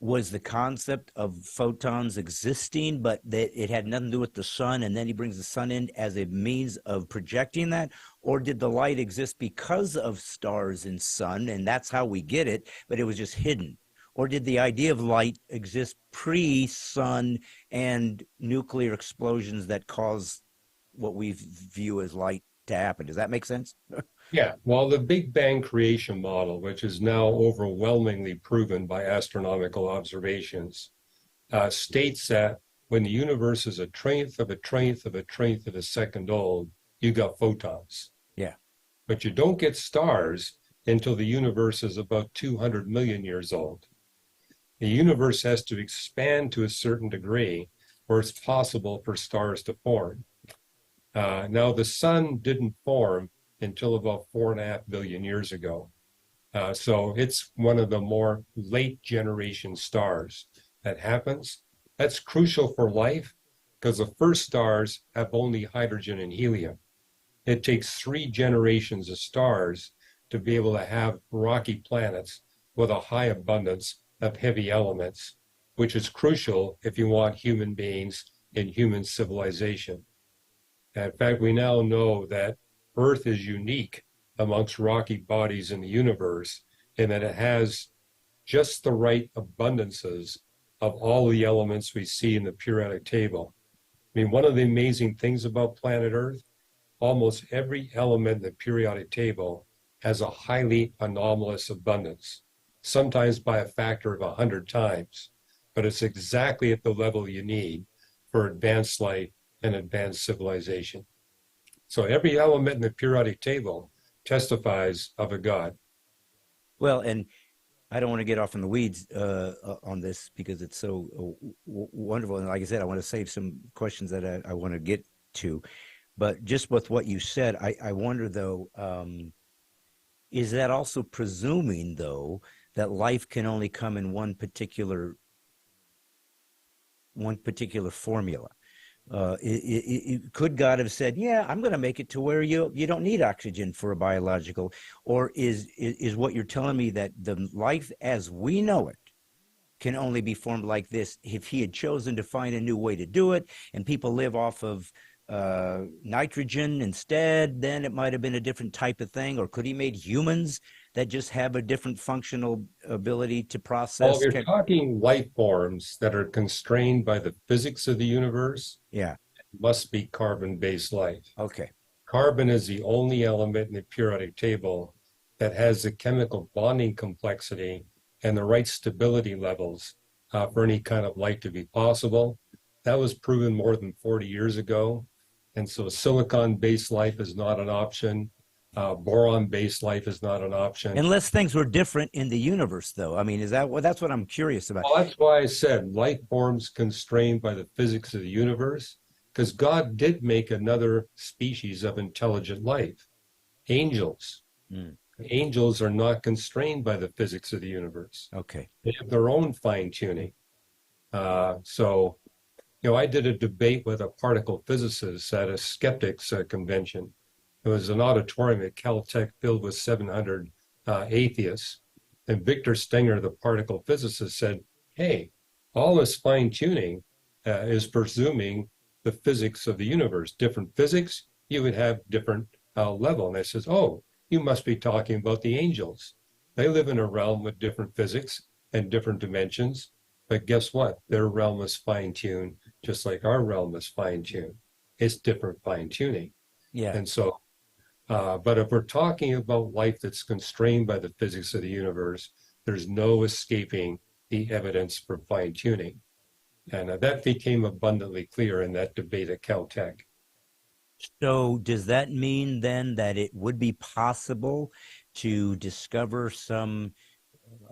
was the concept of photons existing, but that it had nothing to do with the sun, and then he brings the sun in as a means of projecting that? Or did the light exist because of stars and sun, and that's how we get it, but it was just hidden? Or did the idea of light exist pre-sun and nuclear explosions that cause what we view as light to happen? Does that make sense? Yeah, well, the Big Bang creation model, which is now overwhelmingly proven by astronomical observations, states that when the universe is a trillionth of a trillionth of a trillionth of a second old, you got photons. Yeah. But you don't get stars until the universe is about 200 million years old. The universe has to expand to a certain degree where it's possible for stars to form. Now, the sun didn't form until about 4.5 billion years ago. So it's one of the more late generation stars that happens. That's crucial for life because the first stars have only hydrogen and helium. It takes 3 generations of stars to be able to have rocky planets with a high abundance of heavy elements, which is crucial if you want human beings in human civilization. And in fact, we now know that Earth is unique amongst rocky bodies in the universe in that it has just the right abundances of all the elements we see in the periodic table. I mean, one of the amazing things about planet Earth, almost every element in the periodic table has a highly anomalous abundance, sometimes by a factor of 100 times, but it's exactly at the level you need for advanced life and advanced civilization. So every element in the periodic table testifies of a God. Well, and I don't want to get off in the weeds on this because it's so wonderful. And like I said, I want to save some questions that I want to get to. But just with what you said, I wonder, though, is that also presuming, though, that life can only come in one particular formula? Could God have said, yeah, I'm going to make it to where you don't need oxygen for a biological? Or is what you're telling me that the life as we know it can only be formed like this? If he had chosen to find a new way to do it and people live off of nitrogen instead, then it might have been a different type of thing. Or could he made humans that just have a different functional ability to process? Well, you're talking life forms that are constrained by the physics of the universe. Yeah. It must be carbon-based life. Okay. Carbon is the only element in the periodic table that has the chemical bonding complexity and the right stability levels for any kind of life to be possible. That was proven more than 40 years ago. And so silicon-based life is not an option. Boron-based life is not an option. Unless things were different in the universe, though. I mean, that's what I'm curious about. Well, that's why I said life forms constrained by the physics of the universe, because God did make another species of intelligent life, angels. Angels are not constrained by the physics of the universe. Okay. They have their own fine-tuning. I did a debate with a particle physicist at a skeptics convention. It was an auditorium at Caltech filled with 700 atheists. And Victor Stenger, the particle physicist, said, hey, all this fine-tuning is presuming the physics of the universe. Different physics, you would have different level. And I says, oh, you must be talking about the angels. They live in a realm with different physics and different dimensions. But guess what? Their realm is fine-tuned, just like our realm is fine-tuned. It's different fine-tuning. Yeah. And so, but if we're talking about life that's constrained by the physics of the universe, there's no escaping the evidence for fine-tuning. And that became abundantly clear in that debate at Caltech. So does that mean then that it would be possible to discover some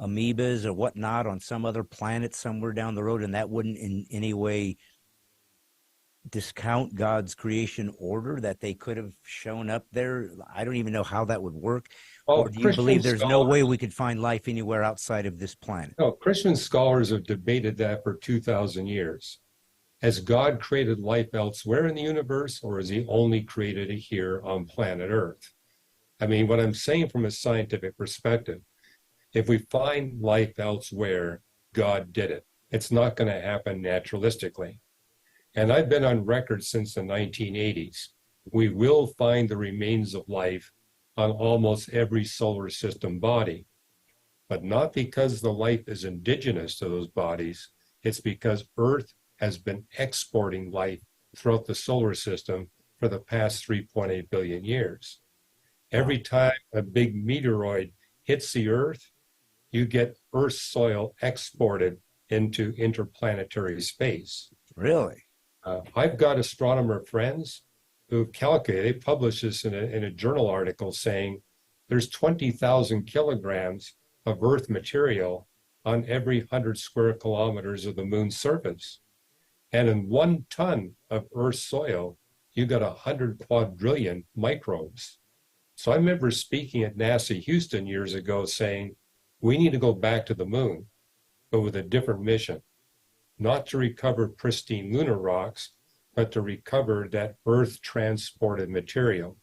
amoebas or whatnot on some other planet somewhere down the road, and that wouldn't in any way discount God's creation order, that they could have shown up there? I don't even know how that would work. Well, Or do you Christian believe there's no way scholars, we could find life anywhere outside of this planet? no, Christian scholars have debated that for 2,000 years. Has God created life elsewhere in the universe, or has he only created it here on planet Earth? I mean, what I'm saying from a scientific perspective, if we find life elsewhere, God did it. It's not going to happen naturalistically. And I've been on record since the 1980s. We will find the remains of life on almost every solar system body, but not because the life is indigenous to those bodies. It's because Earth has been exporting life throughout the solar system for the past 3.8 billion years. Every time a big meteoroid hits the Earth, you get Earth's soil exported into interplanetary space. Really? I've got astronomer friends who've calculated, they published this in a journal article saying there's 20,000 kilograms of Earth material on every 100 square kilometers of the moon's surface. And in 1 ton of Earth's soil, you got 100 quadrillion microbes. So I remember speaking at NASA Houston years ago saying, we need to go back to the moon, but with a different mission, not to recover pristine lunar rocks, but to recover that Earth transported material.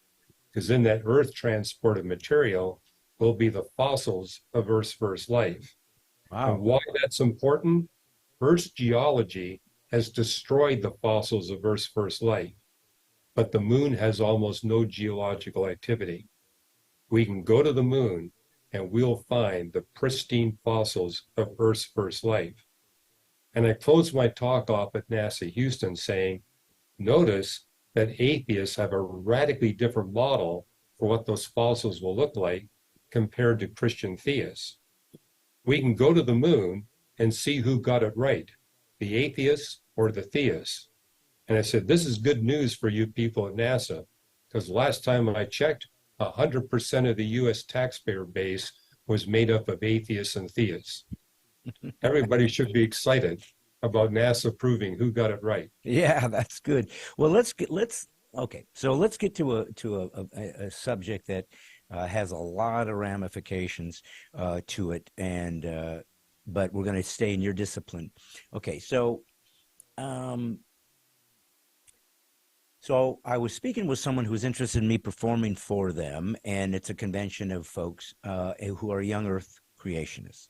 Because in that Earth transported material will be the fossils of Earth's first life. Wow. And why that's important? Earth's geology has destroyed the fossils of Earth's first life, but the moon has almost no geological activity. We can go to the moon and we'll find the pristine fossils of Earth's first life. And I closed my talk off at NASA Houston saying, notice that atheists have a radically different model for what those fossils will look like compared to Christian theists. We can go to the moon and see who got it right, the atheists or the theists. And I said, this is good news for you people at NASA, because last time I checked, 100% of the US taxpayer base was made up of atheists and theists. Everybody should be excited about NASA proving who got it right. Yeah, that's good. Well, let's get to a subject that has a lot of ramifications to it, and but we're going to stay in your discipline. Okay, so I was speaking with someone who was interested in me performing for them, and it's a convention of folks who are young Earth creationists.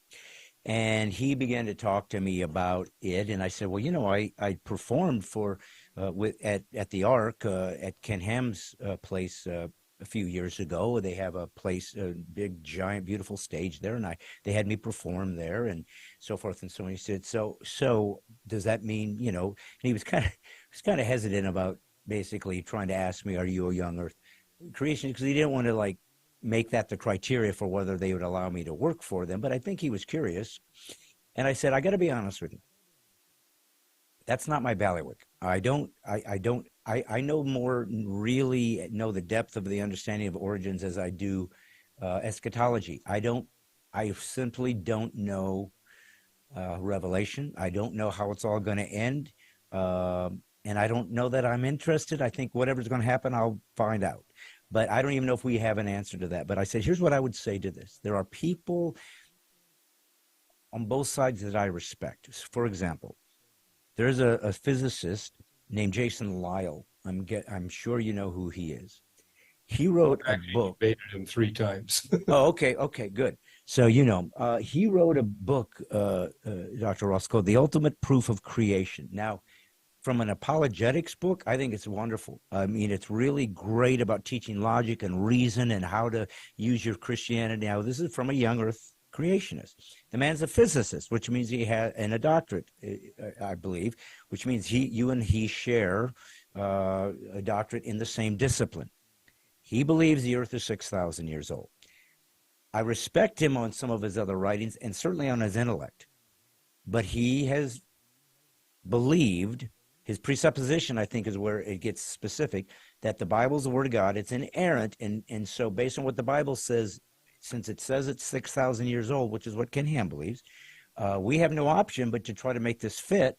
And he began to talk to me about it, and I said, well, you know, I performed for at the Ark at Ken Ham's place a few years ago. They have a place, a big, giant, beautiful stage there, and they had me perform there, and so forth and so on. He said, so does that mean, you know? And he was kind of hesitant about basically trying to ask me, are you a young Earth creation? Because he didn't want to like make that the criteria for whether they would allow me to work for them. But I think he was curious. And I said, I got to be honest with you. That's not my bailiwick. I really know the depth of the understanding of origins as I do eschatology. I simply don't know Revelation. I don't know how it's all going to end. And I don't know that I'm interested. I think whatever's going to happen, I'll find out. But I don't even know if we have an answer to that. But I said, here's what I would say to this. There are people on both sides that I respect. For example, there's a physicist named Jason Lisle. I'm sure you know who he is. He wrote a book. Debated him 3 times. Oh, okay, good. So, you know, he wrote a book, Dr. Ross, called The Ultimate Proof of Creation. Now, from an apologetics book, I think it's wonderful. I mean, it's really great about teaching logic and reason and how to use your Christianity. Now, this is from a young Earth creationist. The man's a physicist, which means he had a doctorate, I believe, which means you and he share a doctorate in the same discipline. He believes the Earth is 6,000 years old. I respect him on some of his other writings and certainly on his intellect, but he has believed. His presupposition, I think, is where it gets specific, that the Bible is the Word of God. It's inerrant. And so based on what the Bible says, since it says it's 6,000 years old, which is what Ken Ham believes, we have no option but to try to make this fit,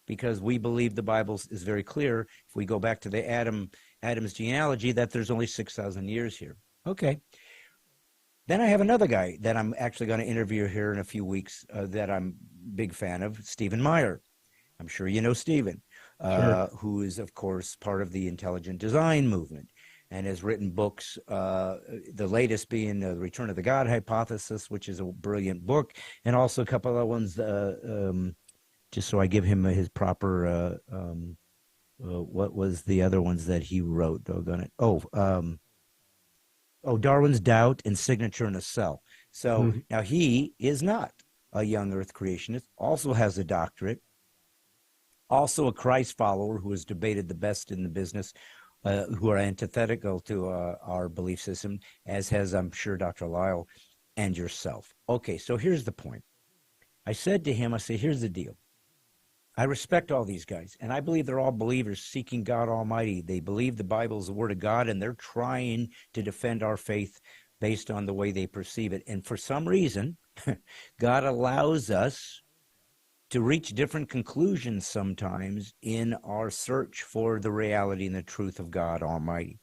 because we believe the Bible is very clear, if we go back to the Adam's genealogy, that there's only 6,000 years here. Okay. Then I have another guy that I'm actually going to interview here in a few weeks that I'm a big fan of, Stephen Meyer. I'm sure you know Stephen, Sure. who is, of course, part of the intelligent design movement and has written books, the latest being The Return of the God Hypothesis, which is a brilliant book, and also a couple other ones, just so I give him his proper, what was the other ones that he wrote? Darwin's Doubt and Signature in a Cell. So now he is not a young earth creationist, also has a doctorate, also a Christ follower who has debated the best in the business, who are antithetical to our belief system, as has, I'm sure, Dr. Lyle and yourself. Okay, so here's the point. I said to him, here's the deal. I respect all these guys, and I believe they're all believers seeking God Almighty. They believe the Bible is the Word of God, and they're trying to defend our faith based on the way they perceive it. And for some reason, God allows us to reach different conclusions sometimes in our search for the reality and the truth of God Almighty.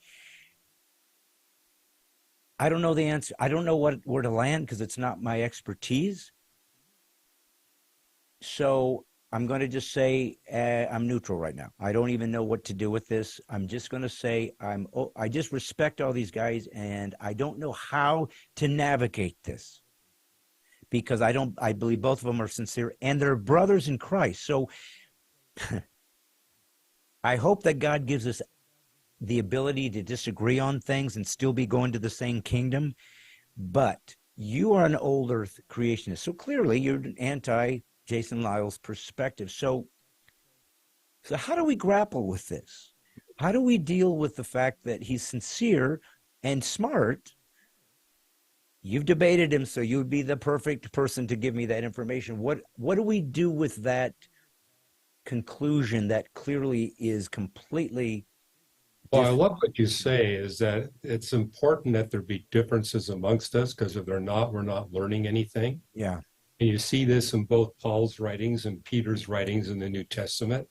I don't know the answer. I don't know where to land because it's not my expertise. So I'm going to just say I'm neutral right now. I don't even know what to do with this. I'm just going to say I just respect all these guys, and I don't know how to navigate this because I believe both of them are sincere and they're brothers in Christ. So I hope that God gives us the ability to disagree on things and still be going to the same kingdom. But you are an old earth creationist. So clearly you're anti Jason Lyle's perspective. So how do we grapple with this? How do we deal with the fact that he's sincere and smart? You've debated him, so you would be the perfect person to give me that information. What do we do with that conclusion that clearly is completely Well, I love what you say is that it's important that there be differences amongst us, because if they're not, we're not learning anything. Yeah. And you see this in both Paul's writings and Peter's writings in the New Testament,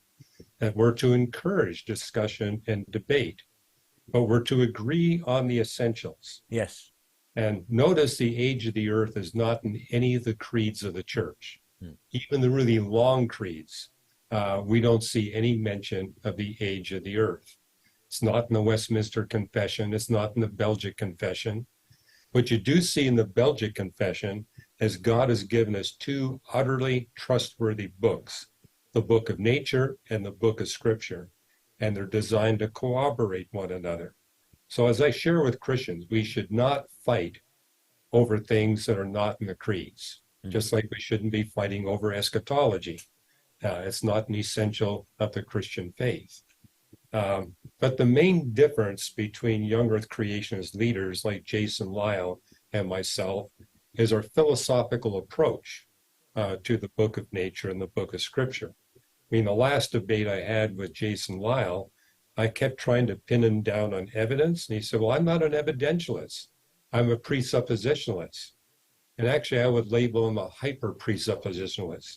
that we're to encourage discussion and debate, but we're to agree on the essentials. Yes. And notice the age of the earth is not in any of the creeds of the church. Even the really long creeds, we don't see any mention of the age of the earth. It's not in the Westminster Confession. It's not in the Belgic Confession. What you do see in the Belgic Confession is God has given us two utterly trustworthy books, the book of nature and the book of scripture, and they're designed to corroborate one another. So as I share with Christians, we should not fight over things that are not in the creeds, just like we shouldn't be fighting over eschatology. It's not an essential of the Christian faith. But the main difference between young earth creationist leaders like Jason Lyle and myself is our philosophical approach to the book of nature and the book of scripture. I mean, the last debate I had with Jason Lyle, I kept trying to pin him down on evidence. And he said, well, I'm not an evidentialist. I'm a presuppositionalist. And actually, I would label him a hyper-presuppositionalist.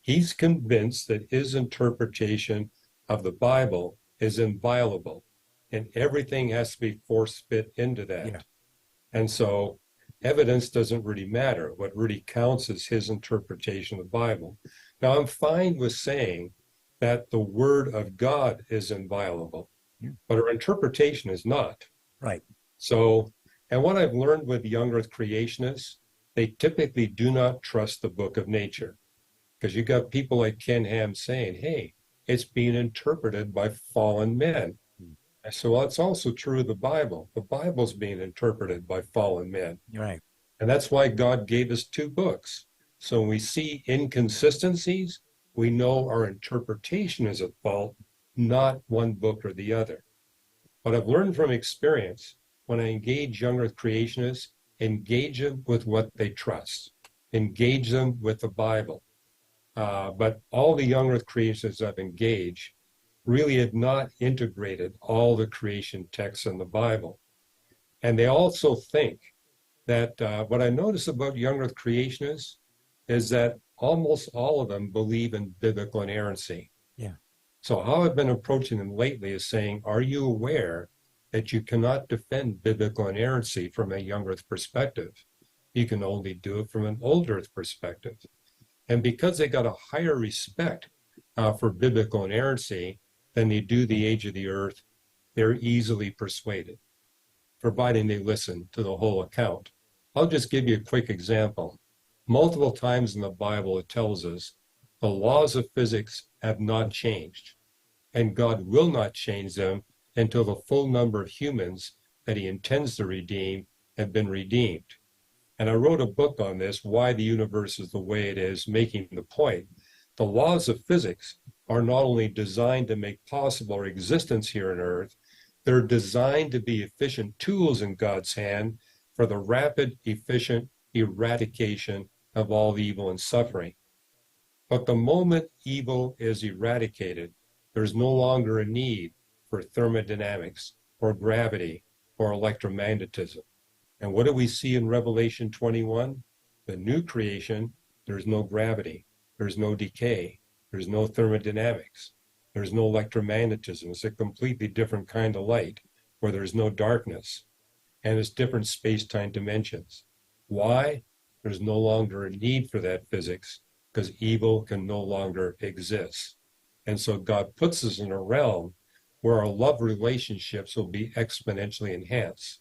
He's convinced that his interpretation of the Bible is inviolable, and everything has to be force-fit into that. Yeah. And so evidence doesn't really matter. What really counts is his interpretation of the Bible. Now, I'm fine with saying that the Word of God is inviolable, but our interpretation is not. Right. So, and what I've learned with young earth creationists, they typically do not trust the book of nature, because you got people like Ken Ham saying, hey, it's being interpreted by fallen men. I said, well, it's also true of the Bible. The Bible's being interpreted by fallen men. Right. And that's why God gave us two books. So when we see inconsistencies, we know our interpretation is at fault, not one book or the other. But I've learned from experience, when I engage young earth creationists, engage them with what they trust. Engage them with the Bible. But all the young earth creationists I've engaged really have not integrated all the creation texts in the Bible. And they also think that what I notice about young earth creationists is that almost all of them believe in biblical inerrancy. Yeah. So how I've been approaching them lately is saying, are you aware that you cannot defend biblical inerrancy from a young earth perspective? You can only do it from an old earth perspective. And because they got a higher respect for biblical inerrancy than they do the age of the earth, they're easily persuaded, providing they listen to the whole account. I'll just give you a quick example. Multiple times in the Bible, it tells us the laws of physics have not changed, and God will not change them until the full number of humans that he intends to redeem have been redeemed. And I wrote a book on this, Why the Universe is the Way It Is, making the point. The laws of physics are not only designed to make possible our existence here on Earth, they're designed to be efficient tools in God's hand for the rapid, efficient eradication of all evil and suffering. But the moment evil is eradicated, there's no longer a need for thermodynamics or gravity or electromagnetism. And what do we see in Revelation 21? The new creation, there's no gravity, there's no decay, there's no thermodynamics, there's no electromagnetism. It's a completely different kind of light where there's no darkness, and it's different space-time dimensions. Why? There's no longer a need for that physics because evil can no longer exist. And so God puts us in a realm where our love relationships will be exponentially enhanced.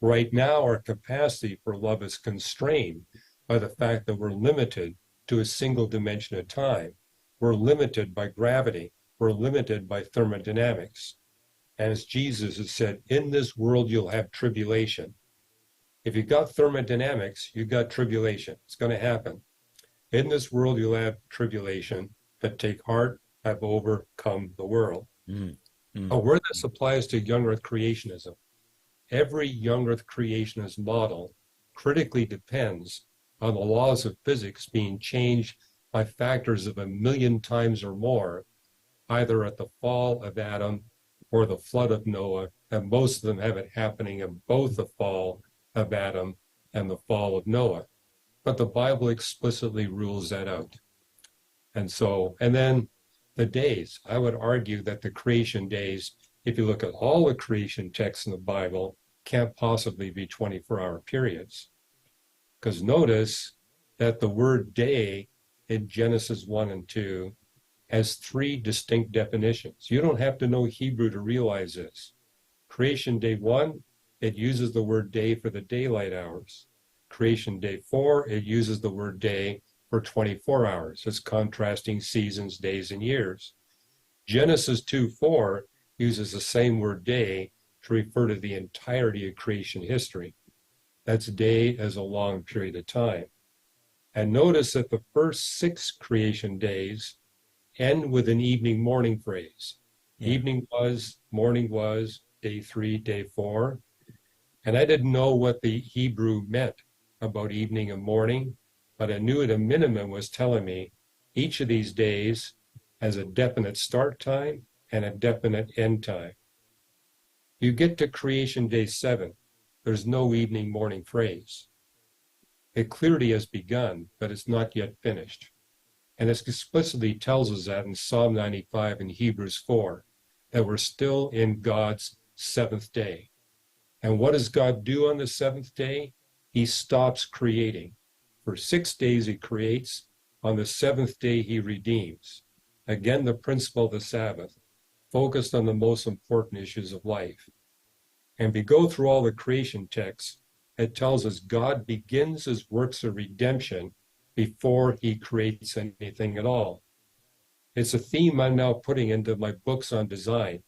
Right now, our capacity for love is constrained by the fact that we're limited to a single dimension of time. We're limited by gravity. We're limited by thermodynamics. And as Jesus has said, in this world, you'll have tribulation. If you got thermodynamics, you got tribulation. It's going to happen. In this world, you'll have tribulation, but take heart, I've overcome the world. Where this applies to young earth creationism, every young earth creationist model critically depends on the laws of physics being changed by factors of 1,000,000 times or more, either at the fall of Adam or the flood of Noah, and most of them have it happening in both the fall of Adam and the fall of Noah. But the Bible explicitly rules that out. And then the days, I would argue that the creation days, if you look at all the creation texts in the Bible, can't possibly be 24-hour periods. Because notice that the word day in Genesis 1 and 2 has 3 distinct definitions. You don't have to know Hebrew to realize this. Creation day 1, it uses the word day for the daylight hours. Creation day 4, it uses the word day for 24 hours. It's contrasting seasons, days, and years. Genesis 2:4 uses the same word day to refer to the entirety of creation history. That's day as a long period of time. And notice that the first 6 creation days end with an evening morning phrase. Evening was, morning was, day 3, day 4. And I didn't know what the Hebrew meant about evening and morning, but I knew at a minimum was telling me each of these days has a definite start time and a definite end time. You get to creation day 7, there's no evening morning phrase. It clearly has begun, but it's not yet finished. And it explicitly tells us that in Psalm 95 and Hebrews 4, that we're still in God's 7th day. And what does God do on the 7th day? He stops creating. For 6 days he creates. On the 7th day he redeems. Again, the principle of the Sabbath, focused on the most important issues of life. And if we go through all the creation texts, it tells us God begins his works of redemption before he creates anything at all. It's a theme I'm now putting into my books on design,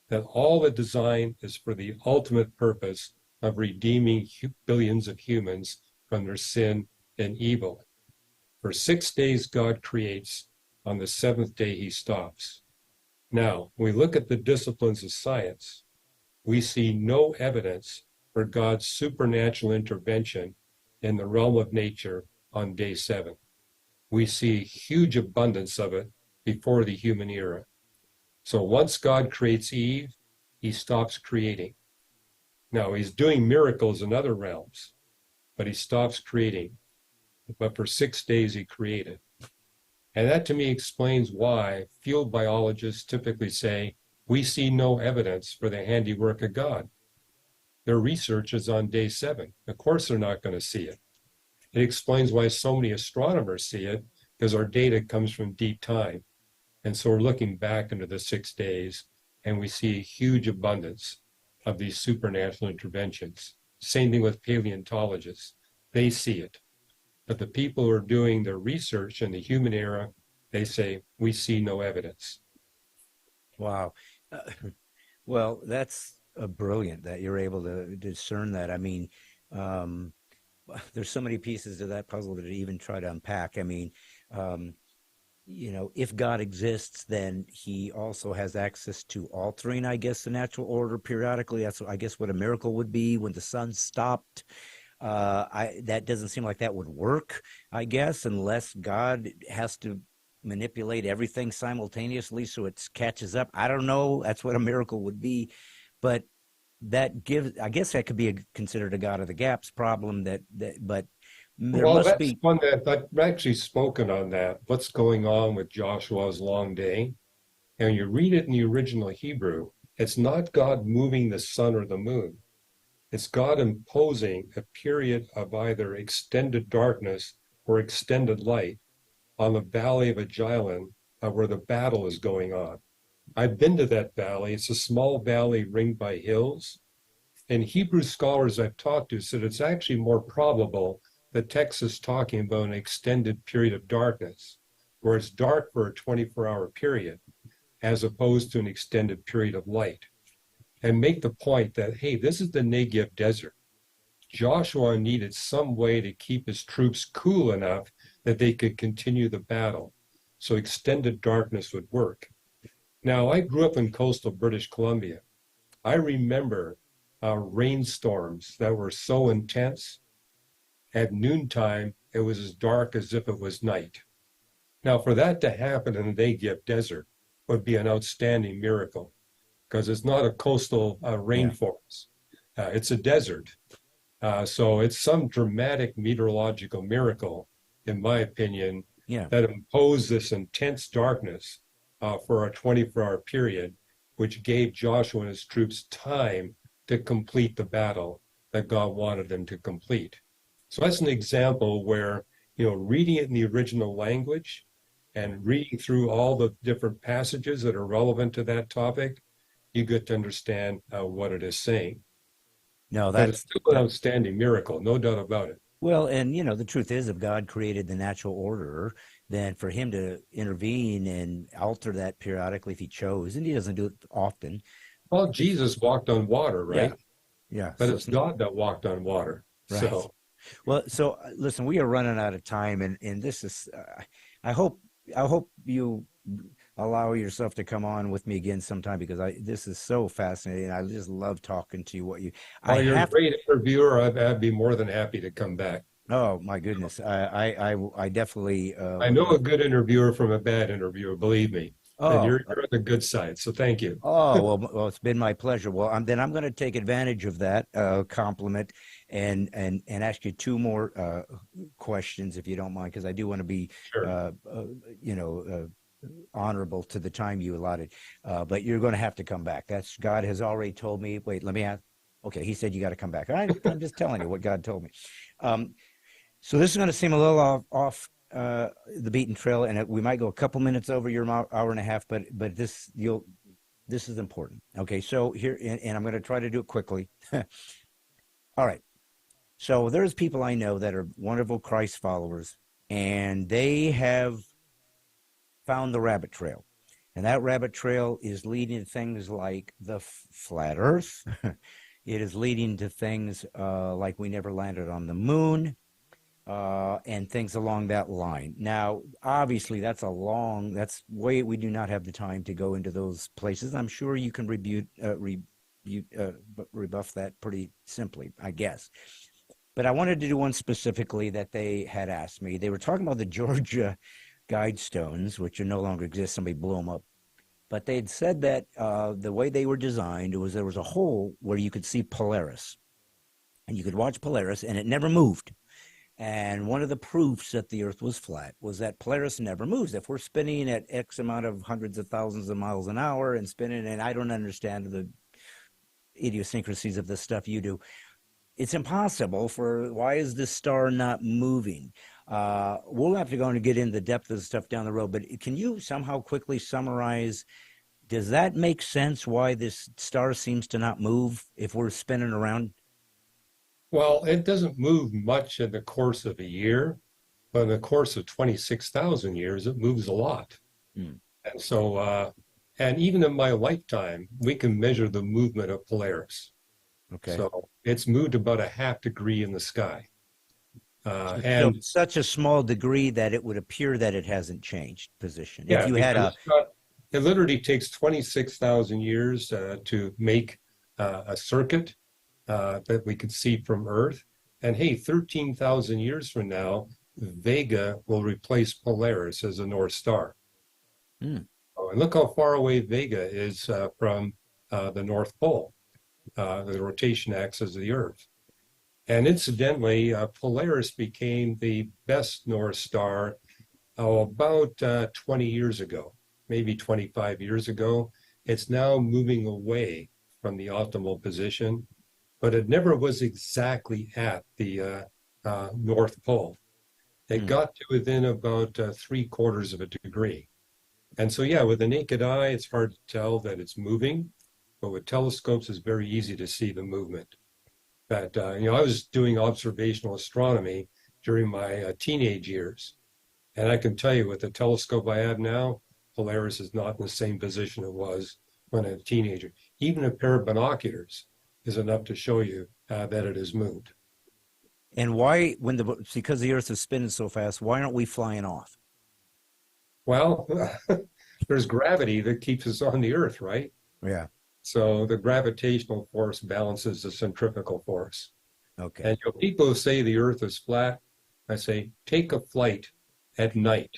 that all the design is for the ultimate purpose of redeeming billions of humans from their sin and evil. For 6 days God creates, on the 7th day he stops. Now, when we look at the disciplines of science, we see no evidence for God's supernatural intervention in the realm of nature on day 7. We see huge abundance of it before the human era. So once God creates Eve, he stops creating. Now, he's doing miracles in other realms, but he stops creating. But for 6 days he created. And that to me explains why field biologists typically say, we see no evidence for the handiwork of God. Their research is on day 7. Of course they're not going to see it. It explains why so many astronomers see it, because our data comes from deep time. And so we're looking back into the 6 days, and we see a huge abundance of these supernatural interventions. Same thing with paleontologists. They see it. But the people who are doing the research in the human era, they say, we see no evidence. Wow. Uh, well, that's brilliant that you're able to discern that. I mean, um, there's so many pieces to that puzzle to even try to unpack. I mean, um, if God exists, then he also has access to altering, I guess, the natural order periodically. That's, I guess, what a miracle would be when the sun stopped. That doesn't seem like that would work, I guess, unless God has to manipulate everything simultaneously so it catches up. I don't know. That's what a miracle would be. But that gives, I guess that could be considered a God of the gaps problem but there Well, must that's be. one that I've actually spoken on that. What's going on with Joshua's long day? And you read it in the original Hebrew, it's not God moving the sun or the moon. It's God imposing a period of either extended darkness or extended light on the valley of Ajalon, where the battle is going on. I've been to that valley. It's a small valley ringed by hills. And Hebrew scholars I've talked to said it's actually more probable the text is talking about an extended period of darkness, where it's dark for a 24-hour period, as opposed to an extended period of light. And make the point that, hey, this is the Negev desert. Joshua needed some way to keep his troops cool enough that they could continue the battle. So extended darkness would work. Now, I grew up in coastal British Columbia. I remember rainstorms that were so intense. At noontime, it was as dark as if it was night. Now, for that to happen in the Negev desert would be an outstanding miracle, because it's not a coastal rainforest. It's a desert. So it's some dramatic meteorological miracle, in my opinion, that imposed this intense darkness for a 24-hour period, which gave Joshua and his troops time to complete the battle that God wanted them to complete. So that's an example where, reading it in the original language and reading through all the different passages that are relevant to that topic, you get to understand what it is saying. No, But it's still an outstanding miracle, no doubt about it. well, and the truth is, if God created the natural order, then for him to intervene and alter that periodically if he chose, and he doesn't do it often. Well, Jesus walked on water, right? Yeah. But So it's God that walked on water. right. So, Well, so listen, we are running out of time, and this is. I hope you allow yourself to come on with me again sometime, because this is so fascinating. I just love talking to you. while you're a great interviewer, I'd be more than happy to come back. Oh my goodness, I definitely. I know a good interviewer from a bad interviewer, believe me. And Oh, you're on the good side, so thank you. oh well, it's been my pleasure. Well, then I'm going to take advantage of that compliment and ask you two more questions, if you don't mind, because I do want to be, Sure. honorable to the time you allotted. But you're going to have to come back. That's God has already told me. Wait, let me ask. Okay, he said you got to come back. I'm just telling you what God told me. So this is going to seem a little off the beaten trail, and we might go a couple minutes over your hour and a half, but this is important. Okay, so here, and I'm going to try to do it quickly. All right. So there's people I know that are wonderful Christ followers, and they have found the rabbit trail. And that rabbit trail is leading to things like the flat earth. It is leading to things like we never landed on the moon, and things along that line. Now, obviously, that's way, we do not have the time to go into those places. I'm sure you can rebuff that pretty simply, I guess. But I wanted to do one specifically that they had asked me. They were talking about the Georgia Guidestones, which no longer exist. Somebody blew them up. But they'd said that the way they were designed was there was a hole where you could see Polaris. And you could watch Polaris, and it never moved. And one of the proofs that the Earth was flat was that Polaris never moves. If we're spinning at X amount of hundreds of thousands of miles an hour and spinning, and I don't understand the idiosyncrasies of the stuff you do, it's impossible for why is this star not moving? We'll have to go and get into the depth of the stuff down the road, but can you somehow quickly summarize, does that make sense why this star seems to not move if we're spinning around? Well, it doesn't move much in the course of a year, but in the course of 26,000 years, it moves a lot. Hmm. And so, and even in my lifetime, we can measure the movement of Polaris. Okay. So it's moved about a half degree in the sky. So And such a small degree that it would appear that it hasn't changed position. If yeah, you had because a, it literally takes 26,000 years to make a circuit that we could see from Earth. And hey, 13,000 years from now, Vega will replace Polaris as a North Star. hmm, Oh, and look how far away Vega is from the North Pole, the rotation axis of the Earth. And incidentally, Polaris became the best North Star about 20 years ago, maybe 25 years ago. It's now moving away from the optimal position, but it never was exactly at the North Pole. It hmm. got to within about 3/4 of a degree. And so, yeah, with the naked eye, it's hard to tell that it's moving, but with telescopes, it's very easy to see the movement. But, I was doing observational astronomy during my teenage years. And I can tell you with the telescope I have now, Polaris is not in the same position it was when I was a teenager. Even a pair of binoculars is enough to show you that it has moved. And why, because the Earth is spinning so fast, why aren't we flying off? Well, there's gravity that keeps us on the Earth, right? Yeah. So the gravitational force balances the centrifugal force. Okay. And people who say the Earth is flat, I say, take a flight at night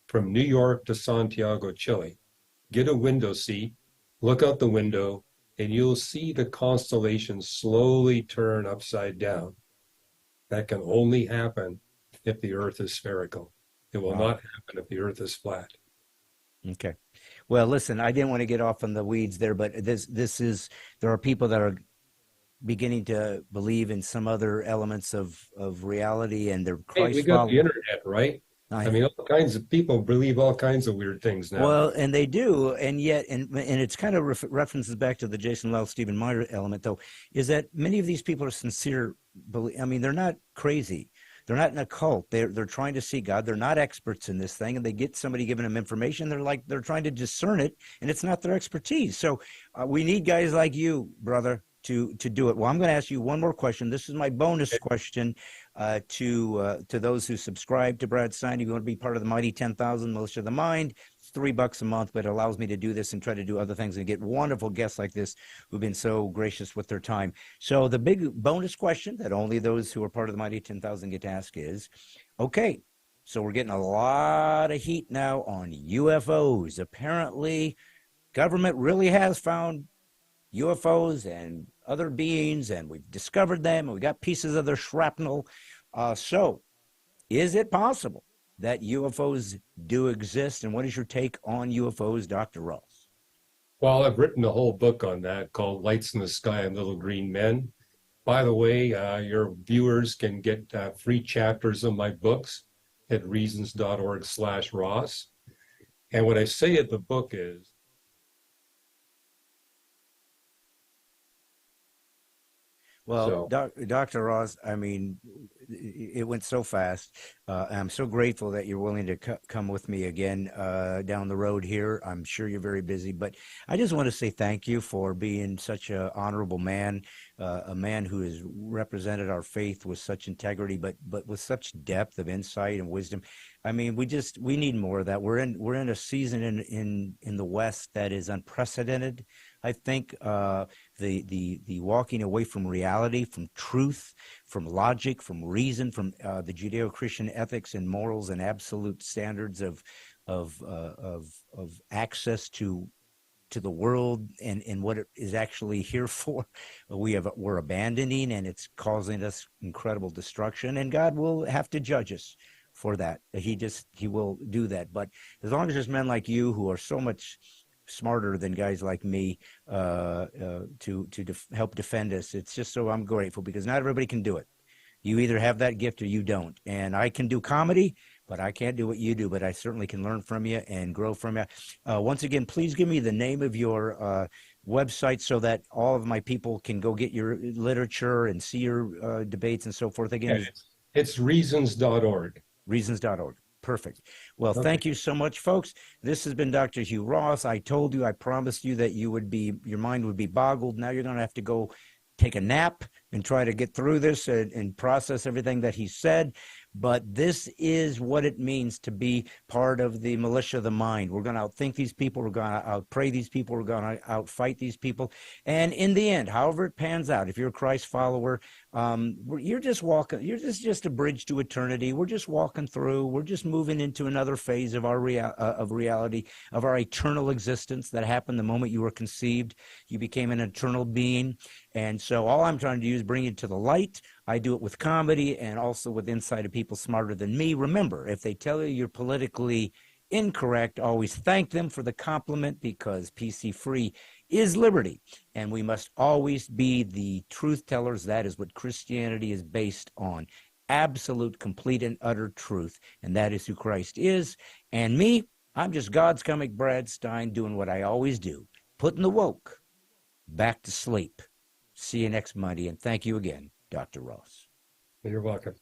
from New York to Santiago, Chile. Get a window seat, look out the window, and you'll see the constellations slowly turn upside down. That can only happen if the Earth is spherical. It will Wow. not happen if the Earth is flat. Okay. Well, listen, I didn't want to get off on the weeds there, but there are people that are beginning to believe in some other elements of reality, and they're Hey, we Christ got the followers. internet, right? I mean, all kinds of people believe all kinds of weird things now. Well, and they do, and yet, and it's kind of references back to the Jason Louw, Stephen Meyer element, though, is that many of these people are sincere. I mean, they're not crazy. They're not in a cult. They're trying to see God. They're not experts in this thing, and they get somebody giving them information. They're trying to discern it, and it's not their expertise. So we need guys like you, brother, to do it. Well, I'm going to ask you one more question. This is my bonus question to those who subscribe to Brad Stine. If you want to be part of the Mighty 10,000 Militia of the Mind, it's $3 a month, but it allows me to do this and try to do other things and get wonderful guests like this who've been so gracious with their time. So the big bonus question that only those who are part of the Mighty 10,000 get to ask is, okay, so we're getting a lot of heat now on UFOs. Apparently, government really has found UFOs and other beings, and we've discovered them, and we got pieces of their shrapnel. So is it possible that UFOs do exist? And what is your take on UFOs, Dr. Ross? Well, I've written a whole book on that called Lights in the Sky and Little Green Men. By the way, your viewers can get free chapters of my books at reasons.org/Ross. And what I say at the book is, Well, Dr. Ross, I mean, it went so fast. I'm so grateful that you're willing to come with me again down the road here. I'm sure you're very busy, but I just want to say thank you for being such an honorable man, a man who has represented our faith with such integrity, but with such depth of insight and wisdom. I mean, we need more of that. We're in a season in the West that is unprecedented. I think the walking away from reality, from truth, from logic, from reason, from the Judeo-Christian ethics and morals and absolute standards of access to the world and what it is actually here for, we're abandoning, and it's causing us incredible destruction. And God will have to judge us for that. He will do that. But as long as there's men like you who are so much smarter than guys like me to help defend us. It's just so I'm grateful because not everybody can do it. You either have that gift or you don't. And I can do comedy, but I can't do what you do. But I certainly can learn from you and grow from you. Once again, please give me the name of your website so that all of my people can go get your literature and see your debates and so forth. Again, Yeah, it's reasons.org. reasons.org. Perfect. Well, Okay. thank you so much, folks. This has been Dr. Hugh Ross. I told you, I promised you that your mind would be boggled. Now you're going to have to go take a nap and try to get through this and process everything that he said. But this is what it means to be part of the militia of the mind. We're going to outthink these people. We're going to outpray these people. We're going to outfight these people. And in the end, however it pans out, if you're a Christ follower, you're just walking. You're just a bridge to eternity. We're just walking through. We're just moving into another phase of our reality, of our eternal existence that happened the moment you were conceived. You became an eternal being. And so all I'm trying to do is bring you to the light. I do it with comedy and also with insight of people smarter than me. Remember, if they tell you you're politically incorrect, always thank them for the compliment because PC free is liberty. And we must always be the truth tellers. That is what Christianity is based on. Absolute, complete, and utter truth. And that is who Christ is. And me, I'm just God's comic Brad Stine doing what I always do, putting the woke back to sleep. See you next Monday. And thank you again, Dr. Ross. You're welcome.